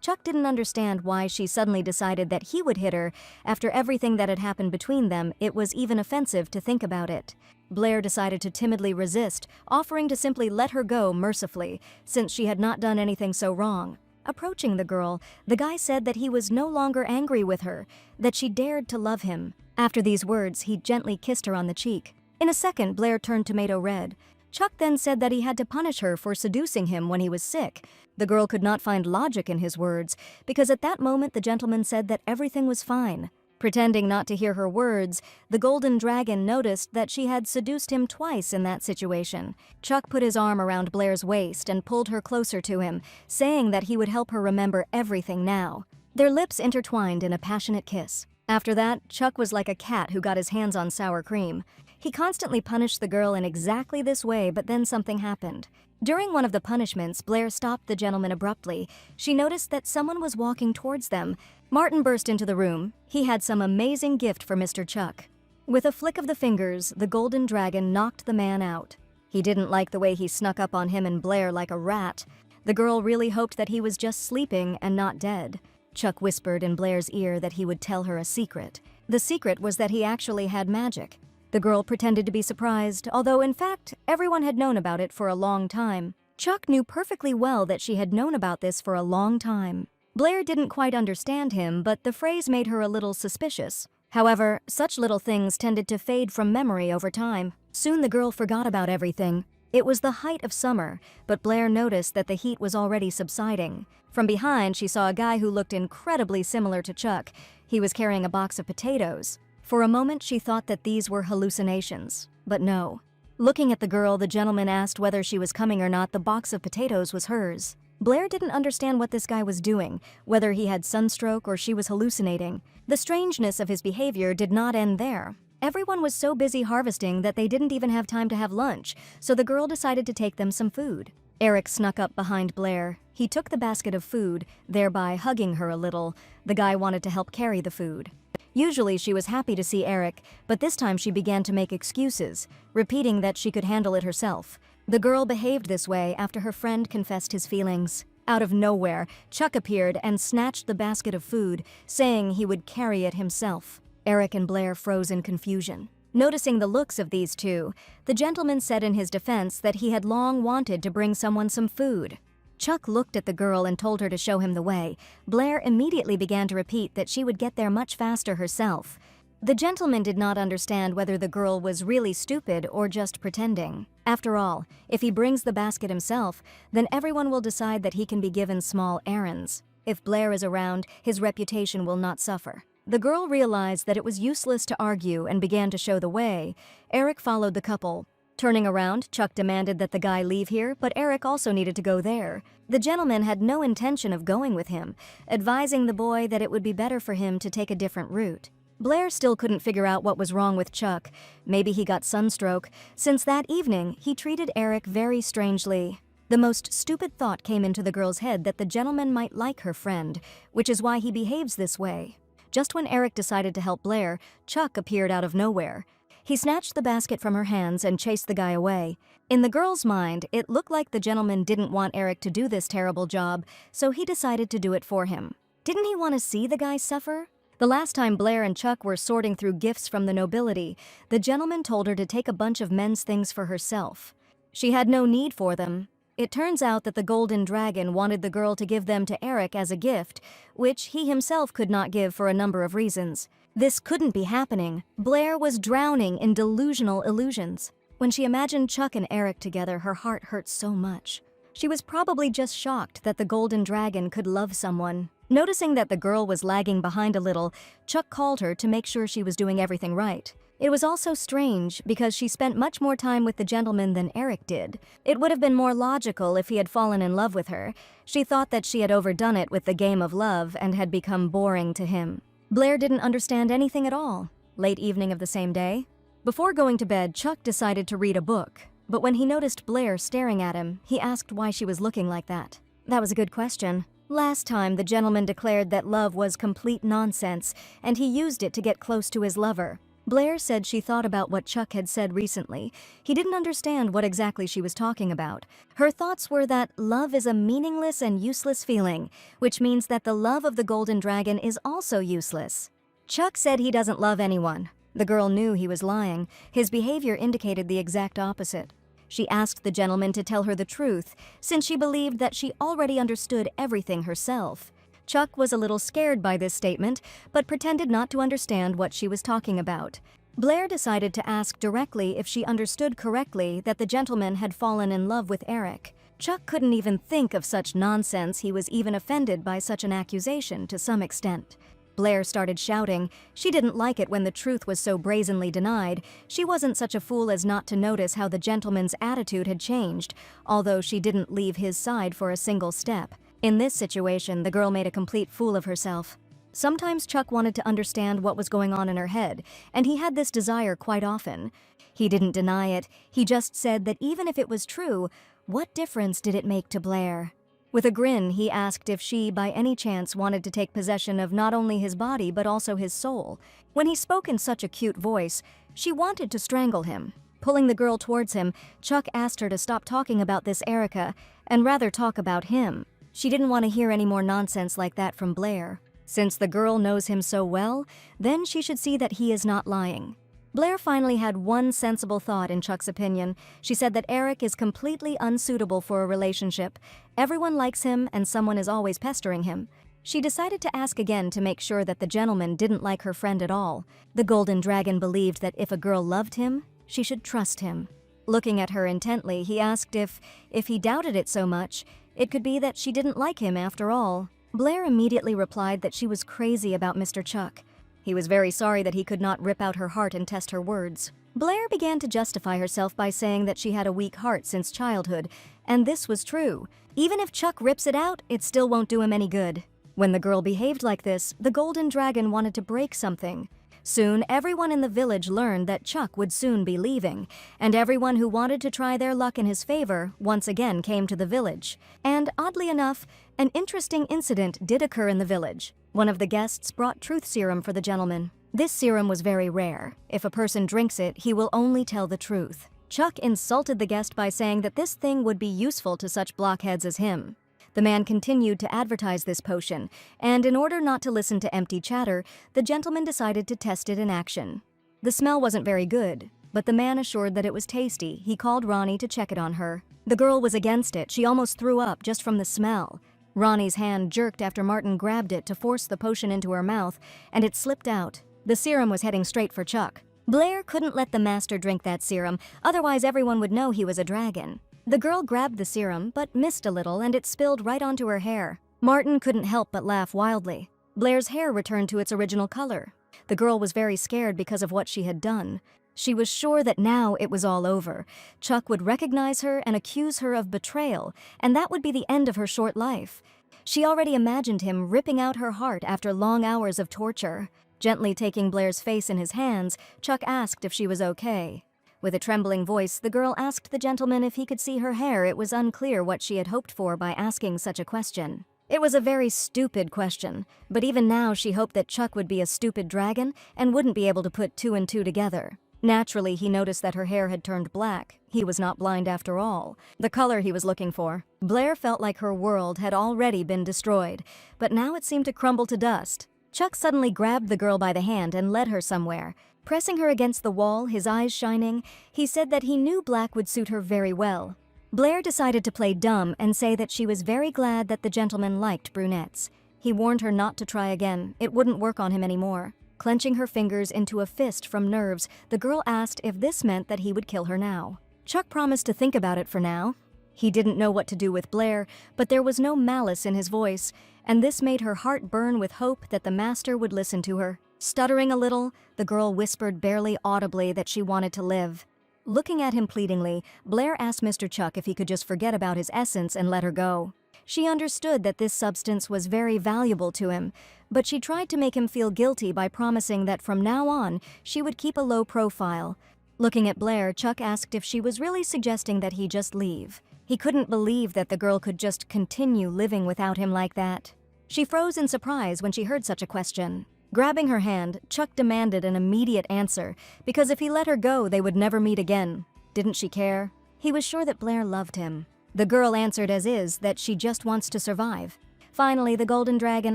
Chuck didn't understand why she suddenly decided that he would hit her. After everything that had happened between them, it was even offensive to think about it. Blair decided to timidly resist, offering to simply let her go mercifully, since she had not done anything so wrong. Approaching the girl, the guy said that he was no longer angry with her, that she dared to love him. After these words, he gently kissed her on the cheek. In a second, Blair turned tomato red. Chuck then said that he had to punish her for seducing him when he was sick. The girl could not find logic in his words, because at that moment the gentleman said that everything was fine. Pretending not to hear her words, the Golden Dragon noticed that she had seduced him twice in that situation. Chuck put his arm around Blair's waist and pulled her closer to him, saying that he would help her remember everything now. Their lips intertwined in a passionate kiss. After that, Chuck was like a cat who got his hands on sour cream. He constantly punished the girl in exactly this way, but then something happened. During one of the punishments, Blair stopped the gentleman abruptly. She noticed that someone was walking towards them. Martin burst into the room. He had some amazing gift for Mr. Chuck. With a flick of the fingers, the Golden Dragon knocked the man out. He didn't like the way he snuck up on him and Blair like a rat. The girl really hoped that he was just sleeping and not dead. Chuck whispered in Blair's ear that he would tell her a secret. The secret was that he actually had magic. The girl pretended to be surprised, although in fact, everyone had known about it for a long time. Chuck knew perfectly well that she had known about this for a long time. Blair didn't quite understand him, but the phrase made her a little suspicious. However, such little things tended to fade from memory over time. Soon the girl forgot about everything. It was the height of summer, but Blair noticed that the heat was already subsiding. From behind, she saw a guy who looked incredibly similar to Chuck. He was carrying a box of potatoes. For a moment, she thought that these were hallucinations, but no. Looking at the girl, the gentleman asked whether she was coming or not. The box of potatoes was hers. Blair didn't understand what this guy was doing, whether he had sunstroke or she was hallucinating. The strangeness of his behavior did not end there. Everyone was so busy harvesting that they didn't even have time to have lunch, so the girl decided to take them some food. Eric snuck up behind Blair. He took the basket of food, thereby hugging her a little. The guy wanted to help carry the food. Usually she was happy to see Eric, but this time she began to make excuses, repeating that she could handle it herself. The girl behaved this way after her friend confessed his feelings. Out of nowhere, Chuck appeared and snatched the basket of food, saying he would carry it himself. Eric and Blair froze in confusion. Noticing the looks of these two, the gentleman said in his defense that he had long wanted to bring someone some food. Chuck looked at the girl and told her to show him the way. Blair immediately began to repeat that she would get there much faster herself. The gentleman did not understand whether the girl was really stupid or just pretending. After all, if he brings the basket himself, then everyone will decide that he can be given small errands. If Blair is around, his reputation will not suffer. The girl realized that it was useless to argue and began to show the way. Eric followed the couple. Turning around, Chuck demanded that the guy leave here, but Eric also needed to go there. The gentleman had no intention of going with him, advising the boy that it would be better for him to take a different route. Blair still couldn't figure out what was wrong with Chuck. Maybe he got sunstroke. Since that evening, he treated Eric very strangely. The most stupid thought came into the girl's head that the gentleman might like her friend, which is why he behaves this way. Just when Eric decided to help Blair, Chuck appeared out of nowhere. He snatched the basket from her hands and chased the guy away. In the girl's mind, it looked like the gentleman didn't want Eric to do this terrible job, so he decided to do it for him. Didn't he want to see the guy suffer? The last time Blair and Chuck were sorting through gifts from the nobility, the gentleman told her to take a bunch of men's things for herself. She had no need for them. It turns out that the Golden Dragon wanted the girl to give them to Eric as a gift, which he himself could not give for a number of reasons. This couldn't be happening. Blair was drowning in delusional illusions. When she imagined Chuck and Eric together, her heart hurt so much. She was probably just shocked that the Golden Dragon could love someone. Noticing that the girl was lagging behind a little, Chuck called her to make sure she was doing everything right. It was also strange because she spent much more time with the gentleman than Eric did. It would have been more logical if he had fallen in love with her. She thought that she had overdone it with the game of love and had become boring to him. Blair didn't understand anything at all. Late evening of the same day, before going to bed, Chuck decided to read a book. But when he noticed Blair staring at him, he asked why she was looking like that. That was a good question. Last time, the gentleman declared that love was complete nonsense, and he used it to get close to his lover. Blair said she thought about what Chuck had said recently. He didn't understand what exactly she was talking about. Her thoughts were that love is a meaningless and useless feeling, which means that the love of the Golden Dragon is also useless. Chuck said he doesn't love anyone. The girl knew he was lying. His behavior indicated the exact opposite. She asked the gentleman to tell her the truth, since she believed that she already understood everything herself. Chuck was a little scared by this statement, but pretended not to understand what she was talking about. Blair decided to ask directly if she understood correctly that the gentleman had fallen in love with Eric. Chuck couldn't even think of such nonsense. He was even offended by such an accusation to some extent. Blair started shouting. She didn't like it when the truth was so brazenly denied. She wasn't such a fool as not to notice how the gentleman's attitude had changed, although she didn't leave his side for a single step. In this situation, the girl made a complete fool of herself. Sometimes Chuck wanted to understand what was going on in her head, and he had this desire quite often. He didn't deny it. He just said that even if it was true, what difference did it make to Blair? With a grin, he asked if she, by any chance, wanted to take possession of not only his body but also his soul. When he spoke in such a cute voice, she wanted to strangle him. Pulling the girl towards him, Chuck asked her to stop talking about this Erica and rather talk about him. She didn't want to hear any more nonsense like that from Blair. Since the girl knows him so well, then she should see that he is not lying. Blair finally had one sensible thought in Chuck's opinion. She said that Eric is completely unsuitable for a relationship. Everyone likes him and someone is always pestering him. She decided to ask again to make sure that the gentleman didn't like her friend at all. The Golden Dragon believed that if a girl loved him, she should trust him. Looking at her intently, he asked if he doubted it so much, it could be that she didn't like him after all. Blair immediately replied that she was crazy about Mr. Chuck. He was very sorry that he could not rip out her heart and test her words. Blair began to justify herself by saying that she had a weak heart since childhood, and this was true. Even if Chuck rips it out, it still won't do him any good. When the girl behaved like this, the Golden Dragon wanted to break something. Soon, everyone in the village learned that Chuck would soon be leaving, and everyone who wanted to try their luck in his favor once again came to the village. And oddly enough, an interesting incident did occur in the village. One of the guests brought truth serum for the gentleman. This serum was very rare. If a person drinks it, he will only tell the truth. Chuck insulted the guest by saying that this thing would be useful to such blockheads as him. The man continued to advertise this potion, and in order not to listen to empty chatter, the gentleman decided to test it in action. The smell wasn't very good, but the man assured that it was tasty. He called Ronnie to check it on her. The girl was against it. She almost threw up just from the smell. Ronnie's hand jerked after Martin grabbed it to force the potion into her mouth, and it slipped out. The serum was heading straight for Chuck. Blair couldn't let the master drink that serum, otherwise everyone would know he was a dragon. The girl grabbed the serum, but missed a little, and it spilled right onto her hair. Martin couldn't help but laugh wildly. Blair's hair returned to its original color. The girl was very scared because of what she had done. She was sure that now it was all over. Chuck would recognize her and accuse her of betrayal, and that would be the end of her short life. She already imagined him ripping out her heart after long hours of torture. Gently taking Blair's face in his hands, Chuck asked if she was okay. With a trembling voice, the girl asked the gentleman if he could see her hair. It was unclear what she had hoped for by asking such a question. It was a very stupid question, but even now she hoped that Chuck would be a stupid dragon and wouldn't be able to put two and two together. Naturally, he noticed that her hair had turned black. He was not blind after all. The color he was looking for. Blair felt like her world had already been destroyed, but now it seemed to crumble to dust. Chuck suddenly grabbed the girl by the hand and led her somewhere. Pressing her against the wall, his eyes shining, he said that he knew black would suit her very well. Blair decided to play dumb and say that she was very glad that the gentleman liked brunettes. He warned her not to try again. It wouldn't work on him anymore. Clenching her fingers into a fist from nerves, the girl asked if this meant that he would kill her now. Chuck promised to think about it for now. He didn't know what to do with Blair, but there was no malice in his voice, and this made her heart burn with hope that the master would listen to her. Stuttering a little, the girl whispered barely audibly that she wanted to live. Looking at him pleadingly, Blair asked Mr. Chuck if he could just forget about his essence and let her go. She understood that this substance was very valuable to him, but she tried to make him feel guilty by promising that from now on, she would keep a low profile. Looking at Blair, Chuck asked if she was really suggesting that he just leave. He couldn't believe that the girl could just continue living without him like that. She froze in surprise when she heard such a question. Grabbing her hand, Chuck demanded an immediate answer, because if he let her go, they would never meet again. Didn't she care? He was sure that Blair loved him. The girl answered as is, that she just wants to survive. Finally, the Golden Dragon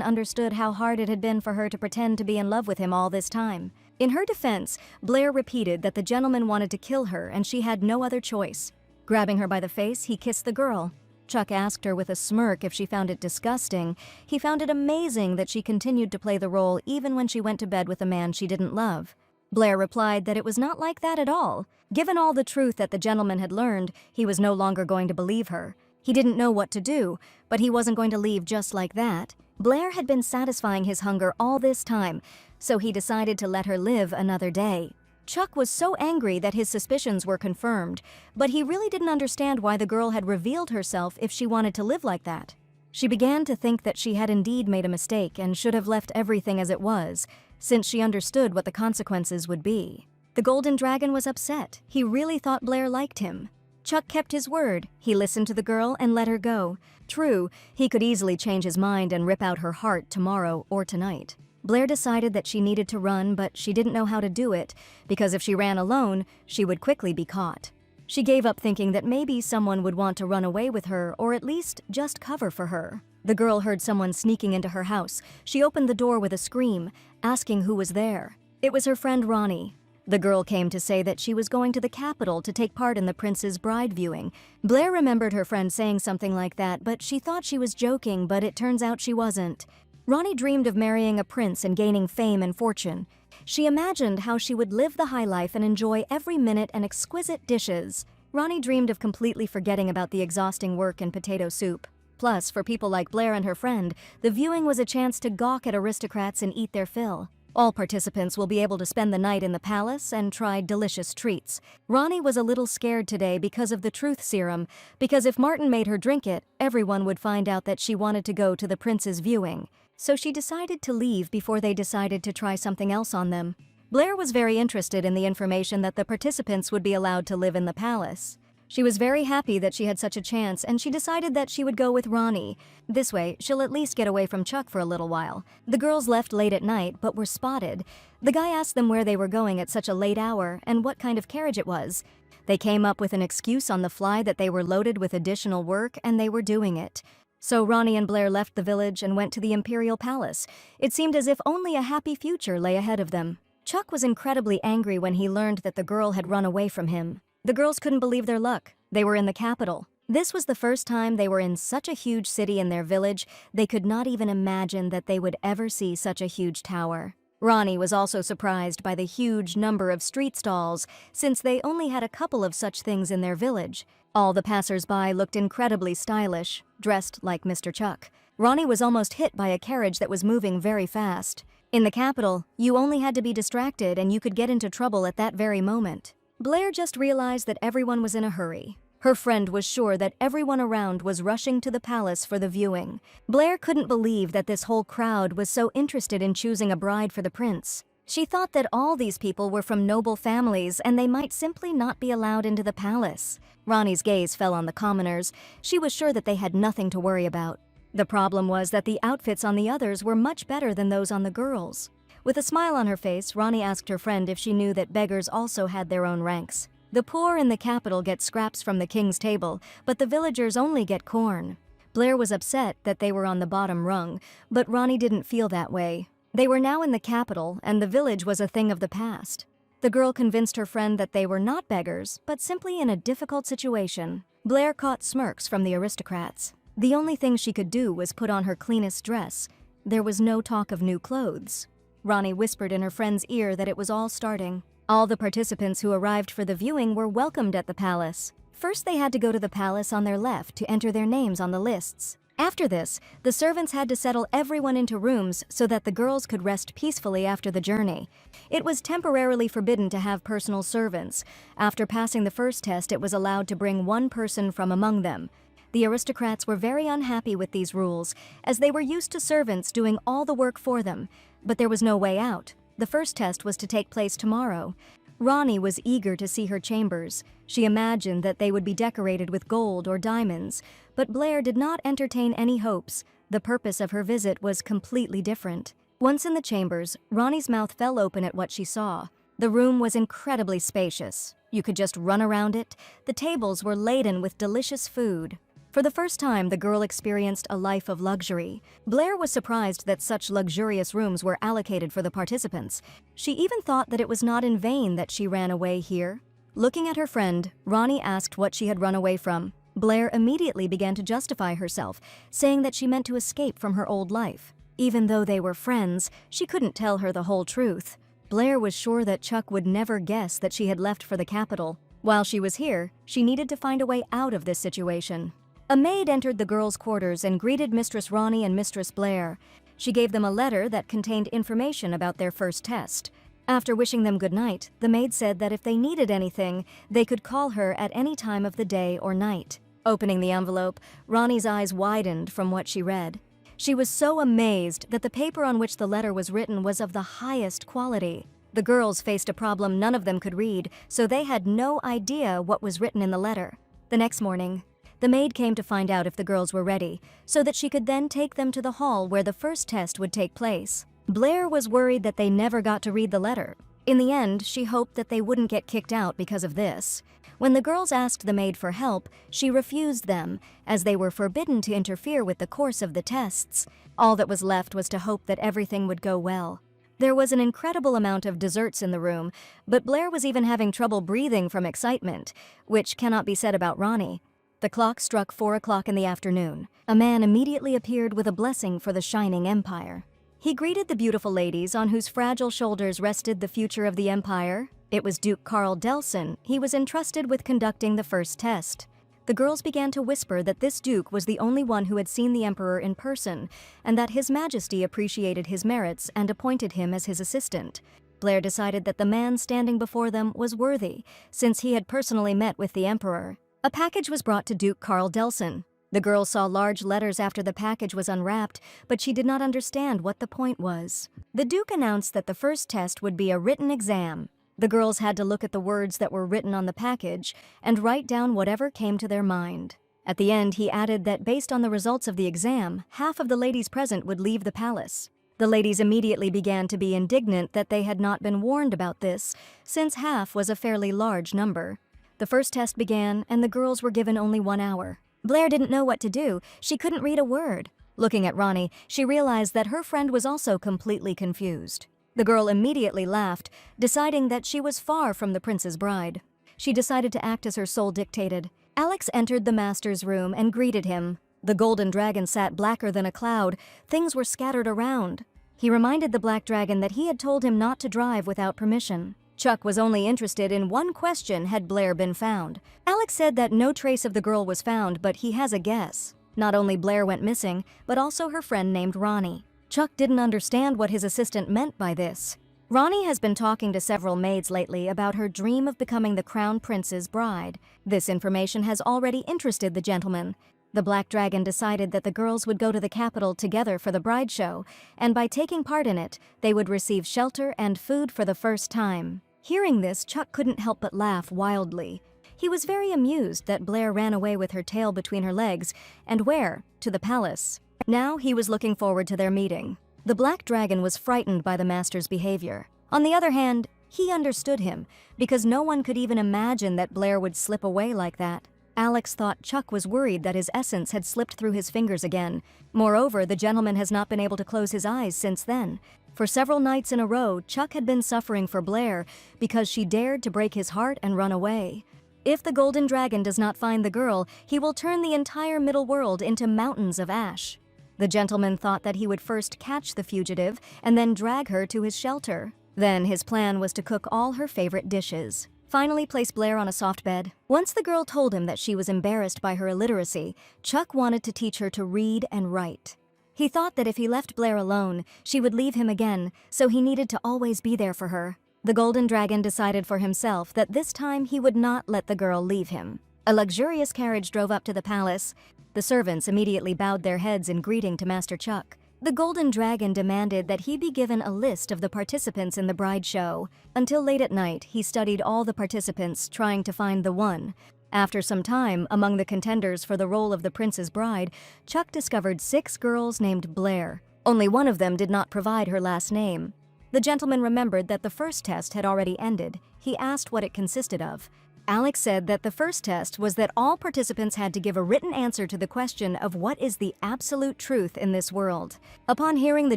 understood how hard it had been for her to pretend to be in love with him all this time. In her defense, Blair repeated that the gentleman wanted to kill her and she had no other choice. Grabbing her by the face, he kissed the girl. Chuck asked her with a smirk if she found it disgusting. He found it amazing that she continued to play the role even when she went to bed with a man she didn't love. Blair replied that it was not like that at all. Given all the truth that the gentleman had learned, he was no longer going to believe her. He didn't know what to do, but he wasn't going to leave just like that. Blair had been satisfying his hunger all this time, so he decided to let her live another day. Chuck was so angry that his suspicions were confirmed, but he really didn't understand why the girl had revealed herself if she wanted to live like that. She began to think that she had indeed made a mistake and should have left everything as it was, since she understood what the consequences would be. The Golden Dragon was upset. He really thought Blair liked him. Chuck kept his word. He listened to the girl and let her go. True, he could easily change his mind and rip out her heart tomorrow or tonight. Blair decided that she needed to run, but she didn't know how to do it, because if she ran alone, she would quickly be caught. She gave up thinking that maybe someone would want to run away with her or at least just cover for her. The girl heard someone sneaking into her house. She opened the door with a scream, asking who was there. It was her friend Ronnie. The girl came to say that she was going to the capital to take part in the prince's bride viewing. Blair remembered her friend saying something like that, but she thought she was joking, but it turns out she wasn't. Ronnie dreamed of marrying a prince and gaining fame and fortune. She imagined how she would live the high life and enjoy every minute and exquisite dishes. Ronnie dreamed of completely forgetting about the exhausting work in potato soup. Plus, for people like Blair and her friend, the viewing was a chance to gawk at aristocrats and eat their fill. All participants will be able to spend the night in the palace and try delicious treats. Ronnie was a little scared today because of the truth serum, because if Martin made her drink it, everyone would find out that she wanted to go to the prince's viewing. So she decided to leave before they decided to try something else on them. Blair was very interested in the information that the participants would be allowed to live in the palace. She was very happy that she had such a chance, and she decided that she would go with Ronnie. This way, she'll at least get away from Chuck for a little while. The girls left late at night, but were spotted. The guy asked them where they were going at such a late hour and what kind of carriage it was. They came up with an excuse on the fly that they were loaded with additional work and they were doing it. So Ronnie and Blair left the village and went to the Imperial Palace. It seemed as if only a happy future lay ahead of them. Chuck was incredibly angry when he learned that the girl had run away from him. The girls couldn't believe their luck. They were in the capital. This was the first time they were in such a huge city in their village, they could not even imagine that they would ever see such a huge tower. Ronnie was also surprised by the huge number of street stalls, since they only had a couple of such things in their village. All the passers-by looked incredibly stylish, dressed like Mr. Chuck. Ronnie was almost hit by a carriage that was moving very fast. In the capital, you only had to be distracted and you could get into trouble at that very moment. Blair just realized that everyone was in a hurry. Her friend was sure that everyone around was rushing to the palace for the viewing. Blair couldn't believe that this whole crowd was so interested in choosing a bride for the prince. She thought that all these people were from noble families and they might simply not be allowed into the palace. Ronnie's gaze fell on the commoners. She was sure that they had nothing to worry about. The problem was that the outfits on the others were much better than those on the girls. With a smile on her face, Ronnie asked her friend if she knew that beggars also had their own ranks. The poor in the capital get scraps from the king's table, but the villagers only get corn. Blair was upset that they were on the bottom rung, but Ronnie didn't feel that way. They were now in the capital, and the village was a thing of the past. The girl convinced her friend that they were not beggars, but simply in a difficult situation. Blair caught smirks from the aristocrats. The only thing she could do was put on her cleanest dress. There was no talk of new clothes. Ronnie whispered in her friend's ear that it was all starting. All the participants who arrived for the viewing were welcomed at the palace. First, they had to go to the palace on their left to enter their names on the lists. After this, the servants had to settle everyone into rooms so that the girls could rest peacefully after the journey. It was temporarily forbidden to have personal servants. After passing the first test, it was allowed to bring one person from among them. The aristocrats were very unhappy with these rules, as they were used to servants doing all the work for them. But there was no way out. The first test was to take place tomorrow. Ronnie was eager to see her chambers. She imagined that they would be decorated with gold or diamonds, but Blair did not entertain any hopes. The purpose of her visit was completely different. Once in the chambers, Ronnie's mouth fell open at what she saw. The room was incredibly spacious. You could just run around it. The tables were laden with delicious food. For the first time, the girl experienced a life of luxury. Blair was surprised that such luxurious rooms were allocated for the participants. She even thought that it was not in vain that she ran away here. Looking at her friend, Ronnie asked what she had run away from. Blair immediately began to justify herself, saying that she meant to escape from her old life. Even though they were friends, she couldn't tell her the whole truth. Blair was sure that Chuck would never guess that she had left for the capital. While she was here, she needed to find a way out of this situation. A maid entered the girls' quarters and greeted Mistress Ronnie and Mistress Blair. She gave them a letter that contained information about their first test. After wishing them good night, the maid said that if they needed anything, they could call her at any time of the day or night. Opening the envelope, Ronnie's eyes widened from what she read. She was so amazed that the paper on which the letter was written was of the highest quality. The girls faced a problem none of them could read, so they had no idea what was written in the letter. The next morning, the maid came to find out if the girls were ready, so that she could then take them to the hall where the first test would take place. Blair was worried that they never got to read the letter. In the end, she hoped that they wouldn't get kicked out because of this. When the girls asked the maid for help, she refused them, as they were forbidden to interfere with the course of the tests. All that was left was to hope that everything would go well. There was an incredible amount of desserts in the room, but Blair was even having trouble breathing from excitement, which cannot be said about Ronnie. The clock struck 4 o'clock in the afternoon. A man immediately appeared with a blessing for the shining empire. He greeted the beautiful ladies on whose fragile shoulders rested the future of the empire. It was Duke Carl Delson. He was entrusted with conducting the first test. The girls began to whisper that this duke was the only one who had seen the emperor in person, and that His Majesty appreciated his merits and appointed him as his assistant. Blair decided that the man standing before them was worthy, since he had personally met with the emperor. A package was brought to Duke Carl Delson. The girl saw large letters after the package was unwrapped, but she did not understand what the point was. The Duke announced that the first test would be a written exam. The girls had to look at the words that were written on the package and write down whatever came to their mind. At the end, he added that based on the results of the exam, half of the ladies present would leave the palace. The ladies immediately began to be indignant that they had not been warned about this, since half was a fairly large number. The first test began, and the girls were given only 1 hour. Blair didn't know what to do. She couldn't read a word. Looking at Ronnie, she realized that her friend was also completely confused. The girl immediately laughed, deciding that she was far from the prince's bride. She decided to act as her soul dictated. Alex entered the master's room and greeted him. The golden dragon sat blacker than a cloud. Things were scattered around. He reminded the black dragon that he had told him not to drive without permission. Chuck was only interested in one question: had Blair been found? Alex said that no trace of the girl was found, but he has a guess. Not only Blair went missing, but also her friend named Ronnie. Chuck didn't understand what his assistant meant by this. Ronnie has been talking to several maids lately about her dream of becoming the crown prince's bride. This information has already interested the gentleman. The Black Dragon decided that the girls would go to the capital together for the bride show, and by taking part in it, they would receive shelter and food for the first time. Hearing this, Chuck couldn't help but laugh wildly. He was very amused that Blair ran away with her tail between her legs, and where? To the palace. Now he was looking forward to their meeting. The Black Dragon was frightened by the master's behavior. On the other hand, he understood him, because no one could even imagine that Blair would slip away like that. Alex thought Chuck was worried that his essence had slipped through his fingers again. Moreover, the gentleman has not been able to close his eyes since then. For several nights in a row, Chuck had been suffering for Blair because she dared to break his heart and run away. If the Golden Dragon does not find the girl, he will turn the entire middle world into mountains of ash. The gentleman thought that he would first catch the fugitive and then drag her to his shelter. Then his plan was to cook all her favorite dishes. Finally place Blair on a soft bed. Once the girl told him that she was embarrassed by her illiteracy, Chuck wanted to teach her to read and write. He thought that if he left Blair alone, she would leave him again, so he needed to always be there for her. The Golden Dragon decided for himself that this time he would not let the girl leave him. A luxurious carriage drove up to the palace. The servants immediately bowed their heads in greeting to Master Chuck. The Golden Dragon demanded that he be given a list of the participants in the bride show. Until late at night, he studied all the participants, trying to find the one. After some time, among the contenders for the role of the prince's bride, Chuck discovered 6 girls named Blair. Only one of them did not provide her last name. The gentleman remembered that the first test had already ended. He asked what it consisted of. Alex said that the first test was that all participants had to give a written answer to the question of what is the absolute truth in this world. Upon hearing the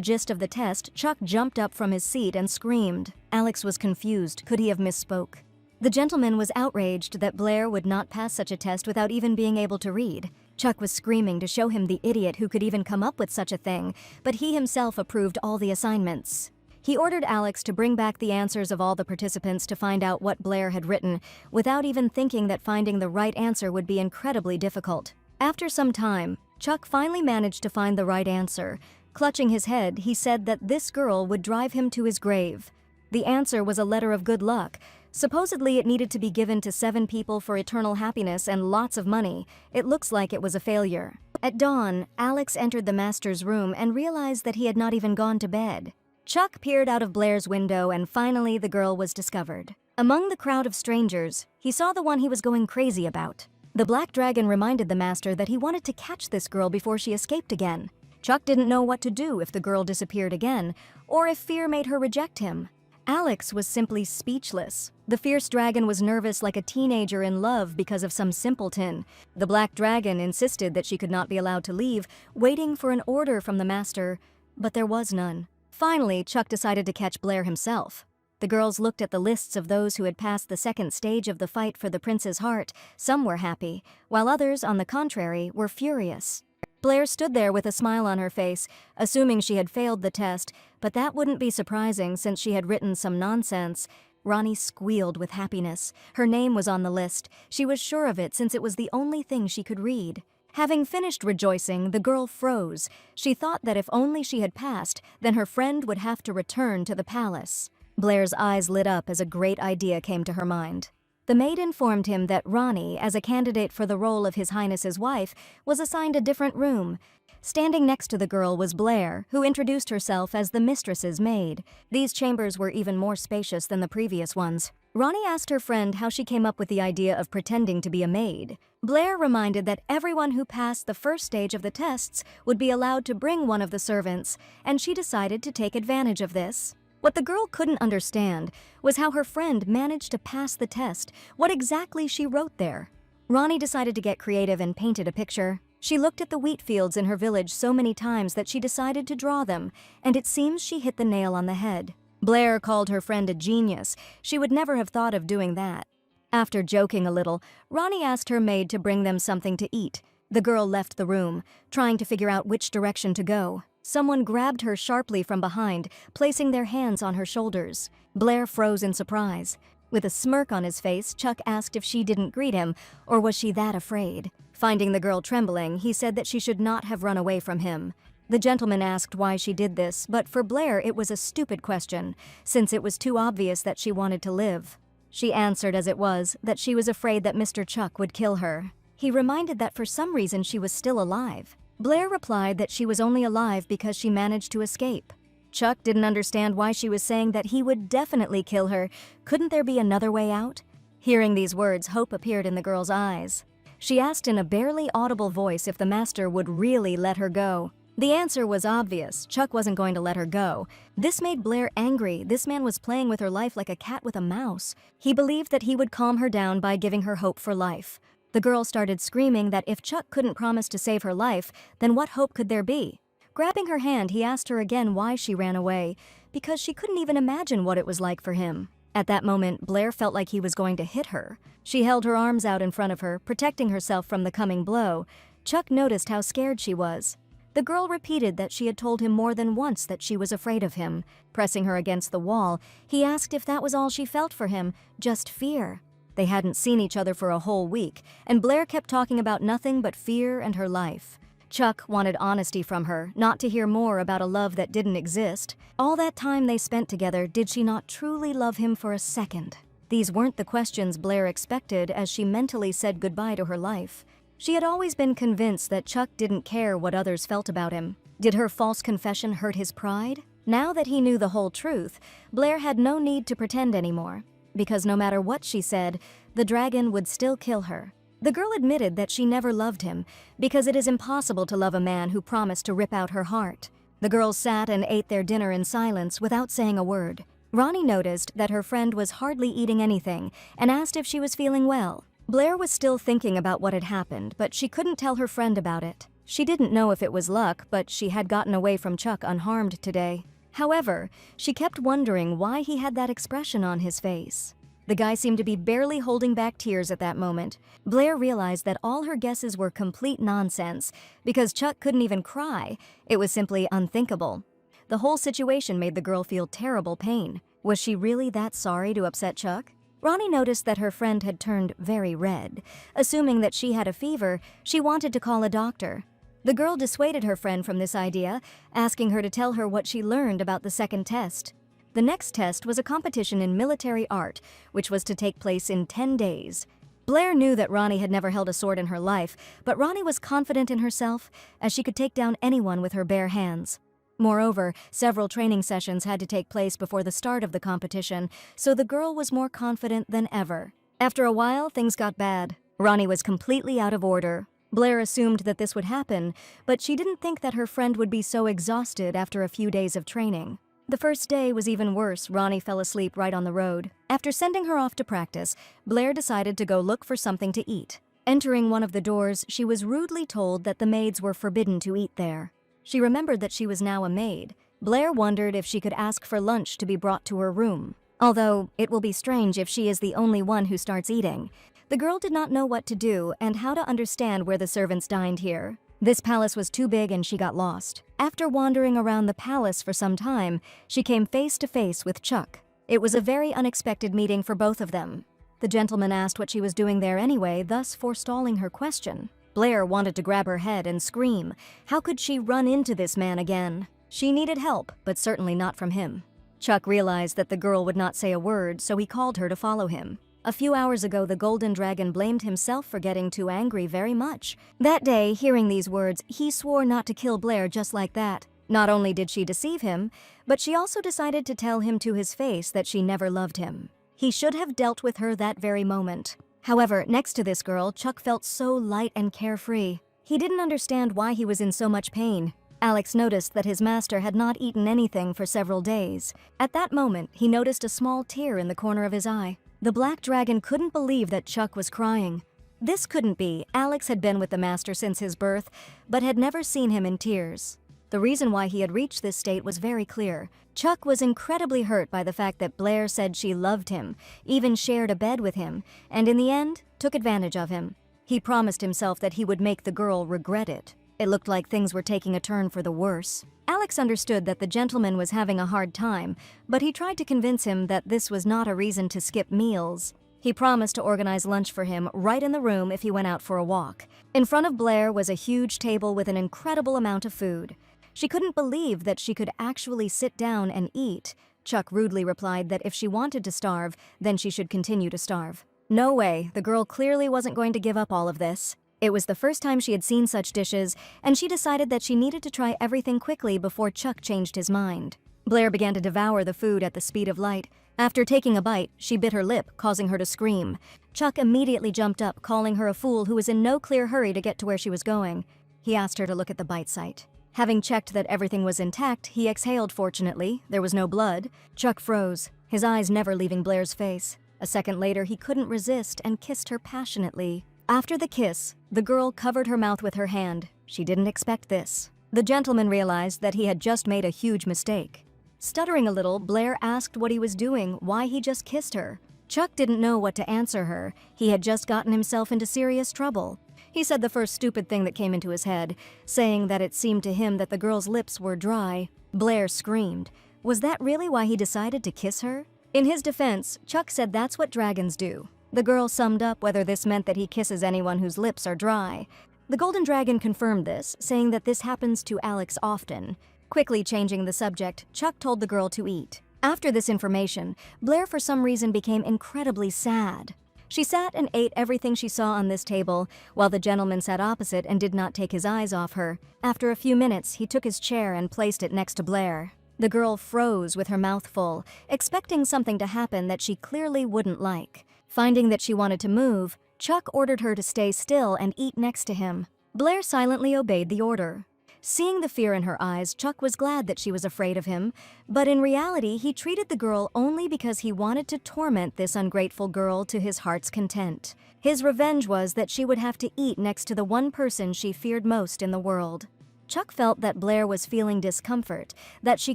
gist of the test, Chuck jumped up from his seat and screamed. Alex was confused. Could he have misspoke? The gentleman was outraged that Blair would not pass such a test without even being able to read. Chuck was screaming to show him the idiot who could even come up with such a thing, but he himself approved all the assignments. He ordered Alex to bring back the answers of all the participants to find out what Blair had written, without even thinking that finding the right answer would be incredibly difficult. After some time, Chuck finally managed to find the right answer. Clutching his head, he said that this girl would drive him to his grave. The answer was a letter of good luck. Supposedly it needed to be given to 7 people for eternal happiness and lots of money. It looks like it was a failure. At dawn, Alex entered the master's room and realized that he had not even gone to bed. Chuck peered out of Blair's window and finally the girl was discovered. Among the crowd of strangers, he saw the one he was going crazy about. The Black Dragon reminded the master that he wanted to catch this girl before she escaped again. Chuck didn't know what to do if the girl disappeared again, or if fear made her reject him. Alex was simply speechless. The fierce dragon was nervous like a teenager in love because of some simpleton. The black dragon insisted that she could not be allowed to leave, waiting for an order from the master, but there was none. Finally, Chuck decided to catch Blair himself. The girls looked at the lists of those who had passed the second stage of the fight for the prince's heart. Some were happy, while others, on the contrary, were furious. Blair stood there with a smile on her face, assuming she had failed the test, but that wouldn't be surprising since she had written some nonsense. Ronnie squealed with happiness. Her name was on the list. She was sure of it since it was the only thing she could read. Having finished rejoicing, the girl froze. She thought that if only she had passed, then her friend would have to return to the palace. Blair's eyes lit up as a great idea came to her mind. The maid informed him that Ronnie, as a candidate for the role of His Highness's wife, was assigned a different room. Standing next to the girl was Blair, who introduced herself as the mistress's maid. These chambers were even more spacious than the previous ones. Ronnie asked her friend how she came up with the idea of pretending to be a maid. Blair reminded that everyone who passed the first stage of the tests would be allowed to bring one of the servants, and she decided to take advantage of this. What the girl couldn't understand was how her friend managed to pass the test, what exactly she wrote there. Ronnie decided to get creative and painted a picture. She looked at the wheat fields in her village so many times that she decided to draw them, and it seems she hit the nail on the head. Blair called her friend a genius. She would never have thought of doing that. After joking a little, Ronnie asked her maid to bring them something to eat. The girl left the room, trying to figure out which direction to go. Someone grabbed her sharply from behind, placing their hands on her shoulders. Blair froze in surprise. With a smirk on his face, Chuck asked if she didn't greet him, or was she that afraid? Finding the girl trembling, he said that she should not have run away from him. The gentleman asked why she did this, but for Blair it was a stupid question, since it was too obvious that she wanted to live. She answered as it was, that she was afraid that Mr. Chuck would kill her. He reminded that for some reason she was still alive. Blair replied that she was only alive because she managed to escape. Chuck didn't understand why she was saying that he would definitely kill her. Couldn't there be another way out? Hearing these words, hope appeared in the girl's eyes. She asked in a barely audible voice if the master would really let her go. The answer was obvious. Chuck wasn't going to let her go. This made Blair angry. This man was playing with her life like a cat with a mouse. He believed that he would calm her down by giving her hope for life. The girl started screaming that if Chuck couldn't promise to save her life, then what hope could there be? Grabbing her hand, he asked her again why she ran away, because she couldn't even imagine what it was like for him. At that moment, Blair felt like he was going to hit her. She held her arms out in front of her, protecting herself from the coming blow. Chuck noticed how scared she was. The girl repeated that she had told him more than once that she was afraid of him. Pressing her against the wall, he asked if that was all she felt for him, just fear. They hadn't seen each other for a whole week, and Blair kept talking about nothing but fear and her life. Chuck wanted honesty from her, not to hear more about a love that didn't exist. All that time they spent together, did she not truly love him for a second? These weren't the questions Blair expected as she mentally said goodbye to her life. She had always been convinced that Chuck didn't care what others felt about him. Did her false confession hurt his pride? Now that he knew the whole truth, Blair had no need to pretend anymore. Because no matter what she said, the dragon would still kill her. The girl admitted that she never loved him, because it is impossible to love a man who promised to rip out her heart. The girls sat and ate their dinner in silence without saying a word. Ronnie noticed that her friend was hardly eating anything and asked if she was feeling well. Blair was still thinking about what had happened, but she couldn't tell her friend about it. She didn't know if it was luck, but she had gotten away from Chuck unharmed today. However, she kept wondering why he had that expression on his face. The guy seemed to be barely holding back tears at that moment. Blair realized that all her guesses were complete nonsense, because Chuck couldn't even cry. It was simply unthinkable. The whole situation made the girl feel terrible pain. Was she really that sorry to upset Chuck? Ronnie noticed that her friend had turned very red. Assuming that she had a fever, she wanted to call a doctor. The girl dissuaded her friend from this idea, asking her to tell her what she learned about the second test. The next test was a competition in military art, which was to take place in 10 days. Blair knew that Ronnie had never held a sword in her life, but Ronnie was confident in herself, as she could take down anyone with her bare hands. Moreover, several training sessions had to take place before the start of the competition, so the girl was more confident than ever. After a while, things got bad. Ronnie was completely out of order. Blair assumed that this would happen, but she didn't think that her friend would be so exhausted after a few days of training. The first day was even worse. Ronnie fell asleep right on the road. After sending her off to practice, Blair decided to go look for something to eat. Entering one of the doors, she was rudely told that the maids were forbidden to eat there. She remembered that she was now a maid. Blair wondered if she could ask for lunch to be brought to her room. Although, it will be strange if she is the only one who starts eating. The girl did not know what to do and how to understand where the servants dined here. This palace was too big and she got lost. After wandering around the palace for some time, she came face to face with Chuck. It was a very unexpected meeting for both of them. The gentleman asked what she was doing there anyway, thus forestalling her question. Blair wanted to grab her head and scream. How could she run into this man again? She needed help, but certainly not from him. Chuck realized that the girl would not say a word, so he called her to follow him. A few hours ago, the Golden Dragon blamed himself for getting too angry very much. That day, hearing these words, he swore not to kill Blair just like that. Not only did she deceive him, but she also decided to tell him to his face that she never loved him. He should have dealt with her that very moment. However, next to this girl, Chuck felt so light and carefree. He didn't understand why he was in so much pain. Alex noticed that his master had not eaten anything for several days. At that moment, he noticed a small tear in the corner of his eye. The Black Dragon couldn't believe that Chuck was crying. This couldn't be. Alex had been with the master since his birth, but had never seen him in tears. The reason why he had reached this state was very clear. Chuck was incredibly hurt by the fact that Blair said she loved him, even shared a bed with him, and in the end, took advantage of him. He promised himself that he would make the girl regret it. It looked like things were taking a turn for the worse. Alex understood that the gentleman was having a hard time, but he tried to convince him that this was not a reason to skip meals. He promised to organize lunch for him right in the room if he went out for a walk. In front of Blair was a huge table with an incredible amount of food. She couldn't believe that she could actually sit down and eat. Chuck rudely replied that if she wanted to starve, then she should continue to starve. No way, the girl clearly wasn't going to give up all of this. It was the first time she had seen such dishes, and she decided that she needed to try everything quickly before Chuck changed his mind. Blair began to devour the food at the speed of light. After taking a bite, she bit her lip, causing her to scream. Chuck immediately jumped up, calling her a fool who was in no clear hurry to get to where she was going. He asked her to look at the bite site. Having checked that everything was intact, he exhaled fortunately. There was no blood. Chuck froze, his eyes never leaving Blair's face. A second later, he couldn't resist and kissed her passionately. After the kiss, the girl covered her mouth with her hand. She didn't expect this. The gentleman realized that he had just made a huge mistake. Stuttering a little, Blair asked what he was doing, why he just kissed her. Chuck didn't know what to answer her. He had just gotten himself into serious trouble. He said the first stupid thing that came into his head, saying that it seemed to him that the girl's lips were dry. Blair screamed. Was that really why he decided to kiss her? In his defense, Chuck said that's what dragons do. The girl summed up whether this meant that he kisses anyone whose lips are dry. The Golden Dragon confirmed this, saying that this happens to Alex often. Quickly changing the subject, Chuck told the girl to eat. After this information, Blair for some reason became incredibly sad. She sat and ate everything she saw on this table, while the gentleman sat opposite and did not take his eyes off her. After a few minutes, he took his chair and placed it next to Blair. The girl froze with her mouth full, expecting something to happen that she clearly wouldn't like. Finding that she wanted to move, Chuck ordered her to stay still and eat next to him. Blair silently obeyed the order. Seeing the fear in her eyes, Chuck was glad that she was afraid of him, but in reality, he treated the girl only because he wanted to torment this ungrateful girl to his heart's content. His revenge was that she would have to eat next to the one person she feared most in the world. Chuck felt that Blair was feeling discomfort, that she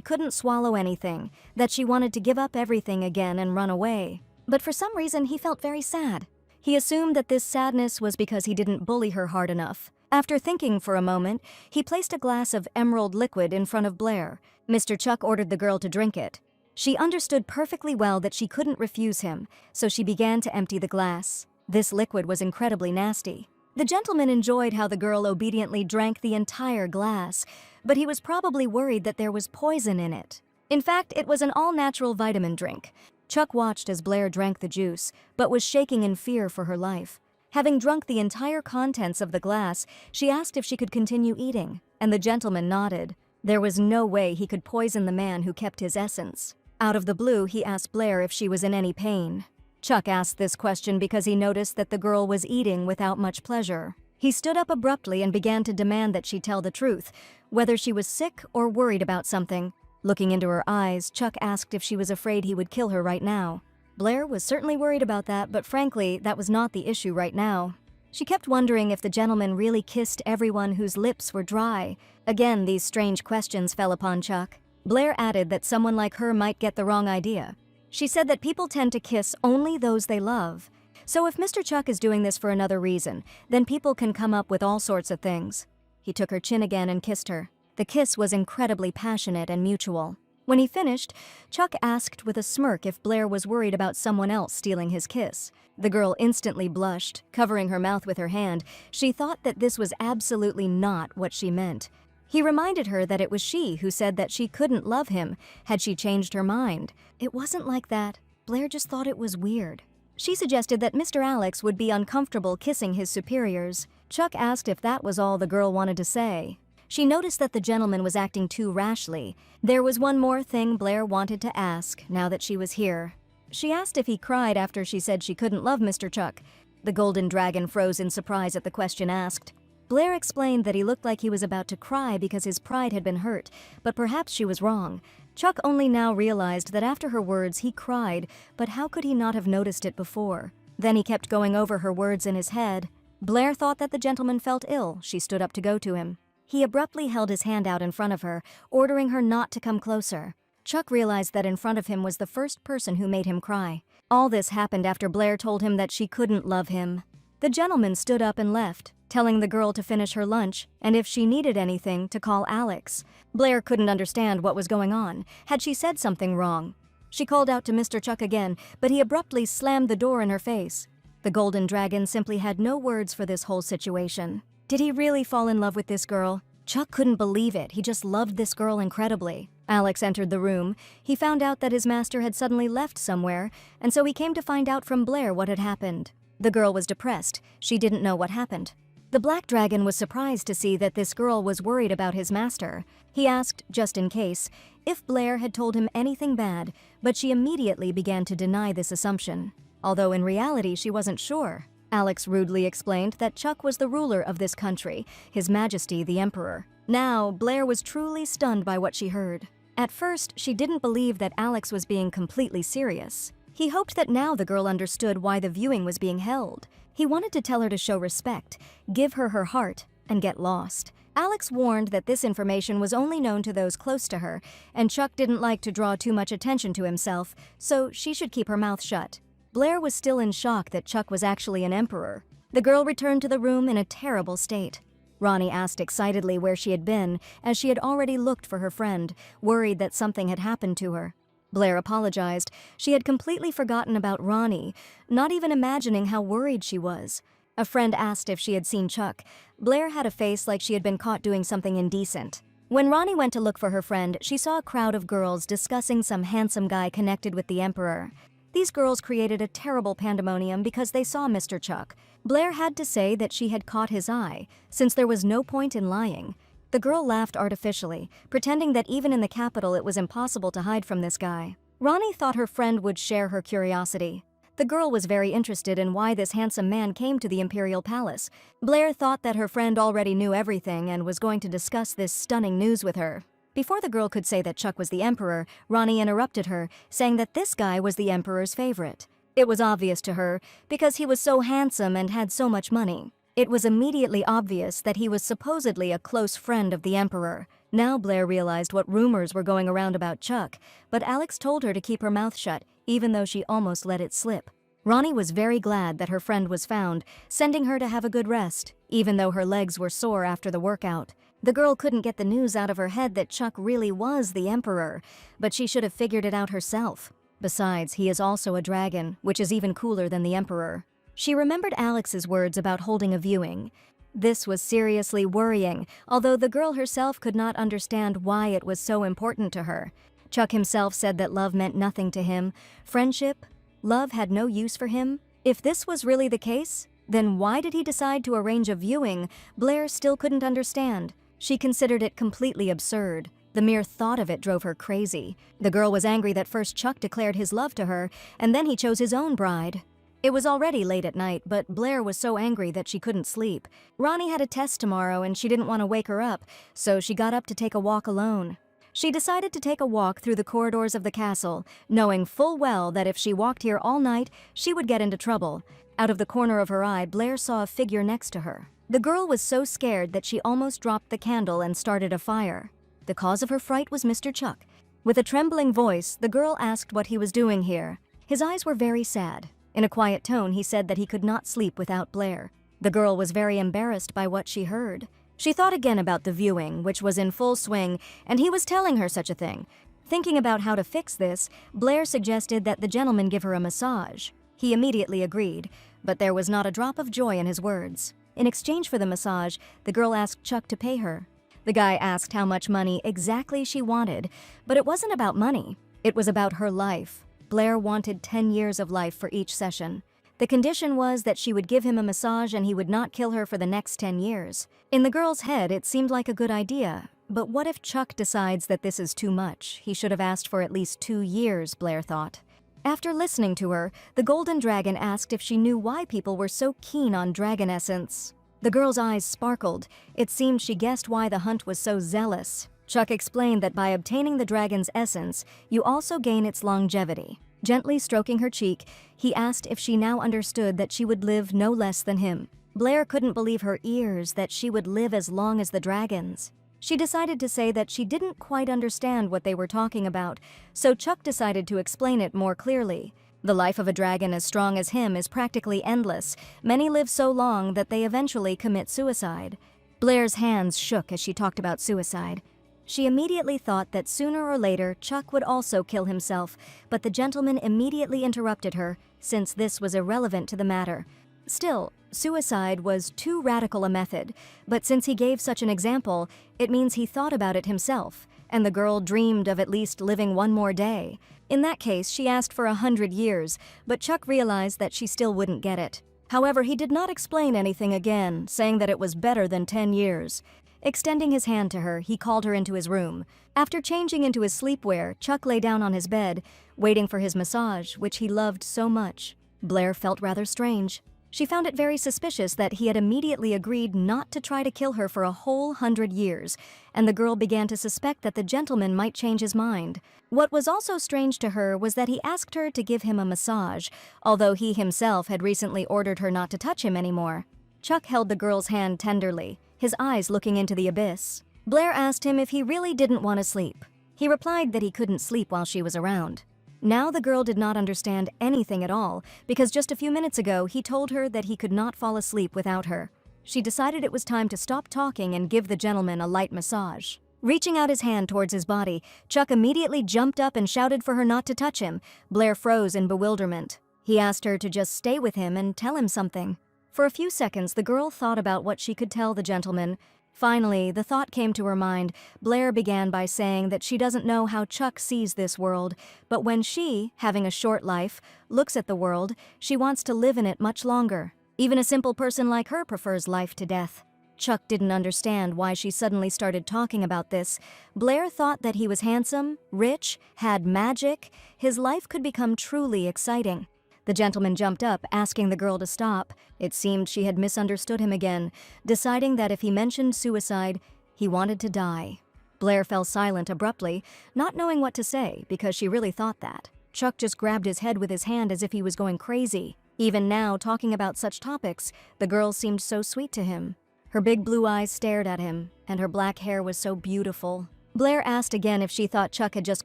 couldn't swallow anything, that she wanted to give up everything again and run away. But for some reason, he felt very sad. He assumed that this sadness was because he didn't bully her hard enough. After thinking for a moment, he placed a glass of emerald liquid in front of Blair. Mr. Chuck ordered the girl to drink it. She understood perfectly well that she couldn't refuse him, so she began to empty the glass. This liquid was incredibly nasty. The gentleman enjoyed how the girl obediently drank the entire glass, but he was probably worried that there was poison in it. In fact, it was an all-natural vitamin drink. Chuck watched as Blair drank the juice, but was shaking in fear for her life. Having drunk the entire contents of the glass, she asked if she could continue eating, and the gentleman nodded. There was no way he could poison the man who kept his essence. Out of the blue, he asked Blair if she was in any pain. Chuck asked this question because he noticed that the girl was eating without much pleasure. He stood up abruptly and began to demand that she tell the truth, whether she was sick or worried about something. Looking into her eyes, Chuck asked if she was afraid he would kill her right now. Blair was certainly worried about that, but frankly, that was not the issue right now. She kept wondering if the gentleman really kissed everyone whose lips were dry. Again, these strange questions fell upon Chuck. Blair added that someone like her might get the wrong idea. She said that people tend to kiss only those they love. So if Mr. Chuck is doing this for another reason, then people can come up with all sorts of things. He took her chin again and kissed her. The kiss was incredibly passionate and mutual. When he finished, Chuck asked with a smirk if Blair was worried about someone else stealing his kiss. The girl instantly blushed, covering her mouth with her hand. She thought that this was absolutely not what she meant. He reminded her that it was she who said that she couldn't love him. Had she changed her mind? It wasn't like that. Blair just thought it was weird. She suggested that Mr. Alex would be uncomfortable kissing his superiors. Chuck asked if that was all the girl wanted to say. She noticed that the gentleman was acting too rashly. There was one more thing Blair wanted to ask now that she was here. She asked if he cried after she said she couldn't love Mr. Chuck. The golden dragon froze in surprise at the question asked. Blair explained that he looked like he was about to cry because his pride had been hurt, but perhaps she was wrong. Chuck only now realized that after her words he cried, but how could he not have noticed it before? Then he kept going over her words in his head. Blair thought that the gentleman felt ill. She stood up to go to him. He abruptly held his hand out in front of her, ordering her not to come closer. Chuck realized that in front of him was the first person who made him cry. All this happened after Blair told him that she couldn't love him. The gentleman stood up and left, telling the girl to finish her lunch, and if she needed anything, to call Alex. Blair couldn't understand what was going on. Had she said something wrong? She called out to Mr. Chuck again, but he abruptly slammed the door in her face. The golden dragon simply had no words for this whole situation. Did he really fall in love with this girl? Chuck couldn't believe it. He just loved this girl incredibly. Alex entered the room. He found out that his master had suddenly left somewhere, and so he came to find out from Blair what had happened. The girl was depressed. She didn't know what happened. The black dragon was surprised to see that this girl was worried about his master. He asked, just in case, if Blair had told him anything bad, but she immediately began to deny this assumption. Although in reality she wasn't sure. Alex rudely explained that Chuck was the ruler of this country, His Majesty the Emperor. Now, Blair was truly stunned by what she heard. At first, she didn't believe that Alex was being completely serious. He hoped that now the girl understood why the viewing was being held. He wanted to tell her to show respect, give her her heart, and get lost. Alex warned that this information was only known to those close to her, and Chuck didn't like to draw too much attention to himself, so she should keep her mouth shut. Blair was still in shock that Chuck was actually an emperor. The girl returned to the room in a terrible state. Ronnie asked excitedly where she had been, as she had already looked for her friend, worried that something had happened to her. Blair apologized. She had completely forgotten about Ronnie, not even imagining how worried she was. A friend asked if she had seen Chuck. Blair had a face like she had been caught doing something indecent. When Ronnie went to look for her friend, she saw a crowd of girls discussing some handsome guy connected with the emperor. These girls created a terrible pandemonium because they saw Mr. Chuck. Blair had to say that she had caught his eye, since there was no point in lying. The girl laughed artificially, pretending that even in the capital it was impossible to hide from this guy. Ronnie thought her friend would share her curiosity. The girl was very interested in why this handsome man came to the imperial palace. Blair thought that her friend already knew everything and was going to discuss this stunning news with her. Before the girl could say that Chuck was the emperor, Ronnie interrupted her, saying that this guy was the emperor's favorite. It was obvious to her, because he was so handsome and had so much money. It was immediately obvious that he was supposedly a close friend of the emperor. Now Blair realized what rumors were going around about Chuck, but Alex told her to keep her mouth shut, even though she almost let it slip. Ronnie was very glad that her friend was found, sending her to have a good rest, even though her legs were sore after the workout. The girl couldn't get the news out of her head that Chuck really was the emperor, but she should have figured it out herself. Besides, he is also a dragon, which is even cooler than the emperor. She remembered Alex's words about holding a viewing. This was seriously worrying, although the girl herself could not understand why it was so important to her. Chuck himself said that love meant nothing to him. Friendship? Love had no use for him? If this was really the case, then why did he decide to arrange a viewing? Blair still couldn't understand. She considered it completely absurd. The mere thought of it drove her crazy. The girl was angry that first Chuck declared his love to her, and then he chose his own bride. It was already late at night, but Blair was so angry that she couldn't sleep. Ronnie had a test tomorrow and she didn't want to wake her up, so she got up to take a walk alone. She decided to take a walk through the corridors of the castle, knowing full well that if she walked here all night, she would get into trouble. Out of the corner of her eye, Blair saw a figure next to her. The girl was so scared that she almost dropped the candle and started a fire. The cause of her fright was Mr. Chuck. With a trembling voice, the girl asked what he was doing here. His eyes were very sad. In a quiet tone, he said that he could not sleep without Blair. The girl was very embarrassed by what she heard. She thought again about the viewing, which was in full swing, and he was telling her such a thing. Thinking about how to fix this, Blair suggested that the gentleman give her a massage. He immediately agreed, but there was not a drop of joy in his words. In exchange for the massage, the girl asked Chuck to pay her. The guy asked how much money exactly she wanted, but it wasn't about money. It was about her life. Blair wanted 10 years of life for each session. The condition was that she would give him a massage and he would not kill her for the next 10 years. In the girl's head, it seemed like a good idea. But what if Chuck decides that this is too much? He should have asked for at least 2 years, Blair thought. After listening to her, the Golden Dragon asked if she knew why people were so keen on dragon essence. The girl's eyes sparkled. It seemed she guessed why the hunt was so zealous. Chuck explained that by obtaining the dragon's essence, you also gain its longevity. Gently stroking her cheek, he asked if she now understood that she would live no less than him. Blair couldn't believe her ears that she would live as long as the dragons. She decided to say that she didn't quite understand what they were talking about, so Chuck decided to explain it more clearly. The life of a dragon as strong as him is practically endless. Many live so long that they eventually commit suicide. Blair's hands shook as she talked about suicide. She immediately thought that sooner or later Chuck would also kill himself, but the gentleman immediately interrupted her, since this was irrelevant to the matter. Still, suicide was too radical a method, but since he gave such an example, it means he thought about it himself, and the girl dreamed of at least living one more day. In that case, she asked for 100 years, but Chuck realized that she still wouldn't get it. However, he did not explain anything again, saying that it was better than 10 years. Extending his hand to her, he called her into his room. After changing into his sleepwear, Chuck lay down on his bed, waiting for his massage, which he loved so much. Blair felt rather strange. She found it very suspicious that he had immediately agreed not to try to kill her for a whole 100 years, and the girl began to suspect that the gentleman might change his mind. What was also strange to her was that he asked her to give him a massage, although he himself had recently ordered her not to touch him anymore. Chuck held the girl's hand tenderly, his eyes looking into the abyss. Blair asked him if he really didn't want to sleep. He replied that he couldn't sleep while she was around. Now the girl did not understand anything at all, because just a few minutes ago he told her that he could not fall asleep without her. She decided it was time to stop talking and give the gentleman a light massage. Reaching out his hand towards his body, Chuck immediately jumped up and shouted for her not to touch him. Blair froze in bewilderment. He asked her to just stay with him and tell him something. For a few seconds, the girl thought about what she could tell the gentleman. Finally, the thought came to her mind. Blair began by saying that she doesn't know how Chuck sees this world, but when she, having a short life, looks at the world, she wants to live in it much longer. Even a simple person like her prefers life to death. Chuck didn't understand why she suddenly started talking about this. Blair thought that he was handsome, rich, had magic. His life could become truly exciting. The gentleman jumped up, asking the girl to stop. It seemed she had misunderstood him again, deciding that if he mentioned suicide, he wanted to die. Blair fell silent abruptly, not knowing what to say because she really thought that. Chuck just grabbed his head with his hand as if he was going crazy. Even now, talking about such topics, the girl seemed so sweet to him. Her big blue eyes stared at him, and her black hair was so beautiful. Blair asked again if she thought Chuck had just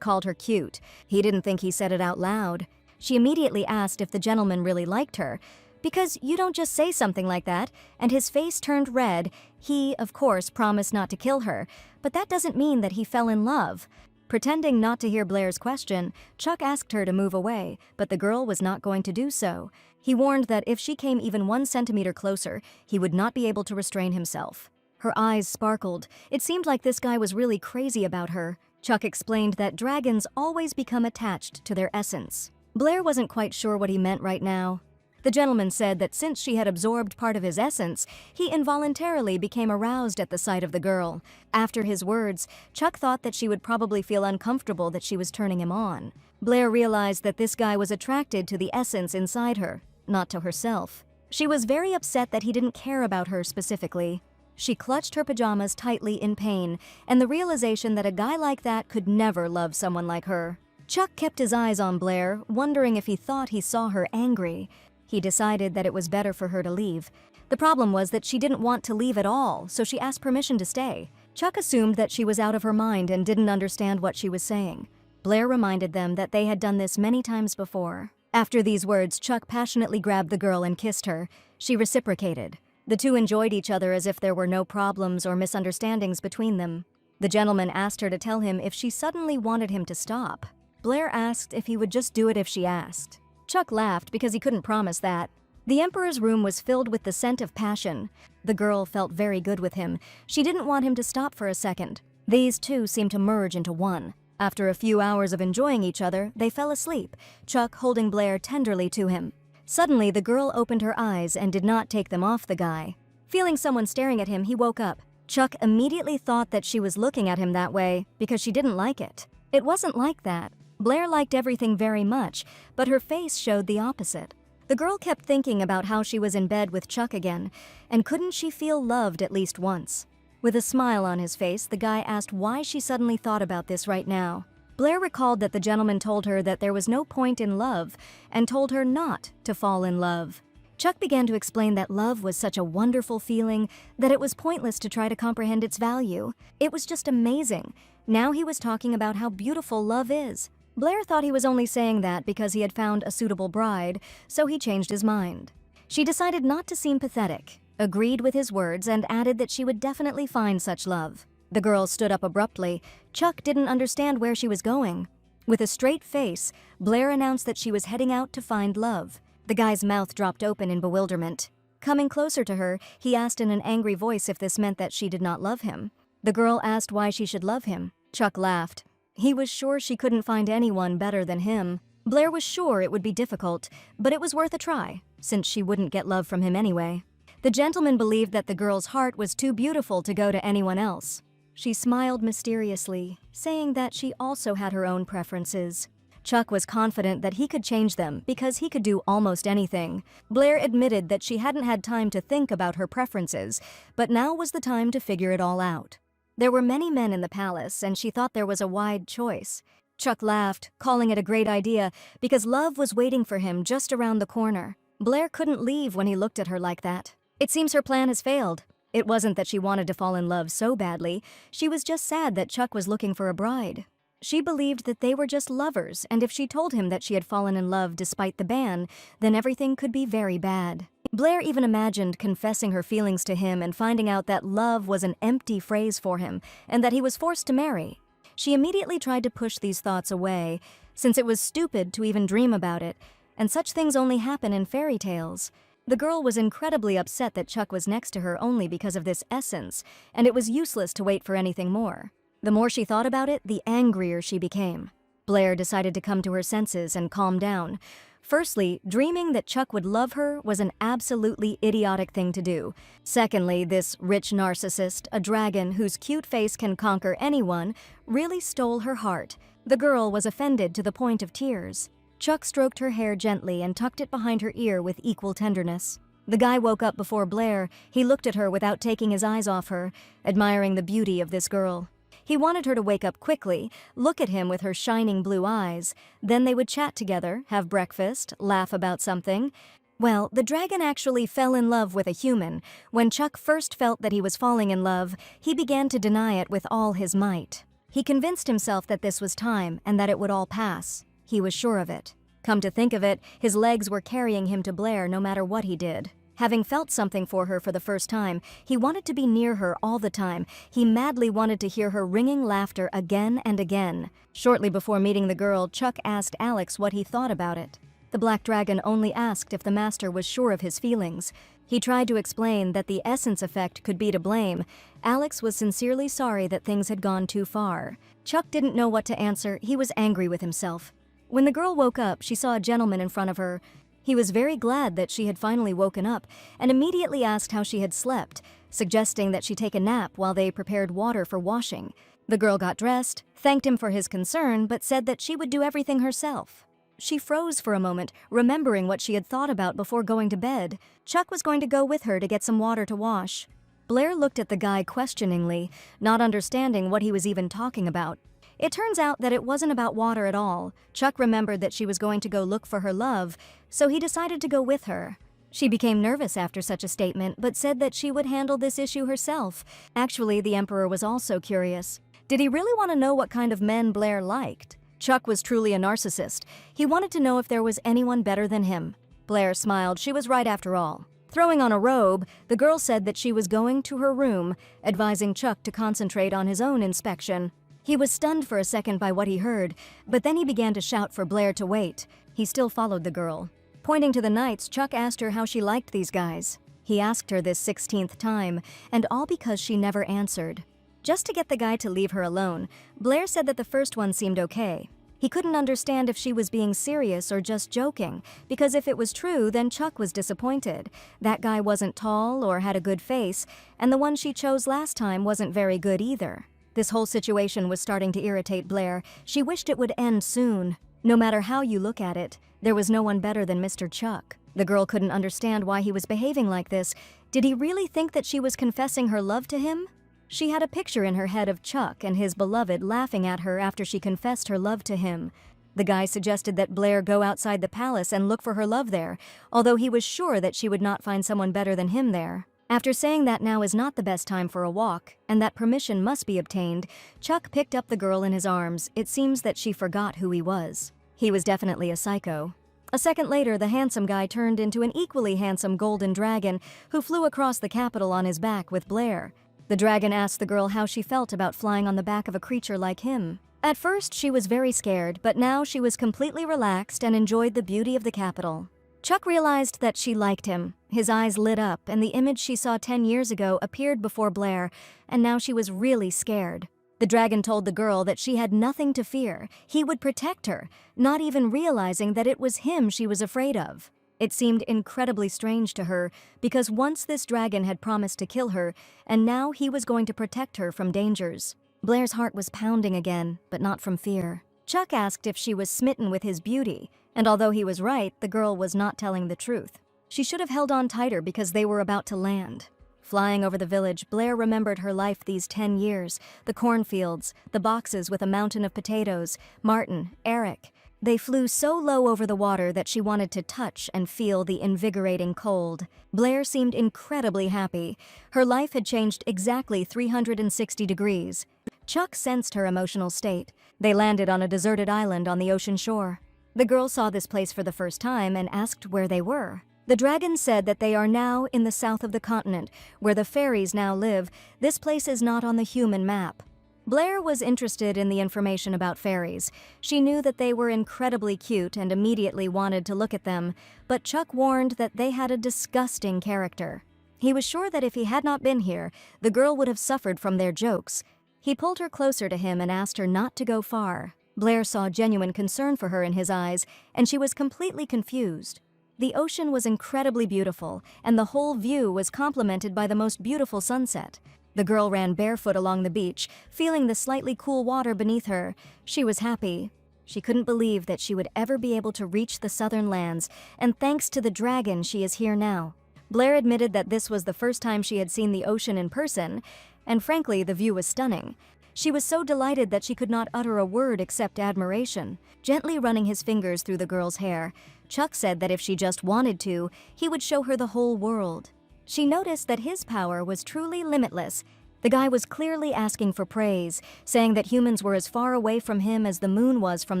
called her cute. He didn't think he said it out loud. She immediately asked if the gentleman really liked her, because you don't just say something like that, and his face turned red. He, of course, promised not to kill her, but that doesn't mean that he fell in love. Pretending not to hear Blair's question, Chuck asked her to move away, but the girl was not going to do so. He warned that if she came even 1 centimeter closer, he would not be able to restrain himself. Her eyes sparkled. It seemed like this guy was really crazy about her. Chuck explained that dragons always become attached to their essence. Blair wasn't quite sure what he meant right now. The gentleman said that since she had absorbed part of his essence, he involuntarily became aroused at the sight of the girl. After his words, Chuck thought that she would probably feel uncomfortable that she was turning him on. Blair realized that this guy was attracted to the essence inside her. not to herself. She was very upset that he didn't care about her specifically. She clutched her pajamas tightly in pain, and the realization that a guy like that could never love someone like her. Chuck kept his eyes on Blair, wondering if he thought he saw her angry. He decided that it was better for her to leave. The problem was that she didn't want to leave at all, so she asked permission to stay. Chuck assumed that she was out of her mind and didn't understand what she was saying. Blair reminded them that they had done this many times before. After these words, Chuck passionately grabbed the girl and kissed her. She reciprocated. The two enjoyed each other as if there were no problems or misunderstandings between them. The gentleman asked her to tell him if she suddenly wanted him to stop. Blair asked if he would just do it if she asked. Chuck laughed because he couldn't promise that. The Emperor's room was filled with the scent of passion. The girl felt very good with him. She didn't want him to stop for a second. These two seemed to merge into one. After a few hours of enjoying each other, they fell asleep, Chuck holding Blair tenderly to him. Suddenly, the girl opened her eyes and did not take them off the guy. Feeling someone staring at him, he woke up. Chuck immediately thought that she was looking at him that way because she didn't like it. It wasn't like that. Blair liked everything very much, but her face showed the opposite. The girl kept thinking about how she was in bed with Chuck again, and couldn't she feel loved at least once? With a smile on his face, the guy asked why she suddenly thought about this right now. Blair recalled that the gentleman told her that there was no point in love and told her not to fall in love. Chuck began to explain that love was such a wonderful feeling that it was pointless to try to comprehend its value. It was just amazing. Now he was talking about how beautiful love is. Blair thought he was only saying that because he had found a suitable bride, so he changed his mind. She decided not to seem pathetic, agreed with his words, and added that she would definitely find such love. The girl stood up abruptly. Chuck didn't understand where she was going. With a straight face, Blair announced that she was heading out to find love. The guy's mouth dropped open in bewilderment. Coming closer to her, he asked in an angry voice if this meant that she did not love him. The girl asked why she should love him. Chuck laughed. He was sure she couldn't find anyone better than him. Blair was sure it would be difficult, but it was worth a try, since she wouldn't get love from him anyway. The gentleman believed that the girl's heart was too beautiful to go to anyone else. She smiled mysteriously, saying that she also had her own preferences. Chuck was confident that he could change them because he could do almost anything. Blair admitted that she hadn't had time to think about her preferences, but now was the time to figure it all out. There were many men in the palace, and she thought there was a wide choice. Chuck laughed, calling it a great idea because love was waiting for him just around the corner. Blair couldn't leave when he looked at her like that. It seems her plan has failed. It wasn't that she wanted to fall in love so badly. She was just sad that Chuck was looking for a bride. She believed that they were just lovers, and if she told him that she had fallen in love despite the ban, then everything could be very bad. Blair even imagined confessing her feelings to him and finding out that love was an empty phrase for him and that he was forced to marry. She immediately tried to push these thoughts away, since it was stupid to even dream about it, and such things only happen in fairy tales. The girl was incredibly upset that Chuck was next to her only because of this essence, and it was useless to wait for anything more. The more she thought about it, the angrier she became. Blair decided to come to her senses and calm down. Firstly, dreaming that Chuck would love her was an absolutely idiotic thing to do. Secondly, this rich narcissist, a dragon whose cute face can conquer anyone, really stole her heart. The girl was offended to the point of tears. Chuck stroked her hair gently and tucked it behind her ear with equal tenderness. The guy woke up before Blair. He looked at her without taking his eyes off her, admiring the beauty of this girl. He wanted her to wake up quickly, look at him with her shining blue eyes. Then they would chat together, have breakfast, laugh about something. Well, the dragon actually fell in love with a human. When Chuck first felt that he was falling in love, he began to deny it with all his might. He convinced himself that this was time and that it would all pass. He was sure of it. Come to think of it, his legs were carrying him to Blair no matter what he did. Having felt something for her for the first time, he wanted to be near her all the time. He madly wanted to hear her ringing laughter again and again. Shortly before meeting the girl, Chuck asked Alex what he thought about it. The Black Dragon only asked if the master was sure of his feelings. He tried to explain that the essence effect could be to blame. Alex was sincerely sorry that things had gone too far. Chuck didn't know what to answer. He was angry with himself. When the girl woke up, she saw a gentleman in front of her. He was very glad that she had finally woken up and immediately asked how she had slept, suggesting that she take a nap while they prepared water for washing. The girl got dressed, thanked him for his concern, but said that she would do everything herself. She froze for a moment, remembering what she had thought about before going to bed. Chuck was going to go with her to get some water to wash. Blair looked at the guy questioningly, not understanding what he was even talking about. It turns out that it wasn't about water at all. Chuck remembered that she was going to go look for her love, so he decided to go with her. She became nervous after such a statement, but said that she would handle this issue herself. Actually, the Emperor was also curious. Did he really want to know what kind of men Blair liked? Chuck was truly a narcissist. He wanted to know if there was anyone better than him. Blair smiled. She was right after all. Throwing on a robe, the girl said that she was going to her room, advising Chuck to concentrate on his own inspection. He was stunned for a second by what he heard, but then he began to shout for Blair to wait. He still followed the girl. Pointing to the knights, Chuck asked her how she liked these guys. He asked her this 16th time, and all because she never answered. Just to get the guy to leave her alone, Blair said that the first one seemed okay. He couldn't understand if she was being serious or just joking, because if it was true, then Chuck was disappointed. That guy wasn't tall or had a good face, and the one she chose last time wasn't very good either. This whole situation was starting to irritate Blair. She wished it would end soon. No matter how you look at it, there was no one better than Mr. Chuck. The girl couldn't understand why he was behaving like this. Did he really think that she was confessing her love to him? She had a picture in her head of Chuck and his beloved laughing at her after she confessed her love to him. The guy suggested that Blair go outside the palace and look for her love there, although he was sure that she would not find someone better than him there. After saying that now is not the best time for a walk, and that permission must be obtained, Chuck picked up the girl in his arms. It seems that she forgot who he was. He was definitely a psycho. A second later, the handsome guy turned into an equally handsome golden dragon who flew across the capital on his back with Blair. The dragon asked the girl how she felt about flying on the back of a creature like him. At first, she was very scared, but now she was completely relaxed and enjoyed the beauty of the capital. Chuck realized that she liked him. His eyes lit up, and the image she saw 10 years ago appeared before Blair, and now she was really scared. The dragon told the girl that she had nothing to fear. He would protect her, not even realizing that it was him she was afraid of. It seemed incredibly strange to her, because once this dragon had promised to kill her, and now he was going to protect her from dangers. Blair's heart was pounding again, but not from fear. Chuck asked if she was smitten with his beauty, and although he was right, the girl was not telling the truth. She should have held on tighter because they were about to land. Flying over the village, Blair remembered her life these 10 years, the cornfields, the boxes with a mountain of potatoes, Martin, Eric. They flew so low over the water that she wanted to touch and feel the invigorating cold. Blair seemed incredibly happy. Her life had changed exactly 360 degrees. Chuck sensed her emotional state. They landed on a deserted island on the ocean shore. The girl saw this place for the first time and asked where they were. The dragon said that they are now in the south of the continent, where the fairies now live. This place is not on the human map. Blair was interested in the information about fairies. She knew that they were incredibly cute and immediately wanted to look at them, but Chuck warned that they had a disgusting character. He was sure that if he had not been here, the girl would have suffered from their jokes. He pulled her closer to him and asked her not to go far. Blair saw genuine concern for her in his eyes, and she was completely confused. The ocean was incredibly beautiful, and the whole view was complemented by the most beautiful sunset. The girl ran barefoot along the beach, feeling the slightly cool water beneath her. She was happy. She couldn't believe that she would ever be able to reach the southern lands, and thanks to the dragon, she is here now. Blair admitted that this was the first time she had seen the ocean in person, and frankly, the view was stunning. She was so delighted that she could not utter a word except admiration. Gently running his fingers through the girl's hair, Chuck said that if she just wanted to, he would show her the whole world. She noticed that his power was truly limitless. The guy was clearly asking for praise, saying that humans were as far away from him as the moon was from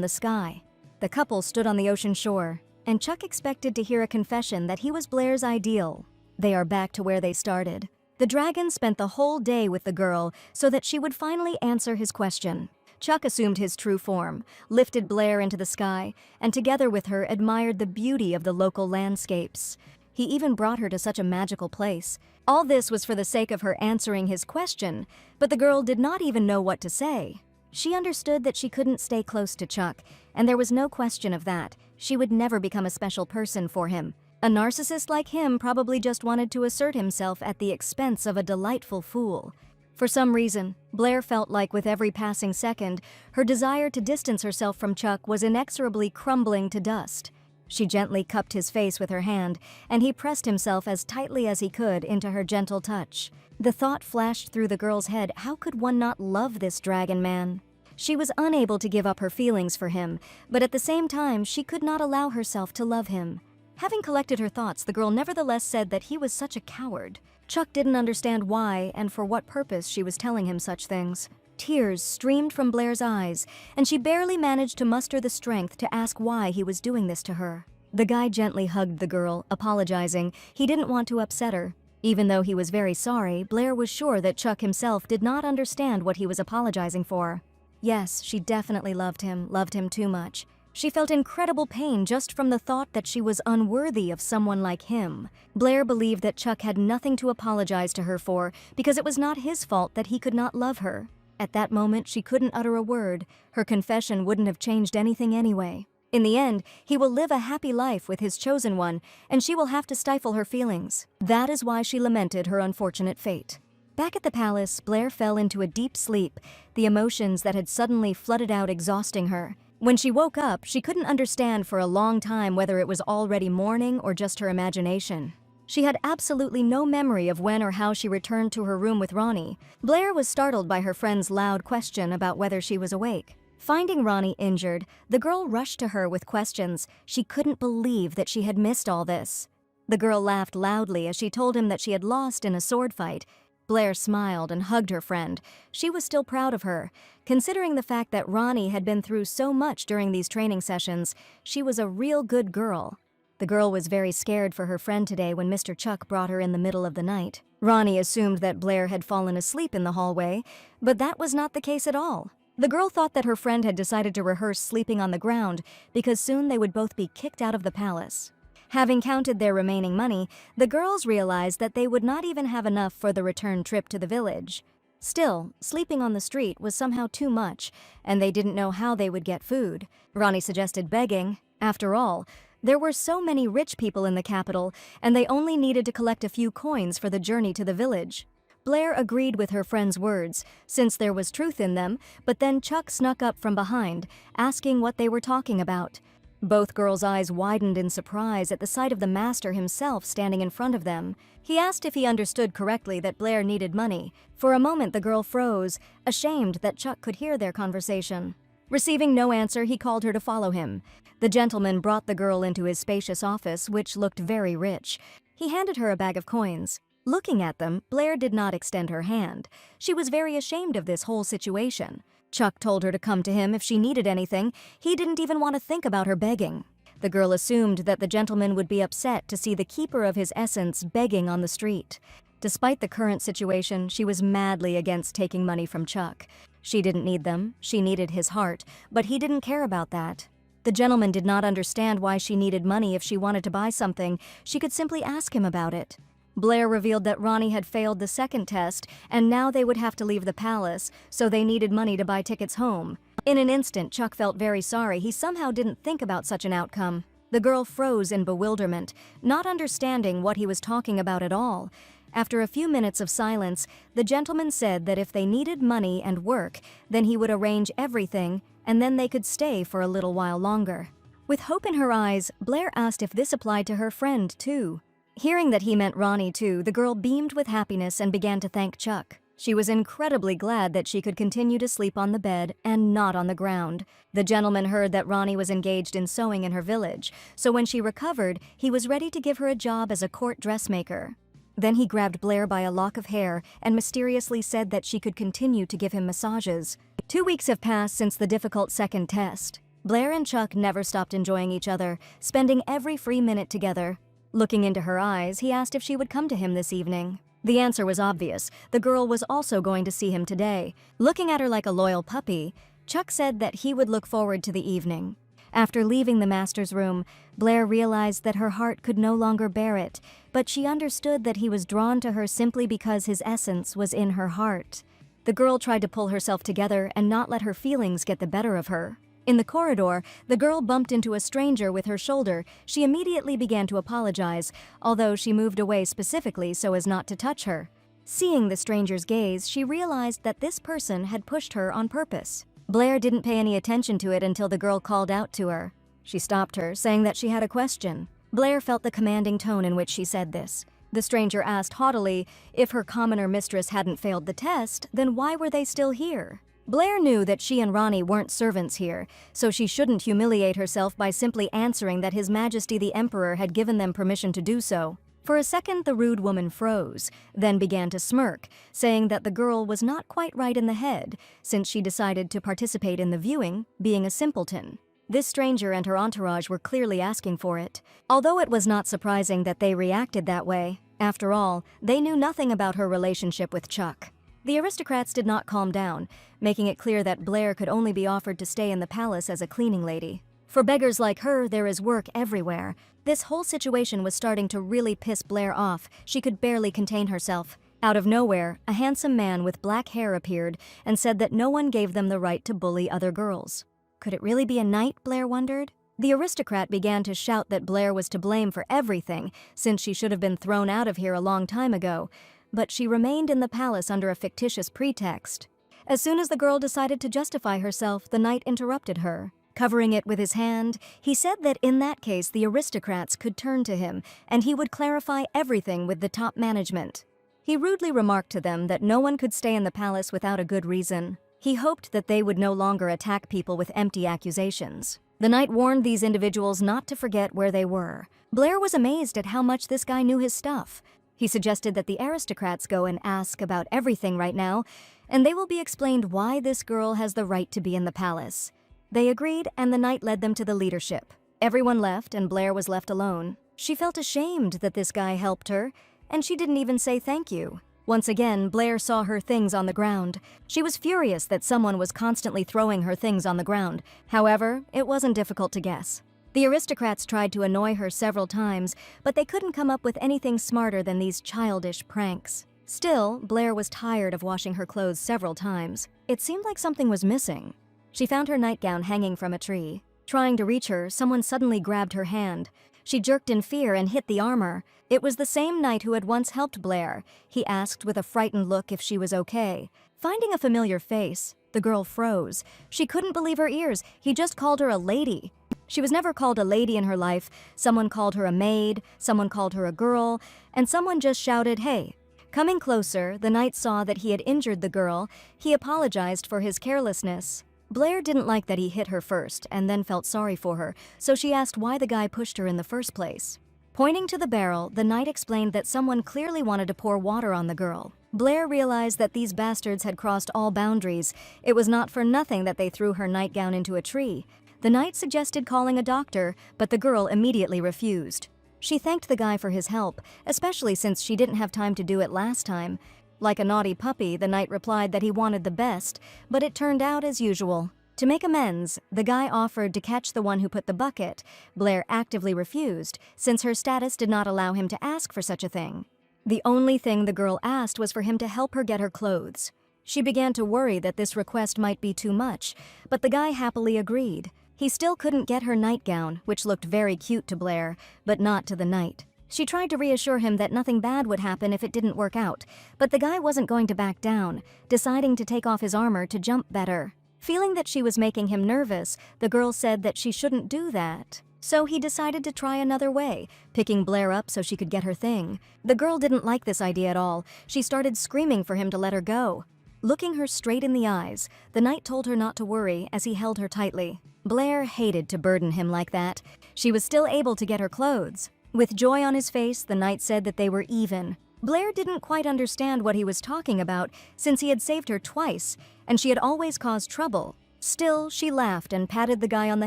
the sky. The couple stood on the ocean shore, and Chuck expected to hear a confession that he was Blair's ideal. They are back to where they started. The dragon spent the whole day with the girl so that she would finally answer his question. Chuck assumed his true form, lifted Blair into the sky, and together with her admired the beauty of the local landscapes. He even brought her to such a magical place. All this was for the sake of her answering his question, but the girl did not even know what to say. She understood that she couldn't stay close to Chuck, and there was no question of that. She would never become a special person for him. A narcissist like him probably just wanted to assert himself at the expense of a delightful fool. For some reason, Blair felt like with every passing second, her desire to distance herself from Chuck was inexorably crumbling to dust. She gently cupped his face with her hand, and he pressed himself as tightly as he could into her gentle touch. The thought flashed through the girl's head, how could one not love this dragon man? She was unable to give up her feelings for him, but at the same time, she could not allow herself to love him. Having collected her thoughts, the girl nevertheless said that he was such a coward. Chuck didn't understand why and for what purpose she was telling him such things. Tears streamed from Blair's eyes, and she barely managed to muster the strength to ask why he was doing this to her. The guy gently hugged the girl, apologizing. He didn't want to upset her. Even though he was very sorry, Blair was sure that Chuck himself did not understand what he was apologizing for. Yes, she definitely loved him too much. She felt incredible pain just from the thought that she was unworthy of someone like him. Blair believed that Chuck had nothing to apologize to her for because it was not his fault that he could not love her. At that moment, she couldn't utter a word. Her confession wouldn't have changed anything anyway. In the end, he will live a happy life with his chosen one, and she will have to stifle her feelings. That is why she lamented her unfortunate fate. Back at the palace, Blair fell into a deep sleep, the emotions that had suddenly flooded out exhausting her. When she woke up, she couldn't understand for a long time whether it was already morning or just her imagination. She had absolutely no memory of when or how she returned to her room with Ronnie. Blair was startled by her friend's loud question about whether she was awake. Finding Ronnie injured, the girl rushed to her with questions. She couldn't believe that she had missed all this. The girl laughed loudly as she told him that she had lost in a sword fight. Blair smiled and hugged her friend. She was still proud of her. Considering the fact that Ronnie had been through so much during these training sessions, she was a real good girl. The girl was very scared for her friend today when Mr. Chuck brought her in the middle of the night. Ronnie assumed that Blair had fallen asleep in the hallway, but that was not the case at all. The girl thought that her friend had decided to rehearse sleeping on the ground because soon they would both be kicked out of the palace. Having counted their remaining money, the girls realized that they would not even have enough for the return trip to the village. Still, sleeping on the street was somehow too much, and they didn't know how they would get food. Ronnie suggested begging. After all, there were so many rich people in the capital, and they only needed to collect a few coins for the journey to the village. Blair agreed with her friend's words, since there was truth in them, but then Chuck snuck up from behind, asking what they were talking about. Both girls' eyes widened in surprise at the sight of the master himself standing in front of them. He asked if he understood correctly that Blair needed money. For a moment the girl froze, ashamed that Chuck could hear their conversation. Receiving no answer, he called her to follow him. The gentleman brought the girl into his spacious office, which looked very rich. He handed her a bag of coins. Looking at them, Blair did not extend her hand. She was very ashamed of this whole situation. Chuck told her to come to him if she needed anything. He didn't even want to think about her begging. The girl assumed that the gentleman would be upset to see the keeper of his essence begging on the street. Despite the current situation, she was madly against taking money from Chuck. She didn't need them, she needed his heart, but he didn't care about that. The gentleman did not understand why she needed money if she wanted to buy something. She could simply ask him about it. Blair revealed that Ronnie had failed the second test, and now they would have to leave the palace, so they needed money to buy tickets home. In an instant, Chuck felt very sorry. He somehow didn't think about such an outcome. The girl froze in bewilderment, not understanding what he was talking about at all. After a few minutes of silence, the gentleman said that if they needed money and work, then he would arrange everything, and then they could stay for a little while longer. With hope in her eyes, Blair asked if this applied to her friend, too. Hearing that he meant Ronnie too, the girl beamed with happiness and began to thank Chuck. She was incredibly glad that she could continue to sleep on the bed and not on the ground. The gentleman heard that Ronnie was engaged in sewing in her village, so when she recovered, he was ready to give her a job as a court dressmaker. Then he grabbed Blair by a lock of hair and mysteriously said that she could continue to give him massages. 2 weeks have passed since the difficult second test. Blair and Chuck never stopped enjoying each other, spending every free minute together. Looking into her eyes, he asked if she would come to him this evening. The answer was obvious. The girl was also going to see him today. Looking at her like a loyal puppy, Chuck said that he would look forward to the evening. After leaving the master's room, Blair realized that her heart could no longer bear it, but she understood that he was drawn to her simply because his essence was in her heart. The girl tried to pull herself together and not let her feelings get the better of her. In the corridor, the girl bumped into a stranger with her shoulder. She immediately began to apologize, although she moved away specifically so as not to touch her. Seeing the stranger's gaze, she realized that this person had pushed her on purpose. Blair didn't pay any attention to it until the girl called out to her. She stopped her, saying that she had a question. Blair felt the commanding tone in which she said this. The stranger asked haughtily if her commoner mistress hadn't failed the test, then why were they still here? Blair knew that she and Ronnie weren't servants here, so she shouldn't humiliate herself by simply answering that His Majesty the Emperor had given them permission to do so. For a second, the rude woman froze, then began to smirk, saying that the girl was not quite right in the head, since she decided to participate in the viewing, being a simpleton. This stranger and her entourage were clearly asking for it. Although it was not surprising that they reacted that way, after all, they knew nothing about her relationship with Chuck. The aristocrats did not calm down, making it clear that Blair could only be offered to stay in the palace as a cleaning lady. For beggars like her, there is work everywhere. This whole situation was starting to really piss Blair off. She could barely contain herself. Out of nowhere, a handsome man with black hair appeared and said that no one gave them the right to bully other girls. Could it really be a knight, Blair wondered? The aristocrat began to shout that Blair was to blame for everything, since she should have been thrown out of here a long time ago. But she remained in the palace under a fictitious pretext. As soon as the girl decided to justify herself, the knight interrupted her. Covering it with his hand, he said that in that case the aristocrats could turn to him, and he would clarify everything with the top management. He rudely remarked to them that no one could stay in the palace without a good reason. He hoped that they would no longer attack people with empty accusations. The knight warned these individuals not to forget where they were. Blair was amazed at how much this guy knew his stuff. He suggested that the aristocrats go and ask about everything right now, and they will be explained why this girl has the right to be in the palace. They agreed, and the knight led them to the leadership. Everyone left, and Blair was left alone. She felt ashamed that this guy helped her, and she didn't even say thank you. Once again, Blair saw her things on the ground. She was furious that someone was constantly throwing her things on the ground. However, it wasn't difficult to guess. The aristocrats tried to annoy her several times, but they couldn't come up with anything smarter than these childish pranks. Still, Blair was tired of washing her clothes several times. It seemed like something was missing. She found her nightgown hanging from a tree. Trying to reach her, someone suddenly grabbed her hand. She jerked in fear and hit the armor. It was the same knight who had once helped Blair. He asked with a frightened look if she was okay. Finding a familiar face, the girl froze. She couldn't believe her ears. He just called her a lady. She was never called a lady in her life. Someone called her a maid, someone called her a girl, and someone just shouted, "Hey." Coming closer, the knight saw that he had injured the girl. He apologized for his carelessness. Blair didn't like that he hit her first and then felt sorry for her, so she asked why the guy pushed her in the first place. Pointing to the barrel, the knight explained that someone clearly wanted to pour water on the girl. Blair realized that these bastards had crossed all boundaries. It was not for nothing that they threw her nightgown into a tree. The knight suggested calling a doctor, but the girl immediately refused. She thanked the guy for his help, especially since she didn't have time to do it last time. Like a naughty puppy, the knight replied that he wanted the best, but it turned out as usual. To make amends, the guy offered to catch the one who put the bucket. Blair actively refused, since her status did not allow him to ask for such a thing. The only thing the girl asked was for him to help her get her clothes. She began to worry that this request might be too much, but the guy happily agreed. He still couldn't get her nightgown, which looked very cute to Blair, but not to the knight. She tried to reassure him that nothing bad would happen if it didn't work out, but the guy wasn't going to back down, deciding to take off his armor to jump better. Feeling that she was making him nervous, the girl said that she shouldn't do that. So he decided to try another way, picking Blair up so she could get her thing. The girl didn't like this idea at all. She started screaming for him to let her go. Looking her straight in the eyes, the knight told her not to worry as he held her tightly. Blair hated to burden him like that. She was still able to get her clothes. With joy on his face, the knight said that they were even. Blair didn't quite understand what he was talking about, since he had saved her twice, and she had always caused trouble. Still, she laughed and patted the guy on the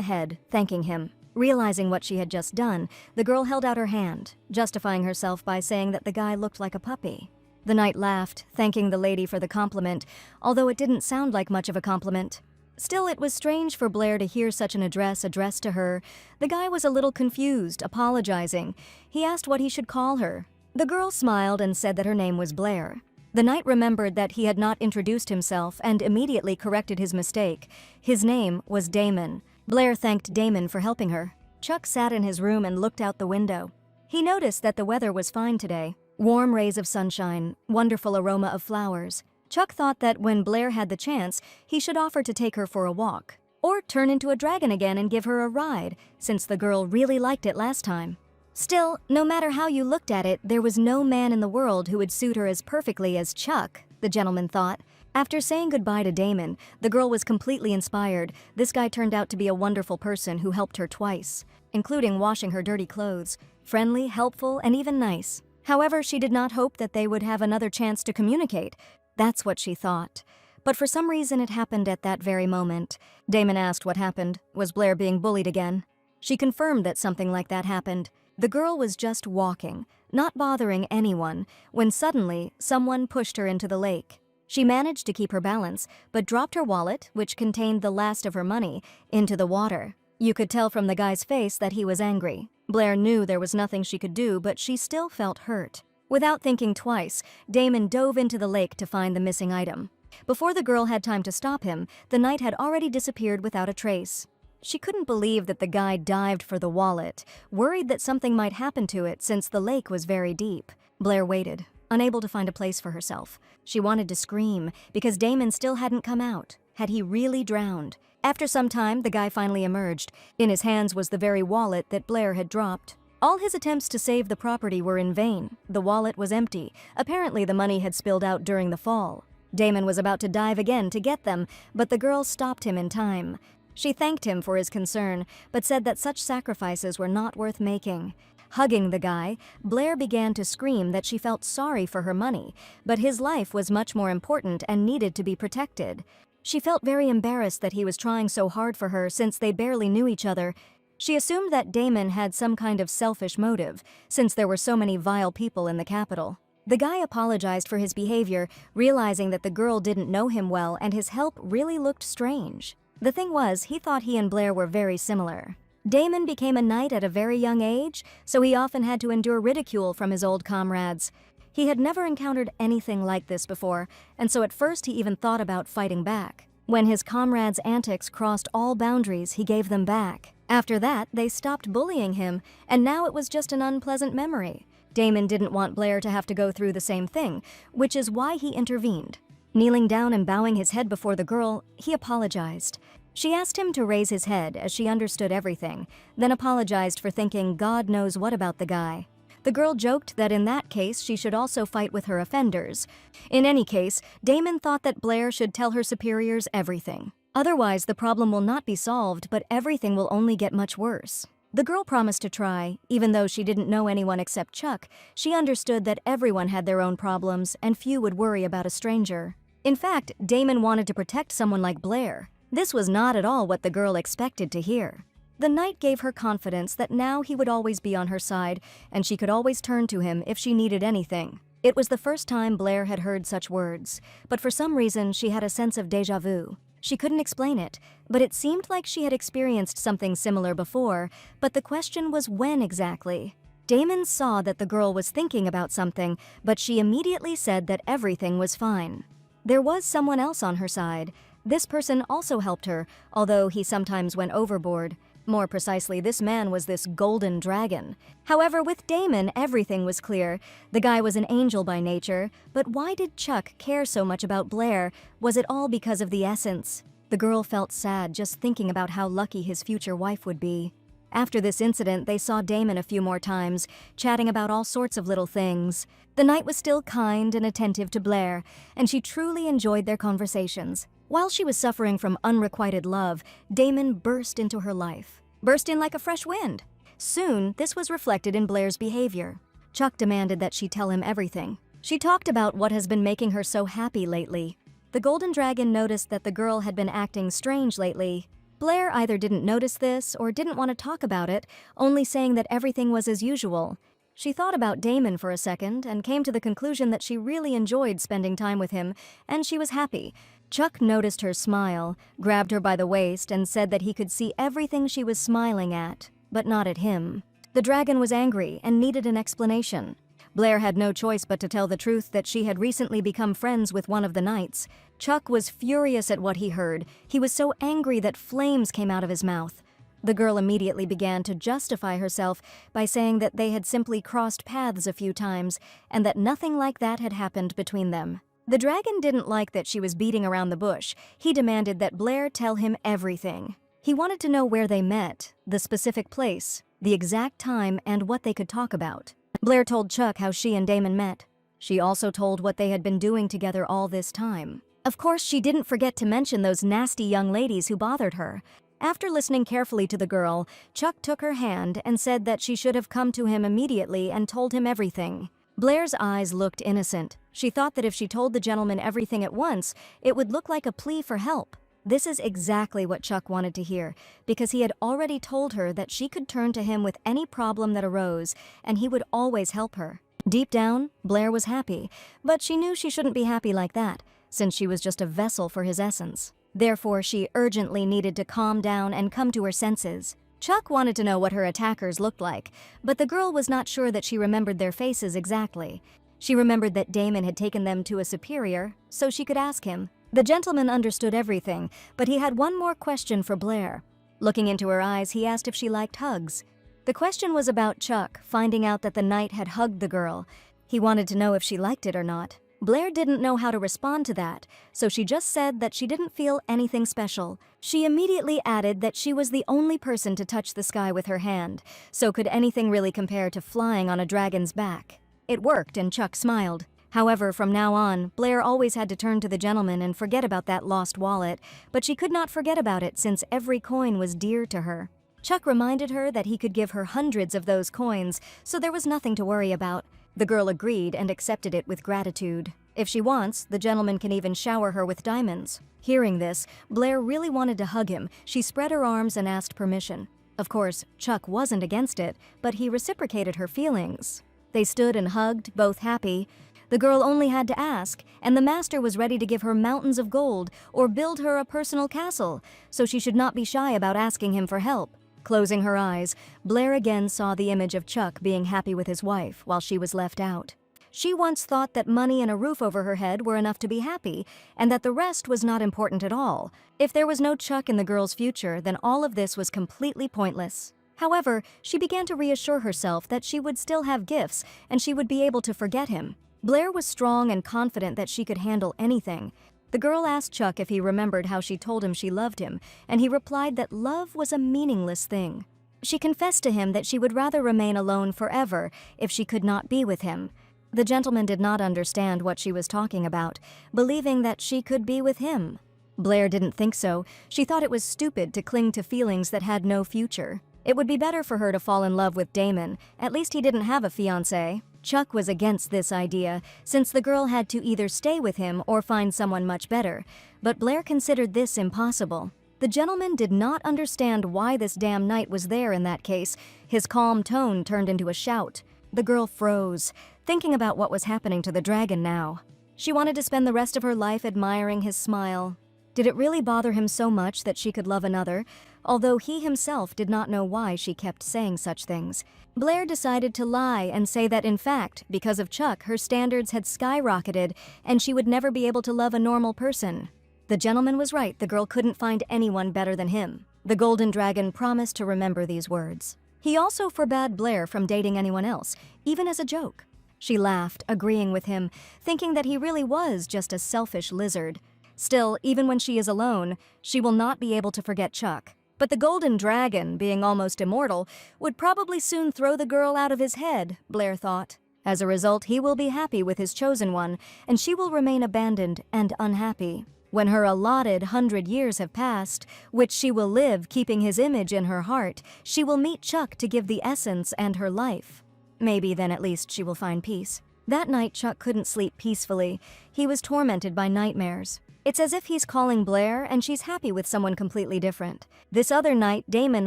head, thanking him. Realizing what she had just done, the girl held out her hand, justifying herself by saying that the guy looked like a puppy. The knight laughed, thanking the lady for the compliment, although it didn't sound like much of a compliment. Still, it was strange for Blair to hear such an address addressed to her. The guy was a little confused, apologizing. He asked what he should call her. The girl smiled and said that her name was Blair. The knight remembered that he had not introduced himself and immediately corrected his mistake. His name was Damon. Blair thanked Damon for helping her. Chuck sat in his room and looked out the window. He noticed that the weather was fine today. Warm rays of sunshine, wonderful aroma of flowers. Chuck thought that when Blair had the chance, he should offer to take her for a walk. Or turn into a dragon again and give her a ride, since the girl really liked it last time. Still, no matter how you looked at it, there was no man in the world who would suit her as perfectly as Chuck, the gentleman thought. After saying goodbye to Damon, the girl was completely inspired. This guy turned out to be a wonderful person who helped her twice, including washing her dirty clothes. Friendly, helpful, and even nice. However, she did not hope that they would have another chance to communicate. That's what she thought. But for some reason it happened at that very moment. Damon asked what happened. Was Blair being bullied again? She confirmed that something like that happened. The girl was just walking, not bothering anyone, when suddenly someone pushed her into the lake. She managed to keep her balance, but dropped her wallet, which contained the last of her money, into the water. You could tell from the guy's face that he was angry. Blair knew there was nothing she could do, but she still felt hurt. Without thinking twice, Damon dove into the lake to find the missing item. Before the girl had time to stop him, the knight had already disappeared without a trace. She couldn't believe that the guy dived for the wallet, worried that something might happen to it since the lake was very deep. Blair waited, unable to find a place for herself. She wanted to scream, because Damon still hadn't come out. Had he really drowned? After some time, the guy finally emerged. In his hands was the very wallet that Blair had dropped. All his attempts to save the property were in vain. The wallet was empty. Apparently the money had spilled out during the fall. Damon was about to dive again to get them, but the girl stopped him in time. She thanked him for his concern, but said that such sacrifices were not worth making. Hugging the guy, Blair began to scream that she felt sorry for her money, but his life was much more important and needed to be protected. She felt very embarrassed that he was trying so hard for her since they barely knew each other. She assumed that Damon had some kind of selfish motive, since there were so many vile people in the capital. The guy apologized for his behavior, realizing that the girl didn't know him well and his help really looked strange. The thing was, he thought he and Blair were very similar. Damon became a knight at a very young age, so he often had to endure ridicule from his old comrades. He had never encountered anything like this before, and so at first he even thought about fighting back. When his comrades' antics crossed all boundaries, he gave them back. After that, they stopped bullying him, and now it was just an unpleasant memory. Damon didn't want Blair to have to go through the same thing, which is why he intervened. Kneeling down and bowing his head before the girl, he apologized. She asked him to raise his head as she understood everything, then apologized for thinking God knows what about the guy. The girl joked that in that case she should also fight with her offenders. In any case, Damon thought that Blair should tell her superiors everything. Otherwise, the problem will not be solved, but everything will only get much worse. The girl promised to try. Even though she didn't know anyone except Chuck, she understood that everyone had their own problems and few would worry about a stranger. In fact, Damon wanted to protect someone like Blair. This was not at all what the girl expected to hear. The knight gave her confidence that now he would always be on her side, and she could always turn to him if she needed anything. It was the first time Blair had heard such words, but for some reason she had a sense of déjà vu. She couldn't explain it, but it seemed like she had experienced something similar before, but the question was when exactly. Damon saw that the girl was thinking about something, but she immediately said that everything was fine. There was someone else on her side. This person also helped her, although he sometimes went overboard. More precisely, this man was this golden dragon. However, with Damon, everything was clear. The guy was an angel by nature, but why did Chuck care so much about Blair? Was it all because of the essence? The girl felt sad just thinking about how lucky his future wife would be. After this incident, they saw Damon a few more times, chatting about all sorts of little things. The knight was still kind and attentive to Blair, and she truly enjoyed their conversations. While she was suffering from unrequited love, Damon burst into her life. Burst in like a fresh wind. Soon, this was reflected in Blair's behavior. Chuck demanded that she tell him everything. She talked about what has been making her so happy lately. The golden dragon noticed that the girl had been acting strange lately. Blair either didn't notice this or didn't want to talk about it, only saying that everything was as usual. She thought about Damon for a second and came to the conclusion that she really enjoyed spending time with him, and she was happy. Chuck noticed her smile, grabbed her by the waist, and said that he could see everything she was smiling at, but not at him. The dragon was angry and needed an explanation. Blair had no choice but to tell the truth that she had recently become friends with one of the knights. Chuck was furious at what he heard. He was so angry that flames came out of his mouth. The girl immediately began to justify herself by saying that they had simply crossed paths a few times and that nothing like that had happened between them. The dragon didn't like that she was beating around the bush. He demanded that Blair tell him everything. He wanted to know where they met, the specific place, the exact time, and what they could talk about. Blair told Chuck how she and Damon met. She also told what they had been doing together all this time. Of course, she didn't forget to mention those nasty young ladies who bothered her. After listening carefully to the girl, Chuck took her hand and said that she should have come to him immediately and told him everything. Blair's eyes looked innocent. She thought that if she told the gentleman everything at once, it would look like a plea for help. This is exactly what Chuck wanted to hear, because he had already told her that she could turn to him with any problem that arose, and he would always help her. Deep down, Blair was happy, but she knew she shouldn't be happy like that, since she was just a vessel for his essence. Therefore, she urgently needed to calm down and come to her senses. Chuck wanted to know what her attackers looked like, but the girl was not sure that she remembered their faces exactly. She remembered that Damon had taken them to a superior, so she could ask him. The gentleman understood everything, but he had one more question for Blair. Looking into her eyes, he asked if she liked hugs. The question was about Chuck finding out that the knight had hugged the girl. He wanted to know if she liked it or not. Blair didn't know how to respond to that, so she just said that she didn't feel anything special. She immediately added that she was the only person to touch the sky with her hand, so could anything really compare to flying on a dragon's back? It worked, and Chuck smiled. However, from now on, Blair always had to turn to the gentleman and forget about that lost wallet, but she could not forget about it since every coin was dear to her. Chuck reminded her that he could give her hundreds of those coins, so there was nothing to worry about. The girl agreed and accepted it with gratitude. If she wants, the gentleman can even shower her with diamonds. Hearing this, Blair really wanted to hug him. She spread her arms and asked permission. Of course, Chuck wasn't against it, but he reciprocated her feelings. They stood and hugged, both happy. The girl only had to ask, and the master was ready to give her mountains of gold or build her a personal castle, so she should not be shy about asking him for help. Closing her eyes, Blair again saw the image of Chuck being happy with his wife while she was left out. She once thought that money and a roof over her head were enough to be happy, and that the rest was not important at all. If there was no Chuck in the girl's future, then all of this was completely pointless. However, she began to reassure herself that she would still have gifts and she would be able to forget him. Blair was strong and confident that she could handle anything. The girl asked Chuck if he remembered how she told him she loved him, and he replied that love was a meaningless thing. She confessed to him that she would rather remain alone forever if she could not be with him. The gentleman did not understand what she was talking about, believing that she could be with him. Blair didn't think so. She thought it was stupid to cling to feelings that had no future. It would be better for her to fall in love with Damon. At least he didn't have a fiancé. Chuck was against this idea, since the girl had to either stay with him or find someone much better, but Blair considered this impossible. The gentleman did not understand why this damn knight was there in that case. His calm tone turned into a shout. The girl froze, thinking about what was happening to the dragon now. She wanted to spend the rest of her life admiring his smile. Did it really bother him so much that she could love another, although he himself did not know why she kept saying such things? Blair decided to lie and say that, in fact, because of Chuck, her standards had skyrocketed and she would never be able to love a normal person. The gentleman was right. The girl couldn't find anyone better than him. The golden dragon promised to remember these words. He also forbade Blair from dating anyone else, even as a joke. She laughed, agreeing with him, thinking that he really was just a selfish lizard. Still, even when she is alone, she will not be able to forget Chuck. But the golden dragon, being almost immortal, would probably soon throw the girl out of his head, Blair thought. As a result, he will be happy with his chosen one, and she will remain abandoned and unhappy. When her allotted 100 years have passed, which she will live keeping his image in her heart, she will meet Chuck to give the essence and her life. Maybe then at least she will find peace. That night, Chuck couldn't sleep peacefully. He was tormented by nightmares. It's as if he's calling Blair and she's happy with someone completely different. This other night, Damon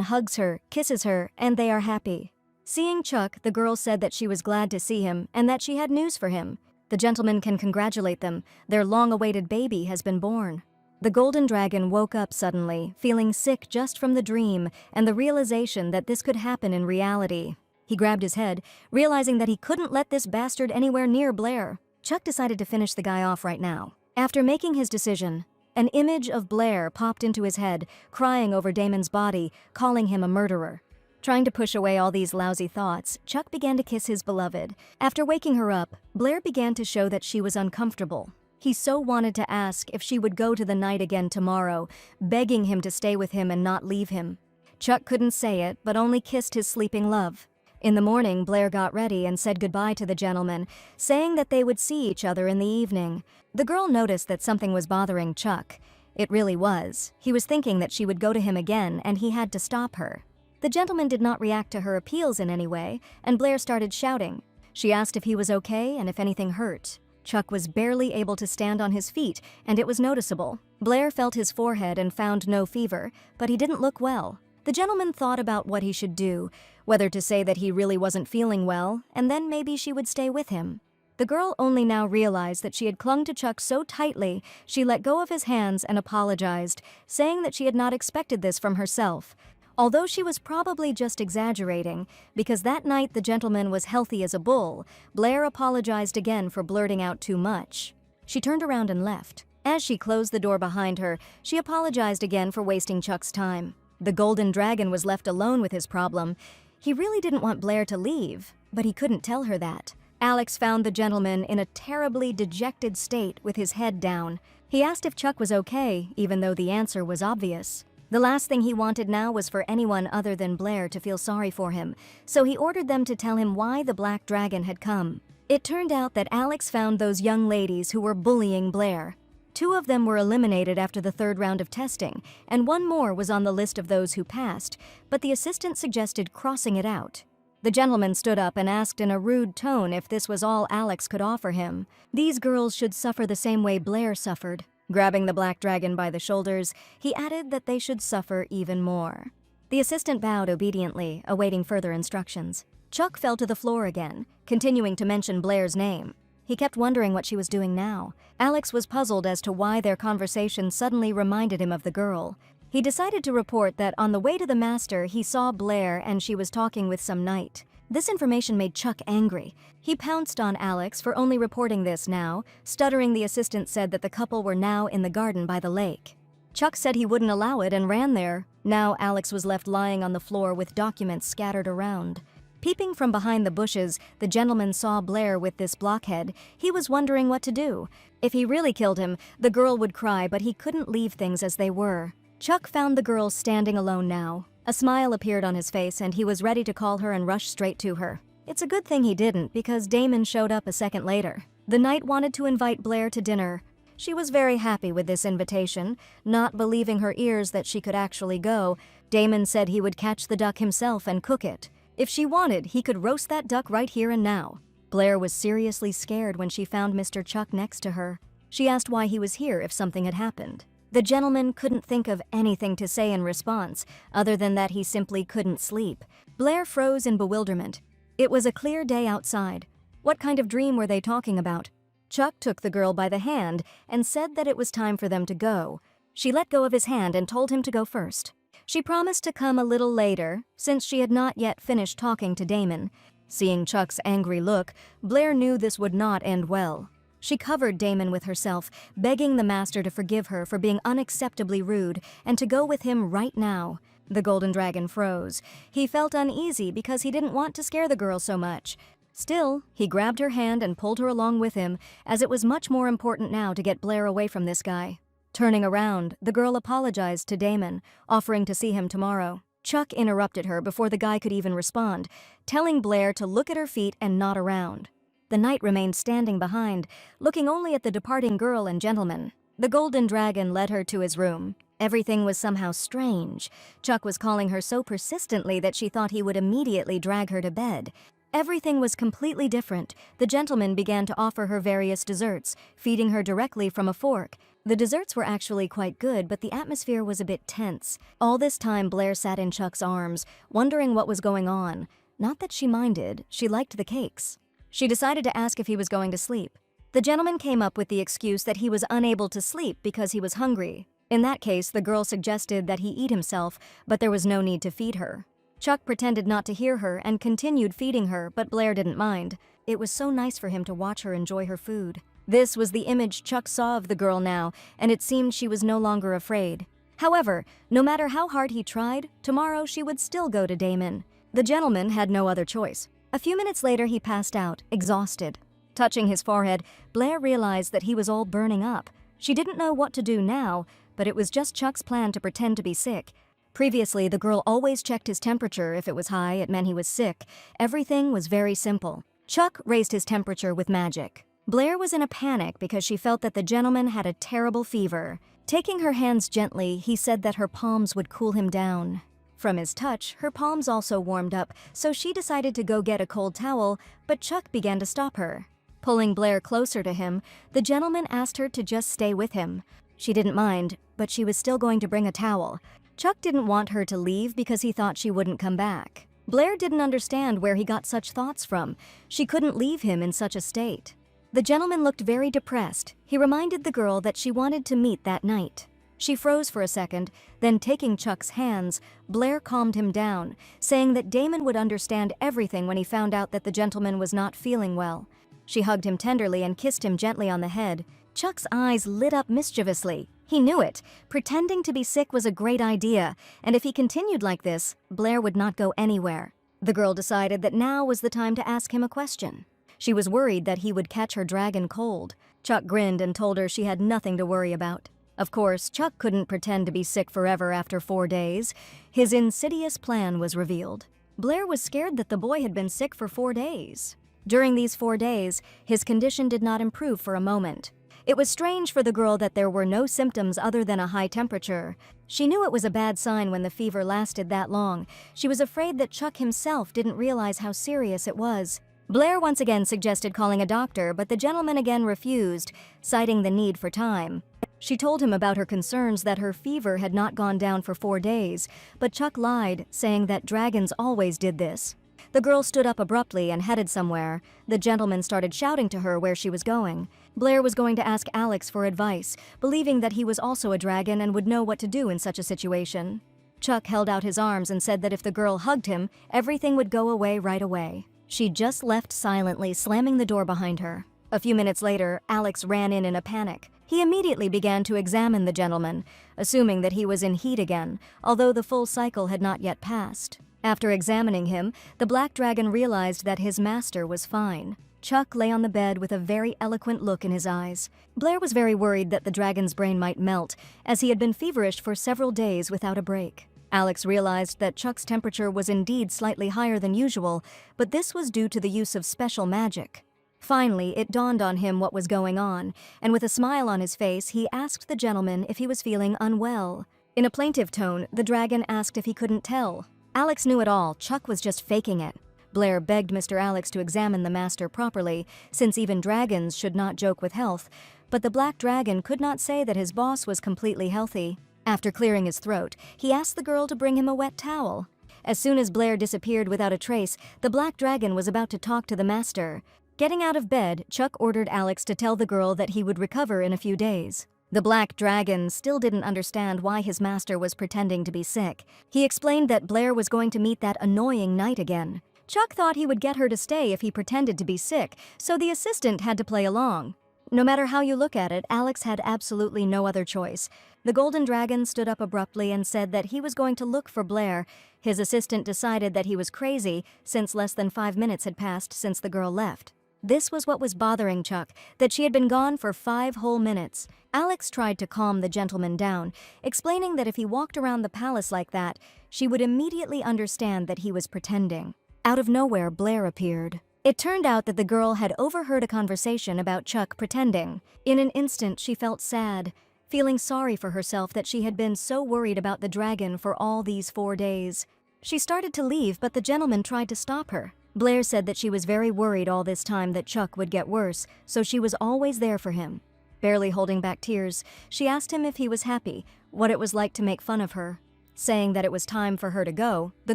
hugs her, kisses her, and they are happy. Seeing Chuck, the girl said that she was glad to see him and that she had news for him. The gentleman can congratulate them. Their long-awaited baby has been born. The golden dragon woke up suddenly, feeling sick just from the dream and the realization that this could happen in reality. He grabbed his head, realizing that he couldn't let this bastard anywhere near Blair. Chuck decided to finish the guy off right now. After making his decision, An image of Blair popped into his head, crying over Damon's body, calling him a murderer. Trying to push away all these lousy thoughts, Chuck began to kiss his beloved. After waking her up, Blair began to show that she was uncomfortable. He so wanted to ask if she would go to the night again tomorrow, begging him to stay with him and not leave him. Chuck couldn't say it, but only kissed his sleeping love. In the morning, Blair got ready and said goodbye to the gentleman, saying that they would see each other in the evening. The girl noticed that something was bothering Chuck. It really was. He was thinking that she would go to him again, and he had to stop her. The gentleman did not react to her appeals in any way, and Blair started shouting. She asked if he was okay and if anything hurt. Chuck was barely able to stand on his feet, and it was noticeable. Blair felt his forehead and found no fever, but he didn't look well. The gentleman thought about what he should do, whether to say that he really wasn't feeling well, and then maybe she would stay with him. The girl only now realized that she had clung to Chuck so tightly, she let go of his hands and apologized, saying that she had not expected this from herself. Although she was probably just exaggerating, because that night the gentleman was healthy as a bull, Blair apologized again for blurting out too much. She turned around and left. As she closed the door behind her, she apologized again for wasting Chuck's time. The golden dragon was left alone with his problem. He really didn't want Blair to leave, but he couldn't tell her that. Alex found the gentleman in a terribly dejected state with his head down. He asked if Chuck was okay, even though the answer was obvious. The last thing he wanted now was for anyone other than Blair to feel sorry for him, so he ordered them to tell him why the black dragon had come. It turned out that Alex found those young ladies who were bullying Blair. 2 of them were eliminated after the 3rd round of testing, and 1 more was on the list of those who passed, but the assistant suggested crossing it out. The gentleman stood up and asked in a rude tone if this was all Alex could offer him. These girls should suffer the same way Blair suffered. Grabbing the black dragon by the shoulders, he added that they should suffer even more. The assistant bowed obediently, awaiting further instructions. Chuck fell to the floor again, continuing to mention Blair's name. He kept wondering what she was doing now. Alex was puzzled as to why their conversation suddenly reminded him of the girl. He decided to report that on the way to the master, he saw Blair and she was talking with some knight. This information made Chuck angry. He pounced on Alex for only reporting this now. Stuttering, the assistant said that the couple were now in the garden by the lake. Chuck said he wouldn't allow it and ran there. Now Alex was left lying on the floor with documents scattered around. Peeping from behind the bushes, the gentleman saw Blair with this blockhead. He was wondering what to do. If he really killed him, the girl would cry, but he couldn't leave things as they were. Chuck found the girl standing alone now. A smile appeared on his face, and he was ready to call her and rush straight to her. It's a good thing he didn't, because Damon showed up a second later. The knight wanted to invite Blair to dinner. She was very happy with this invitation, not believing her ears that she could actually go. Damon said he would catch the duck himself and cook it. If she wanted, he could roast that duck right here and now. Blair was seriously scared when she found Mr. Chuck next to her. She asked why he was here if something had happened. The gentleman couldn't think of anything to say in response, other than that he simply couldn't sleep. Blair froze in bewilderment. It was a clear day outside. What kind of dream were they talking about? Chuck took the girl by the hand and said that it was time for them to go. She let go of his hand and told him to go first. She promised to come a little later, since she had not yet finished talking to Damon. Seeing Chuck's angry look, Blair knew this would not end well. She covered Damon with herself, begging the master to forgive her for being unacceptably rude and to go with him right now. The golden dragon froze. He felt uneasy because he didn't want to scare the girl so much. Still, he grabbed her hand and pulled her along with him, as it was much more important now to get Blair away from this guy. Turning around, the girl apologized to Damon, offering to see him tomorrow. Chuck interrupted her before the guy could even respond, telling Blair to look at her feet and not around. The knight remained standing behind, looking only at the departing girl and gentleman. The golden dragon led her to his room. Everything was somehow strange. Chuck was calling her so persistently that she thought he would immediately drag her to bed. Everything was completely different. The gentleman began to offer her various desserts, feeding her directly from a fork. The desserts were actually quite good, but the atmosphere was a bit tense. All this time, Blair sat in Chuck's arms, wondering what was going on. Not that she minded, she liked the cakes. She decided to ask if he was going to sleep. The gentleman came up with the excuse that he was unable to sleep because he was hungry. In that case, the girl suggested that he eat himself, but there was no need to feed her. Chuck pretended not to hear her and continued feeding her, but Blair didn't mind. It was so nice for him to watch her enjoy her food. This was the image Chuck saw of the girl now, and it seemed she was no longer afraid. However, no matter how hard he tried, tomorrow she would still go to Damon. The gentleman had no other choice. A few minutes later, he passed out, exhausted. Touching his forehead, Blair realized that he was all burning up. She didn't know what to do now, but it was just Chuck's plan to pretend to be sick. Previously, the girl always checked his temperature. If it was high, it meant he was sick. Everything was very simple. Chuck raised his temperature with magic. Blair was in a panic because she felt that the gentleman had a terrible fever. Taking her hands gently, he said that her palms would cool him down. From his touch, her palms also warmed up, so she decided to go get a cold towel, but Chuck began to stop her. Pulling Blair closer to him, the gentleman asked her to just stay with him. She didn't mind, but she was still going to bring a towel. Chuck didn't want her to leave because he thought she wouldn't come back. Blair didn't understand where he got such thoughts from. She couldn't leave him in such a state. The gentleman looked very depressed. He reminded the girl that she wanted to meet that night. She froze for a second, then taking Chuck's hands, Blair calmed him down, saying that Damon would understand everything when he found out that the gentleman was not feeling well. She hugged him tenderly and kissed him gently on the head. Chuck's eyes lit up mischievously. He knew it. Pretending to be sick was a great idea, and if he continued like this, Blair would not go anywhere. The girl decided that now was the time to ask him a question. She was worried that he would catch her dragon cold. Chuck grinned and told her she had nothing to worry about. Of course, Chuck couldn't pretend to be sick forever after 4 days. His insidious plan was revealed. Blair was scared that the boy had been sick for 4 days. During these 4 days, his condition did not improve for a moment. It was strange for the girl that there were no symptoms other than a high temperature. She knew it was a bad sign when the fever lasted that long. She was afraid that Chuck himself didn't realize how serious it was. Blair once again suggested calling a doctor, but the gentleman again refused, citing the need for time. She told him about her concerns that her fever had not gone down for 4 days, but Chuck lied, saying that dragons always did this. The girl stood up abruptly and headed somewhere. The gentleman started shouting to her where she was going. Blair was going to ask Alex for advice, believing that he was also a dragon and would know what to do in such a situation. Chuck held out his arms and said that if the girl hugged him, everything would go away right away. She just left silently, slamming the door behind her. A few minutes later, Alex ran in a panic. He immediately began to examine the gentleman, assuming that he was in heat again, although the full cycle had not yet passed. After examining him, the black dragon realized that his master was fine. Chuck lay on the bed with a very eloquent look in his eyes. Blair was very worried that the dragon's brain might melt, as he had been feverish for several days without a break. Alex realized that Chuck's temperature was indeed slightly higher than usual, but this was due to the use of special magic. Finally, it dawned on him what was going on, and with a smile on his face, he asked the gentleman if he was feeling unwell. In a plaintive tone, the dragon asked if he couldn't tell. Alex knew it all. Chuck was just faking it. Blair begged Mr. Alex to examine the master properly, since even dragons should not joke with health, but the black dragon could not say that his boss was completely healthy. After clearing his throat, he asked the girl to bring him a wet towel. As soon as Blair disappeared without a trace, the black dragon was about to talk to the master. Getting out of bed, Chuck ordered Alex to tell the girl that he would recover in a few days. The black dragon still didn't understand why his master was pretending to be sick. He explained that Blair was going to meet that annoying knight again. Chuck thought he would get her to stay if he pretended to be sick, so the assistant had to play along. No matter how you look at it, Alex had absolutely no other choice. The golden dragon stood up abruptly and said that he was going to look for Blair. His assistant decided that he was crazy, since less than 5 minutes had passed since the girl left. This was what was bothering Chuck, that she had been gone for 5 whole minutes. Alex tried to calm the gentleman down, explaining that if he walked around the palace like that, she would immediately understand that he was pretending. Out of nowhere, Blair appeared. It turned out that the girl had overheard a conversation about Chuck pretending. In an instant, she felt sad, feeling sorry for herself that she had been so worried about the dragon for all these 4 days. She started to leave, but the gentleman tried to stop her. Blair said that she was very worried all this time that Chuck would get worse, so she was always there for him. Barely holding back tears, she asked him if he was happy, what it was like to make fun of her. Saying that it was time for her to go, the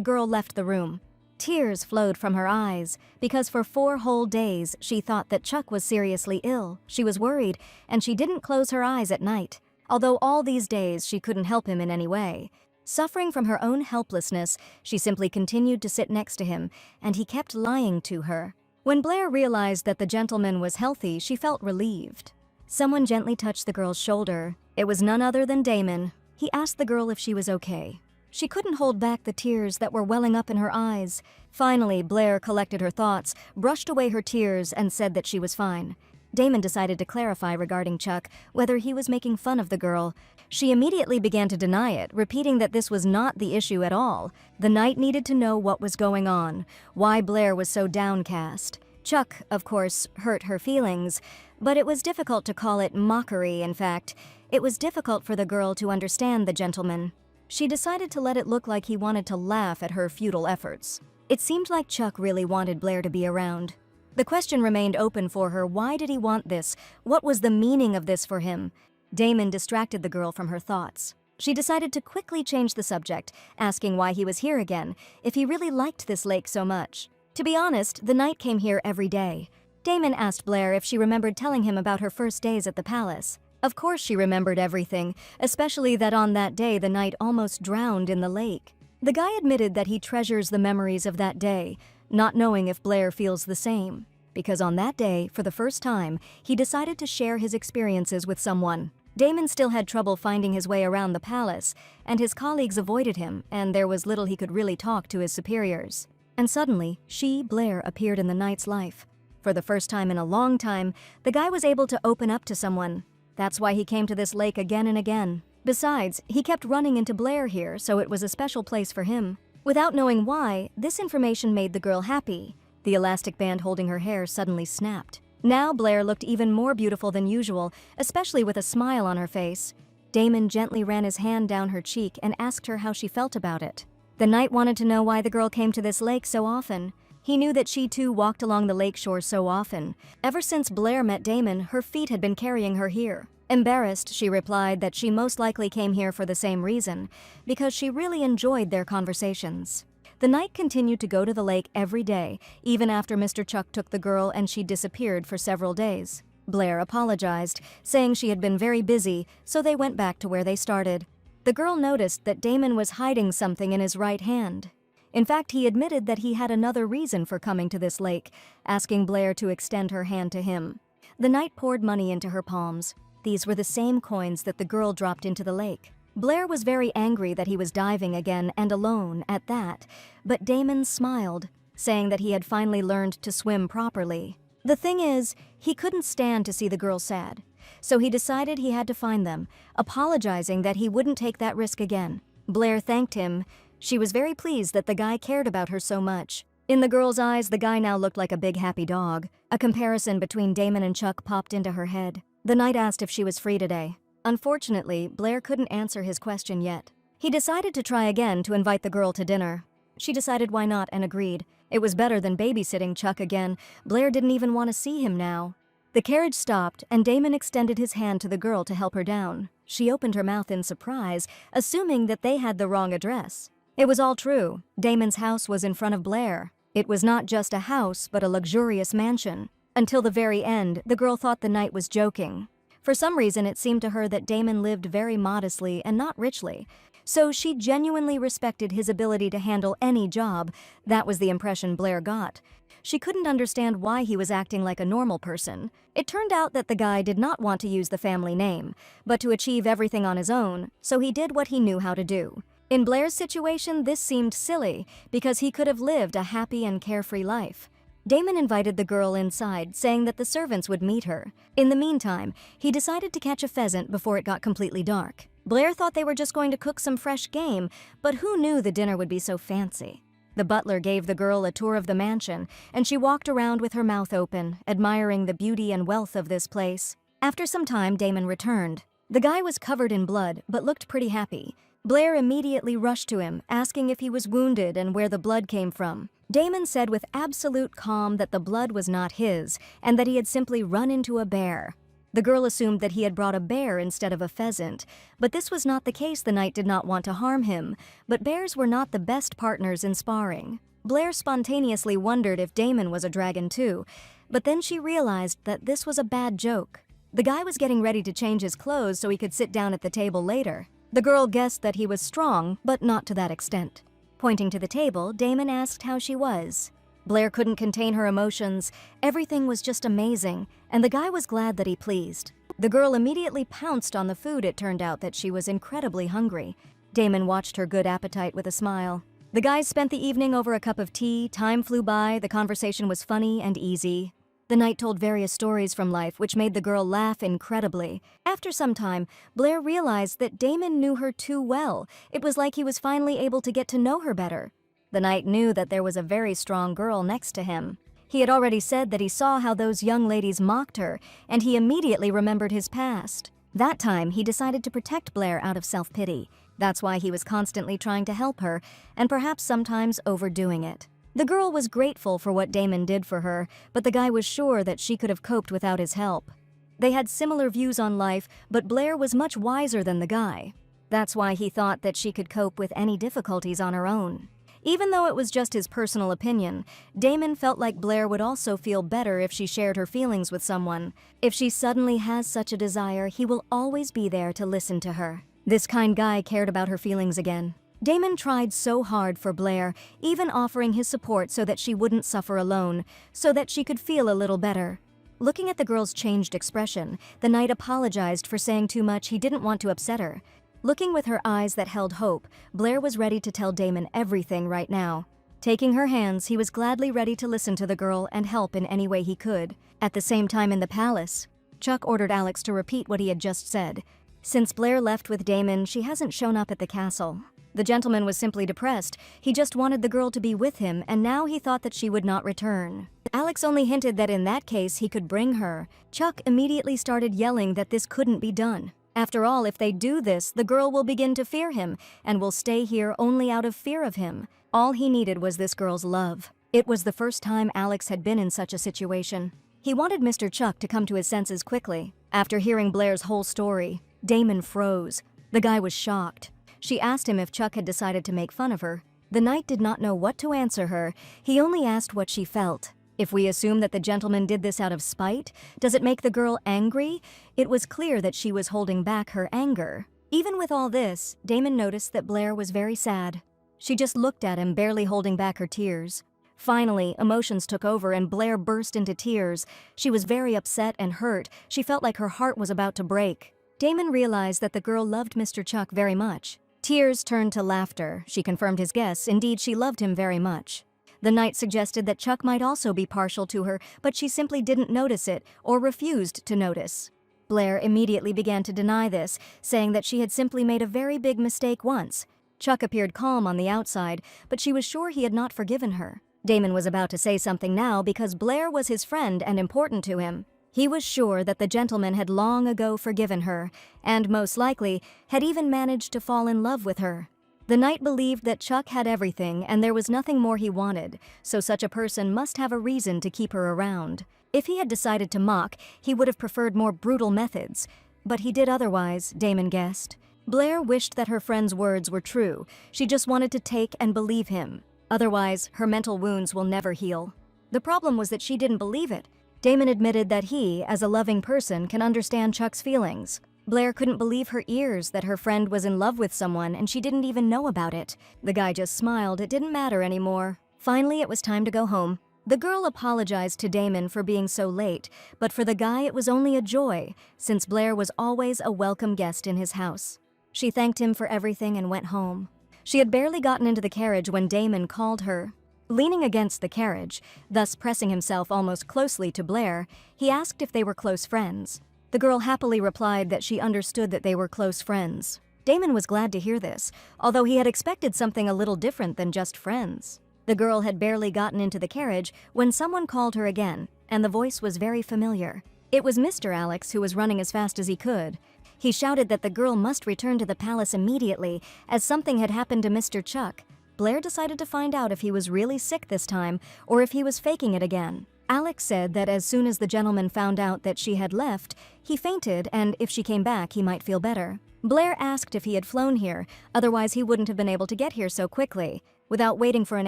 girl left the room. Tears flowed from her eyes, because for 4 whole days she thought that Chuck was seriously ill. She was worried, and she didn't close her eyes at night. Although all these days she couldn't help him in any way. Suffering from her own helplessness, she simply continued to sit next to him, and he kept lying to her. When Blair realized that the gentleman was healthy, she felt relieved. Someone gently touched the girl's shoulder. It was none other than Damon. He asked the girl if she was okay. She couldn't hold back the tears that were welling up in her eyes. Finally, Blair collected her thoughts, brushed away her tears, and said that she was fine. Damon decided to clarify regarding Chuck, whether he was making fun of the girl. She immediately began to deny it, repeating that this was not the issue at all. The knight needed to know what was going on, why Blair was so downcast. Chuck, of course, hurt her feelings, but it was difficult to call it mockery. In fact, it was difficult for the girl to understand the gentleman. She decided to let it look like he wanted to laugh at her futile efforts. It seemed like Chuck really wanted Blair to be around. The question remained open for her. Why did he want this? What was the meaning of this for him? Damon distracted the girl from her thoughts. She decided to quickly change the subject, asking why he was here again, if he really liked this lake so much. To be honest, the knight came here every day. Damon asked Blair if she remembered telling him about her first days at the palace. Of course she remembered everything, especially that on that day the knight almost drowned in the lake. The guy admitted that he treasures the memories of that day, not knowing if Blair feels the same. Because on that day, for the first time, he decided to share his experiences with someone. Damon still had trouble finding his way around the palace, and his colleagues avoided him, and there was little he could really talk to his superiors. And suddenly, Blair, appeared in the knight's life. For the first time in a long time, the guy was able to open up to someone. That's why he came to this lake again and again. Besides, he kept running into Blair here, so it was a special place for him. Without knowing why, this information made the girl happy. The elastic band holding her hair suddenly snapped. Now Blair looked even more beautiful than usual, especially with a smile on her face. Damon gently ran his hand down her cheek and asked her how she felt about it. The knight wanted to know why the girl came to this lake so often. He knew that she too walked along the lake shore so often. Ever since Blair met Damon, her feet had been carrying her here. Embarrassed, she replied that she most likely came here for the same reason, because she really enjoyed their conversations. The knight continued to go to the lake every day, even after Mr. Chuck took the girl and she disappeared for several days. Blair apologized, saying she had been very busy, so they went back to where they started. The girl noticed that Damon was hiding something in his right hand. In fact, he admitted that he had another reason for coming to this lake, asking Blair to extend her hand to him. The knight poured money into her palms. These were the same coins that the girl dropped into the lake. Blair was very angry that he was diving again and alone at that, but Damon smiled, saying that he had finally learned to swim properly. The thing is, he couldn't stand to see the girl sad, so he decided he had to find them, apologizing that he wouldn't take that risk again. Blair thanked him. She was very pleased that the guy cared about her so much. In the girl's eyes, the guy now looked like a big happy dog. A comparison between Damon and Chuck popped into her head. The knight asked if she was free today. Unfortunately, Blair couldn't answer his question yet. He decided to try again to invite the girl to dinner. She decided why not and agreed. It was better than babysitting Chuck again. Blair didn't even want to see him now. The carriage stopped, and Damon extended his hand to the girl to help her down. She opened her mouth in surprise, assuming that they had the wrong address. It was all true. Damon's house was in front of Blair. It was not just a house, but a luxurious mansion. Until the very end, the girl thought the knight was joking. For some reason, it seemed to her that Damon lived very modestly and not richly, so she genuinely respected his ability to handle any job. That was the impression Blair got. She couldn't understand why he was acting like a normal person. It turned out that the guy did not want to use the family name, but to achieve everything on his own, so he did what he knew how to do. In Blair's situation, this seemed silly, because he could have lived a happy and carefree life. Damon invited the girl inside, saying that the servants would meet her. In the meantime, he decided to catch a pheasant before it got completely dark. Blair thought they were just going to cook some fresh game, but who knew the dinner would be so fancy? The butler gave the girl a tour of the mansion, and she walked around with her mouth open, admiring the beauty and wealth of this place. After some time, Damon returned. The guy was covered in blood, but looked pretty happy. Blair immediately rushed to him, asking if he was wounded and where the blood came from. Damon said with absolute calm that the blood was not his, and that he had simply run into a bear. The girl assumed that he had brought a bear instead of a pheasant, but this was not the case. The knight did not want to harm him, but bears were not the best partners in sparring. Blair spontaneously wondered if Damon was a dragon too, but then she realized that this was a bad joke. The guy was getting ready to change his clothes so he could sit down at the table later. The girl guessed that he was strong, but not to that extent. Pointing to the table, Damon asked how she was. Blair couldn't contain her emotions. Everything was just amazing, and the guy was glad that he pleased. The girl immediately pounced on the food. It turned out that she was incredibly hungry. Damon watched her good appetite with a smile. The guys spent the evening over a cup of tea. Time flew by. The conversation was funny and easy. The night told various stories from life, which made the girl laugh incredibly. After some time, Blair realized that Damon knew her too well. It was like he was finally able to get to know her better. The knight knew that there was a very strong girl next to him. He had already said that he saw how those young ladies mocked her, and he immediately remembered his past. That time, he decided to protect Blair out of self-pity. That's why he was constantly trying to help her, and perhaps sometimes overdoing it. The girl was grateful for what Damon did for her, but the guy was sure that she could have coped without his help. They had similar views on life, but Blair was much wiser than the guy. That's why he thought that she could cope with any difficulties on her own. Even though it was just his personal opinion, Damon felt like Blair would also feel better if she shared her feelings with someone. If she suddenly has such a desire, he will always be there to listen to her. This kind guy cared about her feelings again. Damon tried so hard for Blair, even offering his support so that she wouldn't suffer alone, so that she could feel a little better. Looking at the girl's changed expression, the knight apologized for saying too much. He didn't want to upset her. Looking with her eyes that held hope, Blair was ready to tell Damon everything right now. Taking her hands, he was gladly ready to listen to the girl and help in any way he could. At the same time in the palace, Chuck ordered Alex to repeat what he had just said. Since Blair left with Damon, she hasn't shown up at the castle. The gentleman was simply depressed. He just wanted the girl to be with him, and now he thought that she would not return. Alex only hinted that in that case he could bring her. Chuck immediately started yelling that this couldn't be done. After all, if they do this, the girl will begin to fear him and will stay here only out of fear of him. All he needed was this girl's love. It was the first time Alex had been in such a situation. He wanted Mr. Chuck to come to his senses quickly. After hearing Blair's whole story, Damon froze. The guy was shocked. She asked him if Chuck had decided to make fun of her. The knight did not know what to answer her. He only asked what she felt. If we assume that the gentleman did this out of spite, does it make the girl angry? It was clear that she was holding back her anger. Even with all this, Damon noticed that Blair was very sad. She just looked at him, barely holding back her tears. Finally, emotions took over and Blair burst into tears. She was very upset and hurt. She felt like her heart was about to break. Damon realized that the girl loved Mr. Chuck very much. Tears turned to laughter. She confirmed his guess. Indeed, she loved him very much. The knight suggested that Chuck might also be partial to her, but she simply didn't notice it or refused to notice. Blair immediately began to deny this, saying that she had simply made a very big mistake once. Chuck appeared calm on the outside, but she was sure he had not forgiven her. Damon was about to say something now because Blair was his friend and important to him. He was sure that the gentleman had long ago forgiven her, and most likely had even managed to fall in love with her. The knight believed that Chuck had everything and there was nothing more he wanted, so such a person must have a reason to keep her around. If he had decided to mock, he would have preferred more brutal methods. But he did otherwise, Damon guessed. Blair wished that her friend's words were true. She just wanted to take and believe him. Otherwise, her mental wounds will never heal. The problem was that she didn't believe it. Damon admitted that he, as a loving person, can understand Chuck's feelings. Blair couldn't believe her ears that her friend was in love with someone and she didn't even know about it. The guy just smiled. It didn't matter anymore. Finally, it was time to go home. The girl apologized to Damon for being so late, but for the guy it was only a joy, since Blair was always a welcome guest in his house. She thanked him for everything and went home. She had barely gotten into the carriage when Damon called her. Leaning against the carriage, thus pressing himself almost closely to Blair, he asked if they were close friends. The girl happily replied that she understood that they were close friends. Damon was glad to hear this, although he had expected something a little different than just friends. The girl had barely gotten into the carriage when someone called her again, and the voice was very familiar. It was Mr. Alex, who was running as fast as he could. He shouted that the girl must return to the palace immediately, as something had happened to Mr. Chuck. Blair decided to find out if he was really sick this time, or if he was faking it again. Alex said that as soon as the gentleman found out that she had left, he fainted, and if she came back, he might feel better. Blair asked if he had flown here, otherwise he wouldn't have been able to get here so quickly. Without waiting for an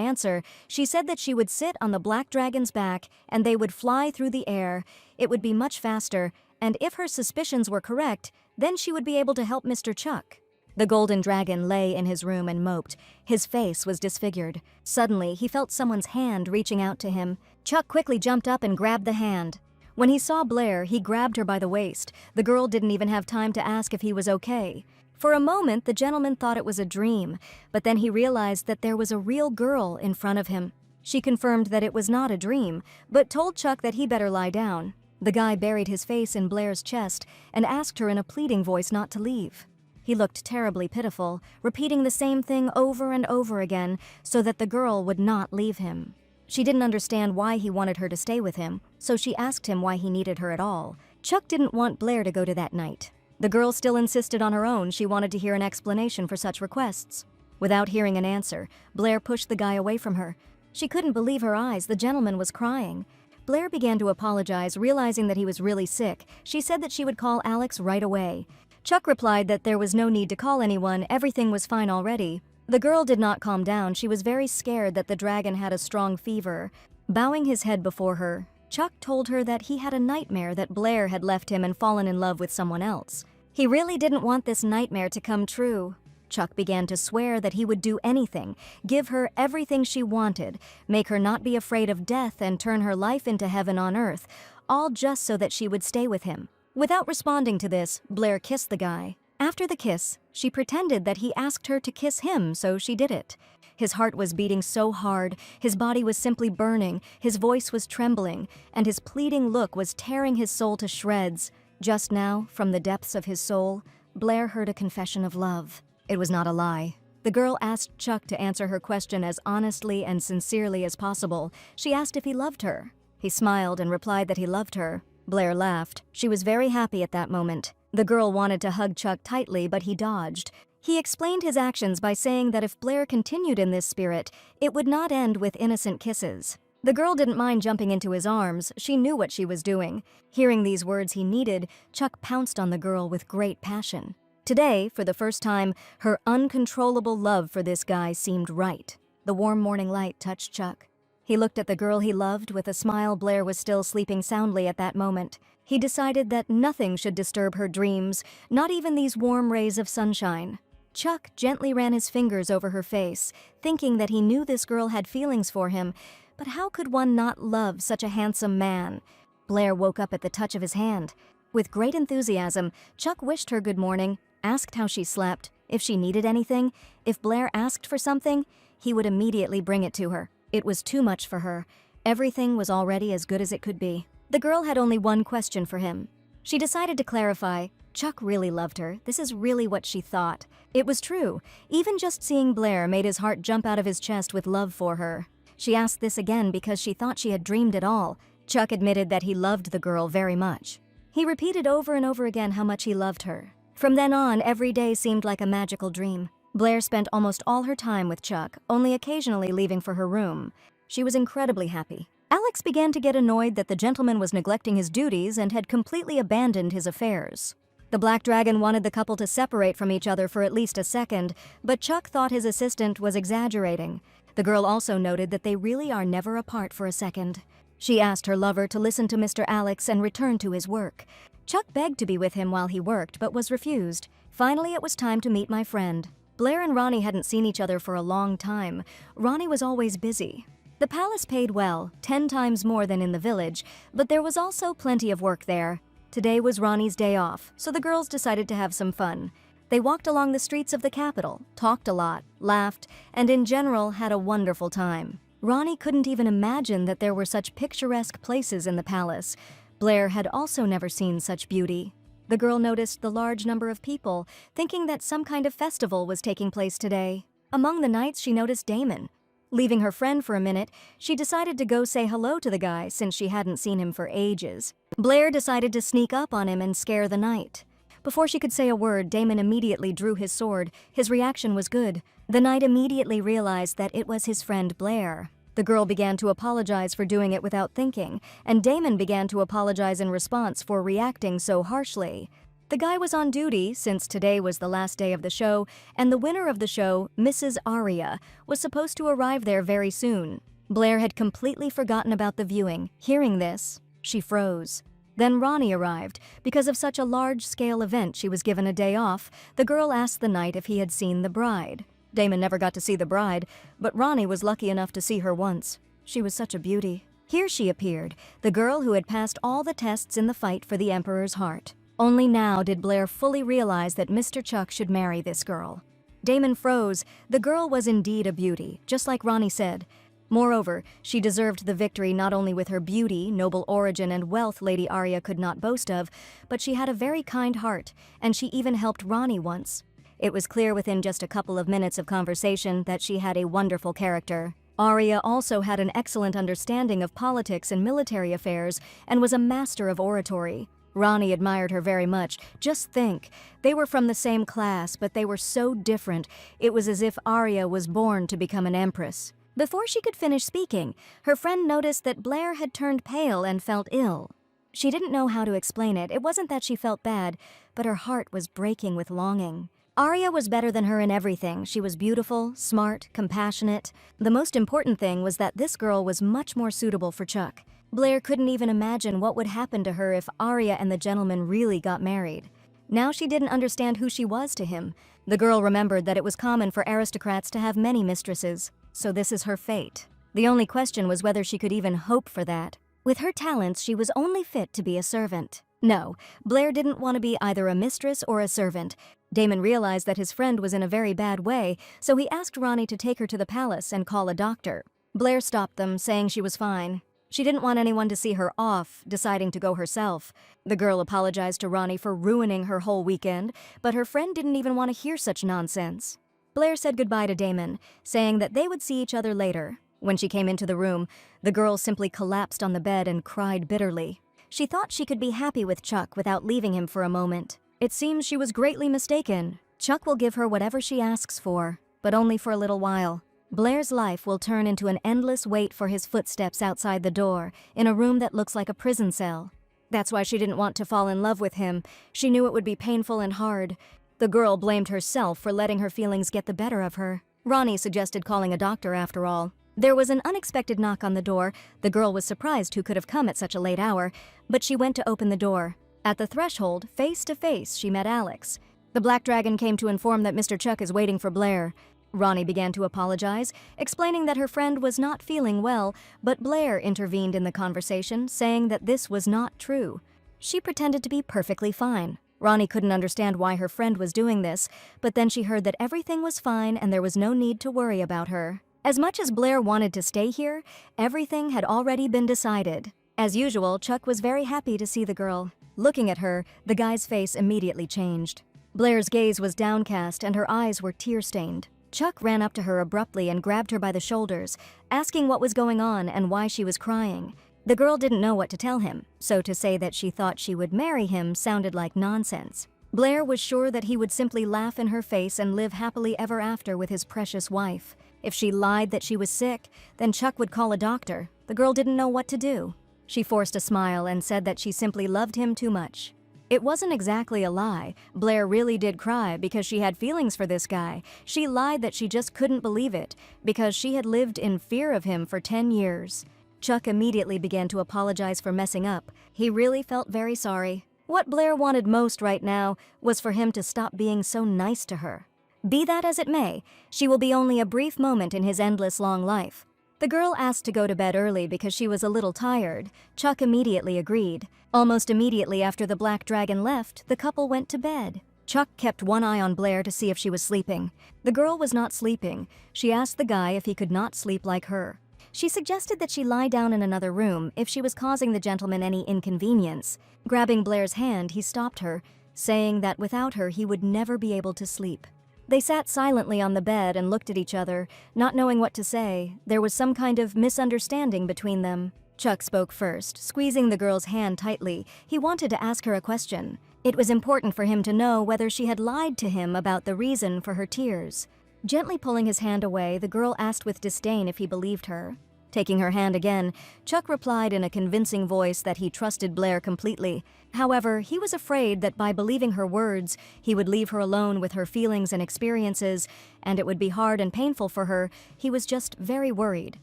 answer, she said that she would sit on the black dragon's back and they would fly through the air. It would be much faster, and if her suspicions were correct, then she would be able to help Mr. Chuck. The golden dragon lay in his room and moped. His face was disfigured. Suddenly, he felt someone's hand reaching out to him. Chuck quickly jumped up and grabbed the hand. When he saw Blair, he grabbed her by the waist. The girl didn't even have time to ask if he was okay. For a moment, the gentleman thought it was a dream, but then he realized that there was a real girl in front of him. She confirmed that it was not a dream, but told Chuck that he better lie down. The guy buried his face in Blair's chest and asked her in a pleading voice not to leave. He looked terribly pitiful, repeating the same thing over and over again so that the girl would not leave him. She didn't understand why he wanted her to stay with him, so she asked him why he needed her at all. Chuck didn't want Blair to go to that night. The girl still insisted on her own she wanted to hear an explanation for such requests. Without hearing an answer, Blair pushed the guy away from her. She couldn't believe her eyes. The gentleman was crying. Blair began to apologize, realizing that he was really sick. She said that she would call Alex right away. Chuck replied that there was no need to call anyone, everything was fine already. The girl did not calm down. She was very scared that the dragon had a strong fever. Bowing his head before her, Chuck told her that he had a nightmare that Blair had left him and fallen in love with someone else. He really didn't want this nightmare to come true. Chuck began to swear that he would do anything, give her everything she wanted, make her not be afraid of death and turn her life into heaven on earth, all just so that she would stay with him. Without responding to this, Blair kissed the guy. After the kiss, she pretended that he asked her to kiss him, so she did it. His heart was beating so hard, his body was simply burning, his voice was trembling, and his pleading look was tearing his soul to shreds. Just now, from the depths of his soul, Blair heard a confession of love. It was not a lie. The girl asked Chuck to answer her question as honestly and sincerely as possible. She asked if he loved her. He smiled and replied that he loved her. Blair laughed. She was very happy at that moment. The girl wanted to hug Chuck tightly, but he dodged. He explained his actions by saying that if Blair continued in this spirit, it would not end with innocent kisses. The girl didn't mind jumping into his arms. She knew what she was doing. Hearing these words he needed, Chuck pounced on the girl with great passion. Today, for the first time, her uncontrollable love for this guy seemed right. The warm morning light touched Chuck. He looked at the girl he loved with a smile. Blair was still sleeping soundly at that moment. He decided that nothing should disturb her dreams, not even these warm rays of sunshine. Chuck gently ran his fingers over her face, thinking that he knew this girl had feelings for him, but how could one not love such a handsome man? Blair woke up at the touch of his hand. With great enthusiasm, Chuck wished her good morning, asked how she slept, if she needed anything. If Blair asked for something, he would immediately bring it to her. It was too much for her. Everything was already as good as it could be. The girl had only one question for him. She decided to clarify. Chuck really loved her. This is really what she thought. It was true. Even just seeing Blair made his heart jump out of his chest with love for her. She asked this again because she thought she had dreamed it all. Chuck admitted that he loved the girl very much. He repeated over and over again how much he loved her. From then on, every day seemed like a magical dream. Blair spent almost all her time with Chuck, only occasionally leaving for her room. She was incredibly happy. Alex began to get annoyed that the gentleman was neglecting his duties and had completely abandoned his affairs. The Black Dragon wanted the couple to separate from each other for at least a second, but Chuck thought his assistant was exaggerating. The girl also noted that they really are never apart for a second. She asked her lover to listen to Mr. Alex and return to his work. Chuck begged to be with him while he worked, but was refused. Finally, it was time to meet my friend. Blair and Ronnie hadn't seen each other for a long time. Ronnie was always busy. The palace paid well, 10 times more than in the village, but there was also plenty of work there. Today was Ronnie's day off, so the girls decided to have some fun. They walked along the streets of the capital, talked a lot, laughed, and in general had a wonderful time. Ronnie couldn't even imagine that there were such picturesque places in the palace. Blair had also never seen such beauty. The girl noticed the large number of people, thinking that some kind of festival was taking place today. Among the knights, she noticed Damon. Leaving her friend for a minute, she decided to go say hello to the guy since she hadn't seen him for ages. Blair decided to sneak up on him and scare the knight. Before she could say a word, Damon immediately drew his sword. His reaction was good. The knight immediately realized that it was his friend Blair. The girl began to apologize for doing it without thinking, and Damon began to apologize in response for reacting so harshly. The guy was on duty since today was the last day of the show, and the winner of the show, Mrs. Aria, was supposed to arrive there very soon. Blair had completely forgotten about the viewing. Hearing this, she froze. Then Ronnie arrived. Because of such a large-scale event, she was given a day off. The girl asked the knight if he had seen the bride. Damon never got to see the bride, but Ronnie was lucky enough to see her once. She was such a beauty. Here she appeared, the girl who had passed all the tests in the fight for the Emperor's heart. Only now did Blair fully realize that Mr. Chuck should marry this girl. Damon froze. The girl was indeed a beauty, just like Ronnie said. Moreover, she deserved the victory not only with her beauty, noble origin, and wealth Lady Arya could not boast of, but she had a very kind heart, and she even helped Ronnie once. It was clear within just a couple of minutes of conversation that she had a wonderful character. Arya also had an excellent understanding of politics and military affairs and was a master of oratory. Ronnie admired her very much. Just think, they were from the same class, but they were so different. It was as if Arya was born to become an empress. Before she could finish speaking, her friend noticed that Blair had turned pale and felt ill. She didn't know how to explain it. It wasn't that she felt bad, but her heart was breaking with longing. Arya was better than her in everything. She was beautiful, smart, compassionate. The most important thing was that this girl was much more suitable for Chuck. Blair couldn't even imagine what would happen to her if Arya and the gentleman really got married. Now she didn't understand who she was to him. The girl remembered that it was common for aristocrats to have many mistresses, so this is her fate. The only question was whether she could even hope for that. With her talents, she was only fit to be a servant. No, Blair didn't want to be either a mistress or a servant. Damon realized that his friend was in a very bad way, so he asked Ronnie to take her to the palace and call a doctor. Blair stopped them, saying she was fine. She didn't want anyone to see her off, deciding to go herself. The girl apologized to Ronnie for ruining her whole weekend, but her friend didn't even want to hear such nonsense. Blair said goodbye to Damon, saying that they would see each other later. When she came into the room, the girl simply collapsed on the bed and cried bitterly. She thought she could be happy with Chuck without leaving him for a moment. It seems she was greatly mistaken. Chuck will give her whatever she asks for, but only for a little while. Blair's life will turn into an endless wait for his footsteps outside the door, in a room that looks like a prison cell. That's why she didn't want to fall in love with him. She knew it would be painful and hard. The girl blamed herself for letting her feelings get the better of her. Ronnie suggested calling a doctor after all. There was an unexpected knock on the door. The girl was surprised who could have come at such a late hour, but she went to open the door. At the threshold, face to face, she met Alex. The Black Dragon came to inform that Mr. Chuck is waiting for Blair. Ronnie began to apologize, explaining that her friend was not feeling well, but Blair intervened in the conversation, saying that this was not true. She pretended to be perfectly fine. Ronnie couldn't understand why her friend was doing this, but then she heard that everything was fine and there was no need to worry about her. As much as Blair wanted to stay here, everything had already been decided. As usual, Chuck was very happy to see the girl. Looking at her, the guy's face immediately changed. Blair's gaze was downcast and her eyes were tear-stained. Chuck ran up to her abruptly and grabbed her by the shoulders, asking what was going on and why she was crying. The girl didn't know what to tell him, so to say that she thought she would marry him sounded like nonsense. Blair was sure that he would simply laugh in her face and live happily ever after with his precious wife. If she lied that she was sick, then Chuck would call a doctor. The girl didn't know what to do. She forced a smile and said that she simply loved him too much. It wasn't exactly a lie. Blair really did cry because she had feelings for this guy. She lied that she just couldn't believe it because she had lived in fear of him for 10 years. Chuck immediately began to apologize for messing up. He really felt very sorry. What Blair wanted most right now was for him to stop being so nice to her. Be that as it may, she will be only a brief moment in his endless long life. The girl asked to go to bed early because she was a little tired. Chuck immediately agreed. Almost immediately after the Black Dragon left, the couple went to bed. Chuck kept one eye on Blair to see if she was sleeping. The girl was not sleeping. She asked the guy if he could not sleep like her. She suggested that she lie down in another room if she was causing the gentleman any inconvenience. Grabbing Blair's hand, he stopped her, saying that without her he would never be able to sleep. They sat silently on the bed and looked at each other, not knowing what to say. There was some kind of misunderstanding between them. Chuck spoke first, squeezing the girl's hand tightly. He wanted to ask her a question. It was important for him to know whether she had lied to him about the reason for her tears. Gently pulling his hand away, the girl asked with disdain if he believed her. Taking her hand again, Chuck replied in a convincing voice that he trusted Blair completely. However, he was afraid that by believing her words, he would leave her alone with her feelings and experiences, and it would be hard and painful for her. He was just very worried.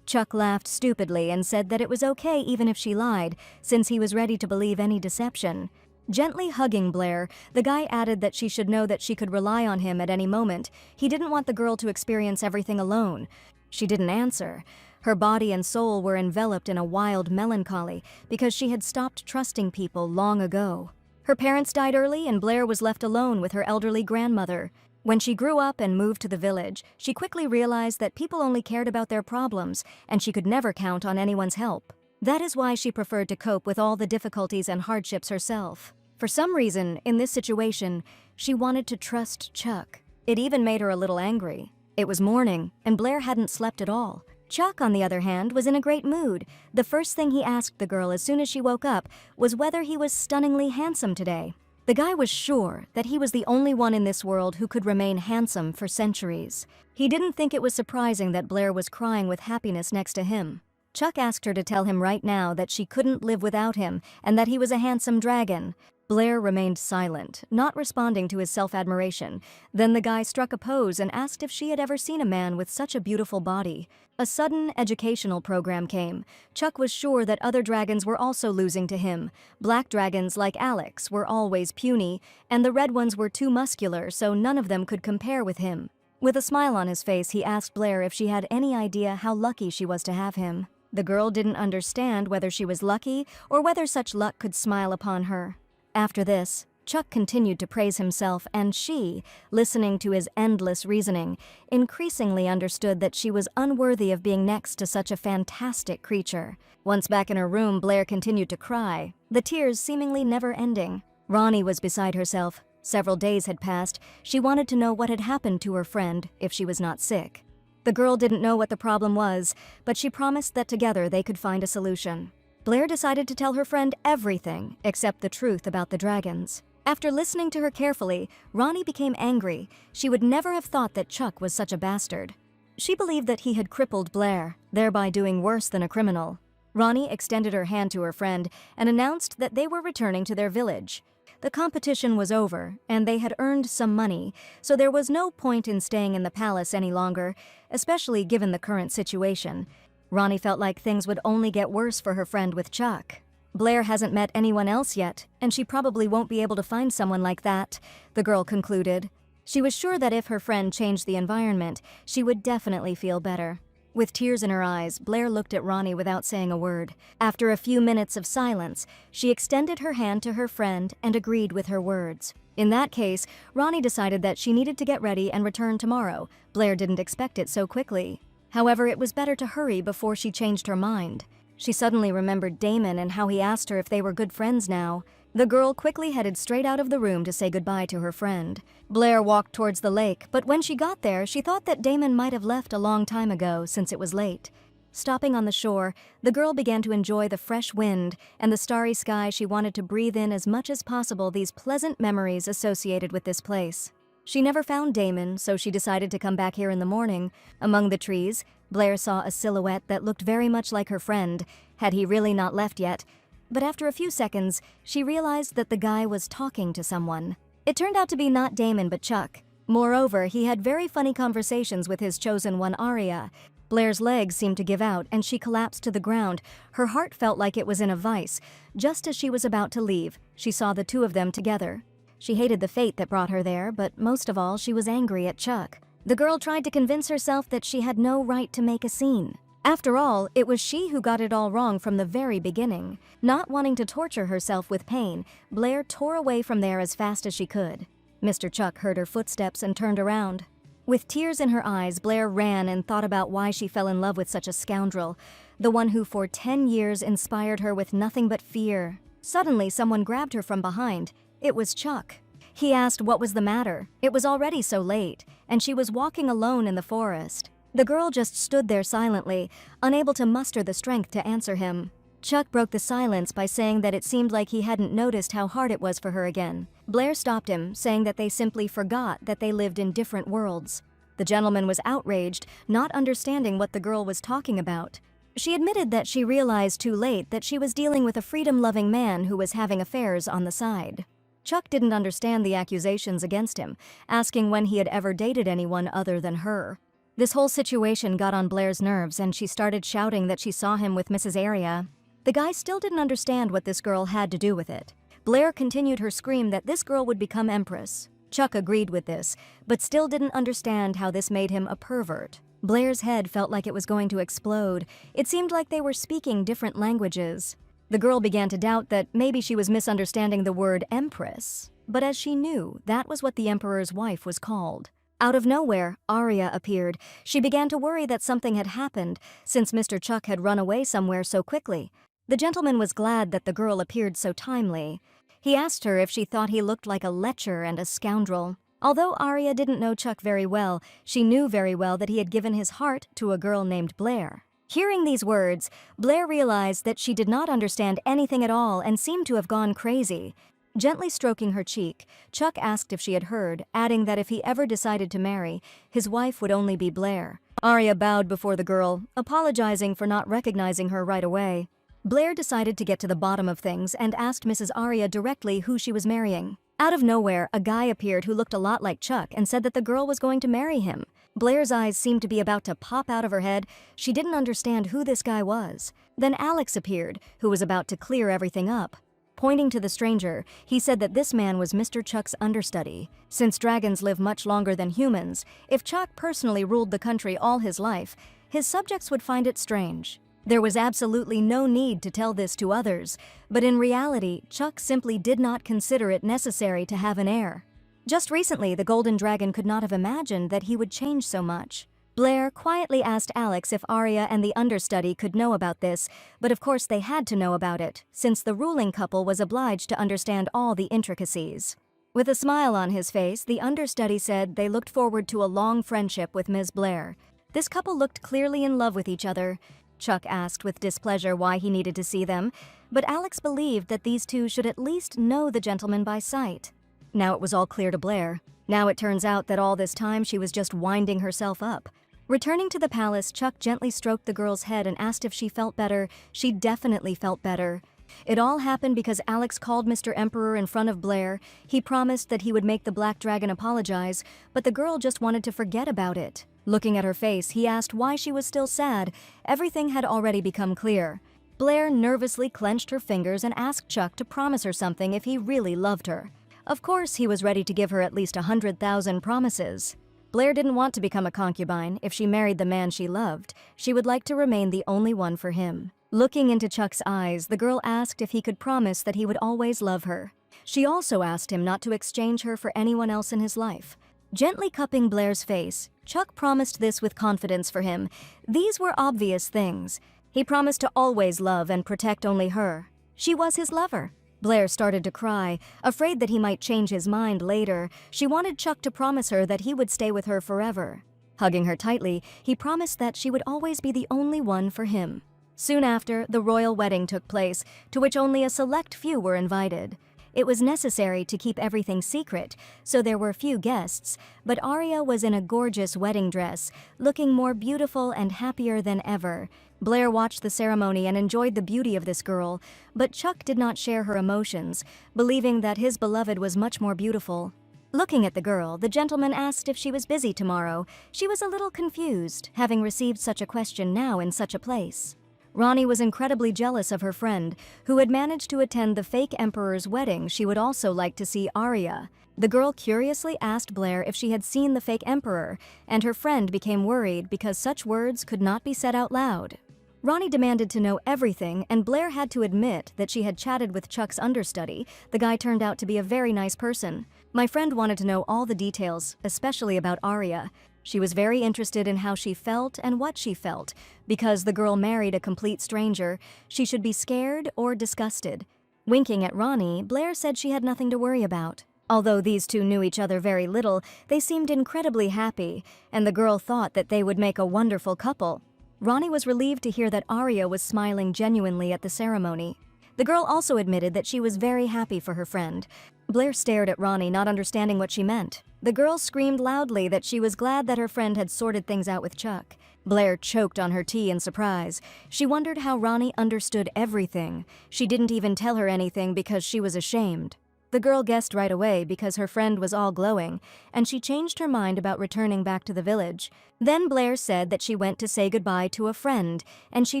Chuck laughed stupidly and said that it was okay even if she lied, since he was ready to believe any deception. Gently hugging Blair, the guy added that she should know that she could rely on him at any moment. He didn't want the girl to experience everything alone. She didn't answer. Her body and soul were enveloped in a wild melancholy because she had stopped trusting people long ago. Her parents died early and Blair was left alone with her elderly grandmother. When she grew up and moved to the village, she quickly realized that people only cared about their problems and she could never count on anyone's help. That is why she preferred to cope with all the difficulties and hardships herself. For some reason, in this situation, she wanted to trust Chuck. It even made her a little angry. It was morning, and Blair hadn't slept at all. Chuck, on the other hand, was in a great mood. The first thing he asked the girl as soon as she woke up was whether he was stunningly handsome today. The guy was sure that he was the only one in this world who could remain handsome for centuries. He didn't think it was surprising that Blair was crying with happiness next to him. Chuck asked her to tell him right now that she couldn't live without him and that he was a handsome dragon. Blair remained silent, not responding to his self-admiration. Then the guy struck a pose and asked if she had ever seen a man with such a beautiful body. A sudden educational program came. Chuck was sure that other dragons were also losing to him. Black dragons like Alex were always puny, and the red ones were too muscular, so none of them could compare with him. With a smile on his face, he asked Blair if she had any idea how lucky she was to have him. The girl didn't understand whether she was lucky or whether such luck could smile upon her. After this, Chuck continued to praise himself, and she, listening to his endless reasoning, increasingly understood that she was unworthy of being next to such a fantastic creature. Once back in her room, Blair continued to cry, the tears seemingly never ending. Ronnie was beside herself. Several days had passed. She wanted to know what had happened to her friend if she was not sick. The girl didn't know what the problem was, but she promised that together they could find a solution. Blair decided to tell her friend everything except the truth about the dragons. After listening to her carefully, Ronnie became angry. She would never have thought that Chuck was such a bastard. She believed that he had crippled Blair, thereby doing worse than a criminal. Ronnie extended her hand to her friend and announced that they were returning to their village. The competition was over, and they had earned some money, so there was no point in staying in the palace any longer, especially given the current situation. Ronnie felt like things would only get worse for her friend with Chuck. Blair hasn't met anyone else yet, and she probably won't be able to find someone like that, the girl concluded. She was sure that if her friend changed the environment, she would definitely feel better. With tears in her eyes, Blair looked at Ronnie without saying a word. After a few minutes of silence, she extended her hand to her friend and agreed with her words. In that case, Ronnie decided that she needed to get ready and return tomorrow. Blair didn't expect it so quickly. However, it was better to hurry before she changed her mind. She suddenly remembered Damon and how he asked her if they were good friends now. The girl quickly headed straight out of the room to say goodbye to her friend. Blair walked towards the lake, but when she got there, she thought that Damon might have left a long time ago since it was late. Stopping on the shore, the girl began to enjoy the fresh wind and the starry sky. She wanted to breathe in as much as possible these pleasant memories associated with this place. She never found Damon, so she decided to come back here in the morning. Among the trees, Blair saw a silhouette that looked very much like her friend, had he really not left yet. But after a few seconds, she realized that the guy was talking to someone. It turned out to be not Damon but Chuck. Moreover, he had very funny conversations with his chosen one, Arya. Blair's legs seemed to give out, and she collapsed to the ground. Her heart felt like it was in a vice. Just as she was about to leave, she saw the two of them together. She hated the fate that brought her there, but most of all, she was angry at Chuck. The girl tried to convince herself that she had no right to make a scene. After all, it was she who got it all wrong from the very beginning. Not wanting to torture herself with pain, Blair tore away from there as fast as she could. Mr. Chuck heard her footsteps and turned around. With tears in her eyes, Blair ran and thought about why she fell in love with such a scoundrel, the one who for 10 years inspired her with nothing but fear. Suddenly, someone grabbed her from behind. It was Chuck. He asked what was the matter. It was already so late, and she was walking alone in the forest. The girl just stood there silently, unable to muster the strength to answer him. Chuck broke the silence by saying that it seemed like he hadn't noticed how hard it was for her again. Blair stopped him, saying that they simply forgot that they lived in different worlds. The gentleman was outraged, not understanding what the girl was talking about. She admitted that she realized too late that she was dealing with a freedom-loving man who was having affairs on the side. Chuck didn't understand the accusations against him, asking when he had ever dated anyone other than her. This whole situation got on Blair's nerves and she started shouting that she saw him with Mrs. Arya. The guy still didn't understand what this girl had to do with it. Blair continued her scream that this girl would become empress. Chuck agreed with this, but still didn't understand how this made him a pervert. Blair's head felt like it was going to explode. It seemed like they were speaking different languages. The girl began to doubt that maybe she was misunderstanding the word empress, but as she knew, that was what the emperor's wife was called. Out of nowhere, Arya appeared. She began to worry that something had happened, since Mr. Chuck had run away somewhere so quickly. The gentleman was glad that the girl appeared so timely. He asked her if she thought he looked like a lecher and a scoundrel. Although Arya didn't know Chuck very well, she knew very well that he had given his heart to a girl named Blair. Hearing these words, Blair realized that she did not understand anything at all and seemed to have gone crazy. Gently stroking her cheek, Chuck asked if she had heard, adding that if he ever decided to marry, his wife would only be Blair. Arya bowed before the girl, apologizing for not recognizing her right away. Blair decided to get to the bottom of things and asked Mrs. Arya directly who she was marrying. Out of nowhere, a guy appeared who looked a lot like Chuck and said that the girl was going to marry him. Blair's eyes seemed to be about to pop out of her head. She didn't understand who this guy was. Then Alex appeared, who was about to clear everything up. Pointing to the stranger, he said that this man was Mr. Chuck's understudy. Since dragons live much longer than humans, if Chuck personally ruled the country all his life, his subjects would find it strange. There was absolutely no need to tell this to others, but in reality, Chuck simply did not consider it necessary to have an heir. Just recently, the Golden Dragon could not have imagined that he would change so much. Blair quietly asked Alex if Arya and the understudy could know about this, but of course they had to know about it, since the ruling couple was obliged to understand all the intricacies. With a smile on his face, the understudy said they looked forward to a long friendship with Ms. Blair. This couple looked clearly in love with each other. Chuck asked with displeasure why he needed to see them, but Alex believed that these two should at least know the gentleman by sight. Now it was all clear to Blair. Now it turns out that all this time she was just winding herself up. Returning to the palace, Chuck gently stroked the girl's head and asked if she felt better. She definitely felt better. It all happened because Alex called Mr. Emperor in front of Blair. He promised that he would make the Black Dragon apologize, but the girl just wanted to forget about it. Looking at her face, he asked why she was still sad. Everything had already become clear. Blair nervously clenched her fingers and asked Chuck to promise her something if he really loved her. Of course, he was ready to give her at least 100,000 promises. Blair didn't want to become a concubine. If she married the man she loved, she would like to remain the only one for him. Looking into Chuck's eyes, the girl asked if he could promise that he would always love her. She also asked him not to exchange her for anyone else in his life. Gently cupping Blair's face, Chuck promised this with confidence for him. These were obvious things. He promised to always love and protect only her. She was his lover. Blair started to cry, afraid that he might change his mind later. She wanted Chuck to promise her that he would stay with her forever. Hugging her tightly, he promised that she would always be the only one for him. Soon after, the royal wedding took place, to which only a select few were invited. It was necessary to keep everything secret, so there were few guests, but Arya was in a gorgeous wedding dress, looking more beautiful and happier than ever. Blair watched the ceremony and enjoyed the beauty of this girl, but Chuck did not share her emotions, believing that his beloved was much more beautiful. Looking at the girl, the gentleman asked if she was busy tomorrow. She was a little confused, having received such a question now in such a place. Ronnie was incredibly jealous of her friend, who had managed to attend the fake emperor's wedding. She would also like to see Arya. The girl curiously asked Blair if she had seen the fake emperor, and her friend became worried because such words could not be said out loud. Ronnie demanded to know everything, and Blair had to admit that she had chatted with Chuck's understudy. The guy turned out to be a very nice person. My friend wanted to know all the details, especially about Arya. She was very interested in how she felt and what she felt. Because the girl married a complete stranger, she should be scared or disgusted. Winking at Ronnie, Blair said she had nothing to worry about. Although these two knew each other very little, they seemed incredibly happy, and the girl thought that they would make a wonderful couple. Ronnie was relieved to hear that Arya was smiling genuinely at the ceremony. The girl also admitted that she was very happy for her friend. Blair stared at Ronnie, not understanding what she meant. The girl screamed loudly that she was glad that her friend had sorted things out with Chuck. Blair choked on her tea in surprise. She wondered how Ronnie understood everything. She didn't even tell her anything because she was ashamed. The girl guessed right away because her friend was all glowing, and she changed her mind about returning back to the village. Then Blair said that she went to say goodbye to a friend, and she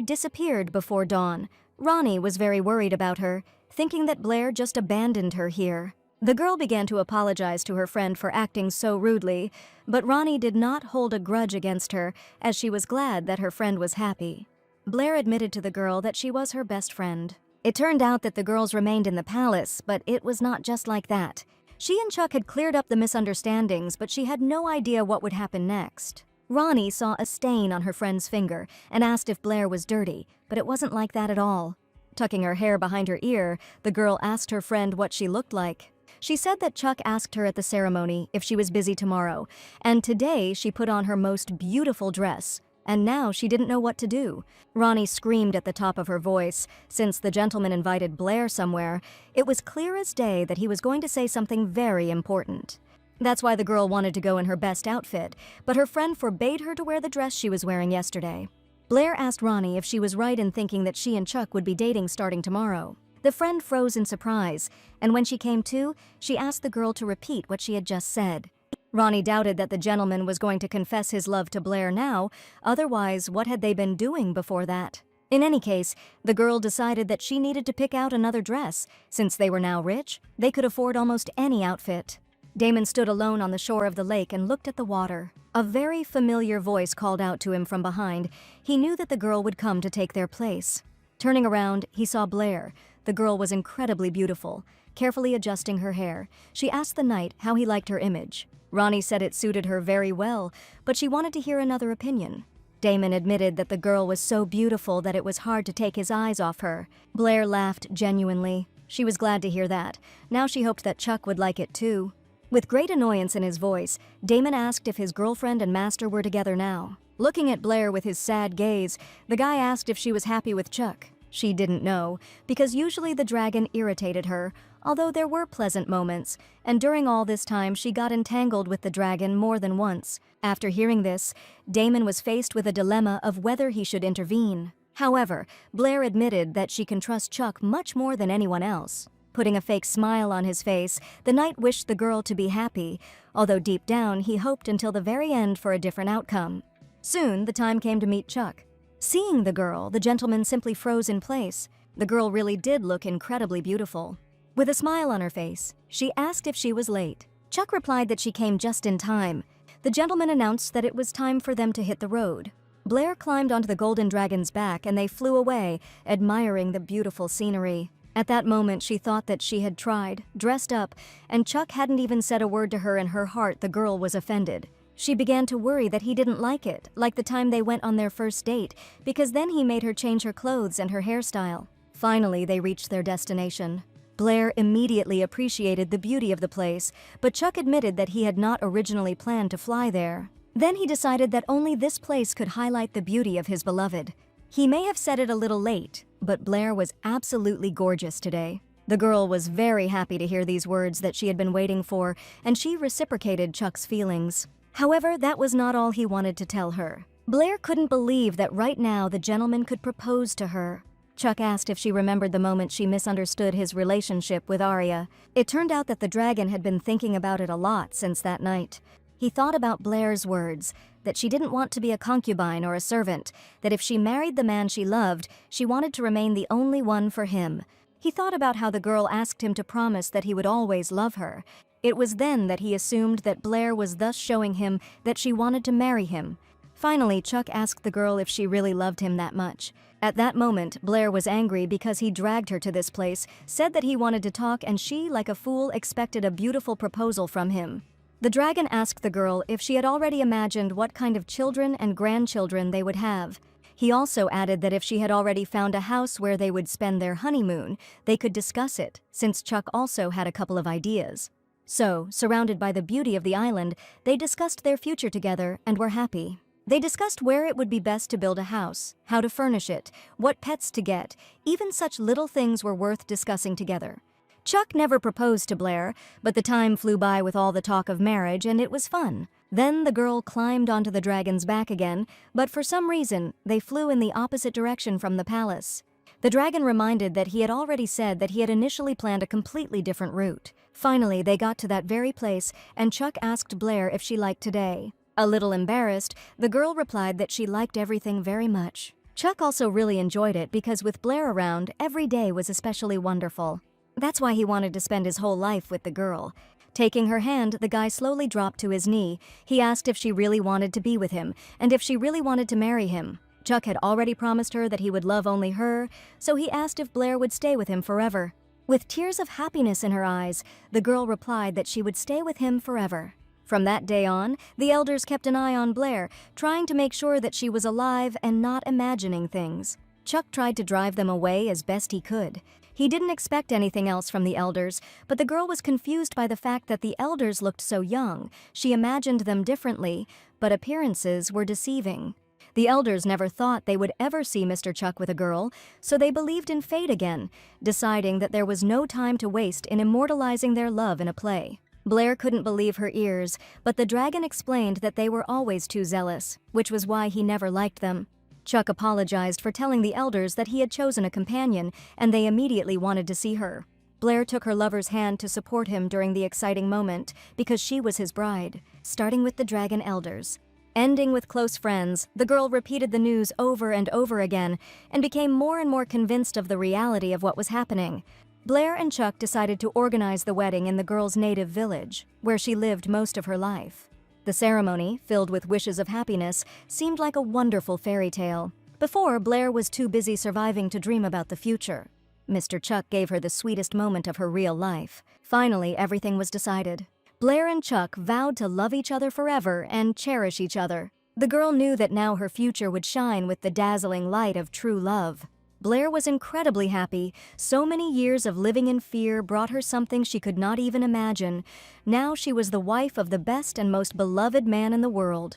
disappeared before dawn. Ronnie was very worried about her, thinking that Blair just abandoned her here. The girl began to apologize to her friend for acting so rudely, but Ronnie did not hold a grudge against her, as she was glad that her friend was happy. Blair admitted to the girl that she was her best friend. It turned out that the girls remained in the palace, but it was not just like that. She and Chuck had cleared up the misunderstandings, but she had no idea what would happen next. Ronnie saw a stain on her friend's finger and asked if Blair was dirty, but it wasn't like that at all. Tucking her hair behind her ear, the girl asked her friend what she looked like. She said that Chuck asked her at the ceremony if she was busy tomorrow, and today she put on her most beautiful dress, and now she didn't know what to do. Ronnie screamed at the top of her voice. Since the gentleman invited Blair somewhere, it was clear as day that he was going to say something very important. That's why the girl wanted to go in her best outfit, but her friend forbade her to wear the dress she was wearing yesterday. Blair asked Ronnie if she was right in thinking that she and Chuck would be dating starting tomorrow. The friend froze in surprise, and when she came to, she asked the girl to repeat what she had just said. Ronnie doubted that the gentleman was going to confess his love to Blair now, otherwise what had they been doing before that? In any case, the girl decided that she needed to pick out another dress. Since they were now rich, they could afford almost any outfit. Damon stood alone on the shore of the lake and looked at the water. A very familiar voice called out to him from behind. He knew that the girl would come to take their place. Turning around, he saw Blair. The girl was incredibly beautiful. Carefully adjusting her hair, she asked the knight how he liked her image. Ronnie said it suited her very well, but she wanted to hear another opinion. Damon admitted that the girl was so beautiful that it was hard to take his eyes off her. Blair laughed genuinely. She was glad to hear that. Now she hoped that Chuck would like it too. With great annoyance in his voice, Damon asked if his girlfriend and master were together now. Looking at Blair with his sad gaze, the guy asked if she was happy with Chuck. She didn't know, because usually the dragon irritated her, although there were pleasant moments, and during all this time she got entangled with the dragon more than once. After hearing this, Damon was faced with a dilemma of whether he should intervene. However, Blair admitted that she can trust Chuck much more than anyone else. Putting a fake smile on his face, the knight wished the girl to be happy, although deep down he hoped until the very end for a different outcome. Soon, the time came to meet Chuck. Seeing the girl, the gentleman simply froze in place. The girl really did look incredibly beautiful. With a smile on her face, she asked if she was late. Chuck replied that she came just in time. The gentleman announced that it was time for them to hit the road. Blair climbed onto the golden dragon's back and they flew away, admiring the beautiful scenery. At that moment, she thought that she had tried, dressed up, and Chuck hadn't even said a word to her. In her heart, the girl was offended. She began to worry that he didn't like it, like the time they went on their first date, because then he made her change her clothes and her hairstyle. Finally, they reached their destination. Blair immediately appreciated the beauty of the place, but Chuck admitted that he had not originally planned to fly there. Then he decided that only this place could highlight the beauty of his beloved. He may have said it a little late, but Blair was absolutely gorgeous today. The girl was very happy to hear these words that she had been waiting for, and she reciprocated Chuck's feelings. However, that was not all he wanted to tell her. Blair couldn't believe that right now the gentleman could propose to her. Chuck asked if she remembered the moment she misunderstood his relationship with Arya. It turned out that the dragon had been thinking about it a lot since that night. He thought about Blair's words, that she didn't want to be a concubine or a servant, that if she married the man she loved, she wanted to remain the only one for him. He thought about how the girl asked him to promise that he would always love her. It was then that he assumed that Blair was thus showing him that she wanted to marry him. Finally, Chuck asked the girl if she really loved him that much. At that moment, Blair was angry because he dragged her to this place, said that he wanted to talk, and she, like a fool, expected a beautiful proposal from him. The dragon asked the girl if she had already imagined what kind of children and grandchildren they would have. He also added that if she had already found a house where they would spend their honeymoon, they could discuss it, since Chuck also had a couple of ideas. So, surrounded by the beauty of the island, they discussed their future together and were happy. They discussed where it would be best to build a house, how to furnish it, what pets to get. Even such little things were worth discussing together. Chuck never proposed to Blair, but the time flew by with all the talk of marriage, and it was fun. Then the girl climbed onto the dragon's back again, but for some reason, they flew in the opposite direction from the palace. The dragon reminded that he had already said that he had initially planned a completely different route. Finally, they got to that very place, and Chuck asked Blair if she liked today. A little embarrassed, the girl replied that she liked everything very much. Chuck also really enjoyed it because with Blair around, every day was especially wonderful. That's why he wanted to spend his whole life with the girl. Taking her hand, the guy slowly dropped to his knee. He asked if she really wanted to be with him, and if she really wanted to marry him. Chuck had already promised her that he would love only her, so he asked if Blair would stay with him forever. With tears of happiness in her eyes, the girl replied that she would stay with him forever. From that day on, the elders kept an eye on Blair, trying to make sure that she was alive and not imagining things. Chuck tried to drive them away as best he could. He didn't expect anything else from the elders, but the girl was confused by the fact that the elders looked so young. She imagined them differently, but appearances were deceiving. The elders never thought they would ever see Mr. Chuck with a girl, so they believed in fate again, deciding that there was no time to waste in immortalizing their love in a play. Blair couldn't believe her ears, but the dragon explained that they were always too zealous, which was why he never liked them. Chuck apologized for telling the elders that he had chosen a companion, and they immediately wanted to see her. Blair took her lover's hand to support him during the exciting moment, because she was his bride, starting with the dragon elders. Ending with close friends, the girl repeated the news over and over again, and became more and more convinced of the reality of what was happening. Blair and Chuck decided to organize the wedding in the girl's native village, where she lived most of her life. The ceremony, filled with wishes of happiness, seemed like a wonderful fairy tale. Before, Blair was too busy surviving to dream about the future. Mr. Chuck gave her the sweetest moment of her real life. Finally, everything was decided. Blair and Chuck vowed to love each other forever and cherish each other. The girl knew that now her future would shine with the dazzling light of true love. Blair was incredibly happy. So many years of living in fear brought her something she could not even imagine. Now she was the wife of the best and most beloved man in the world.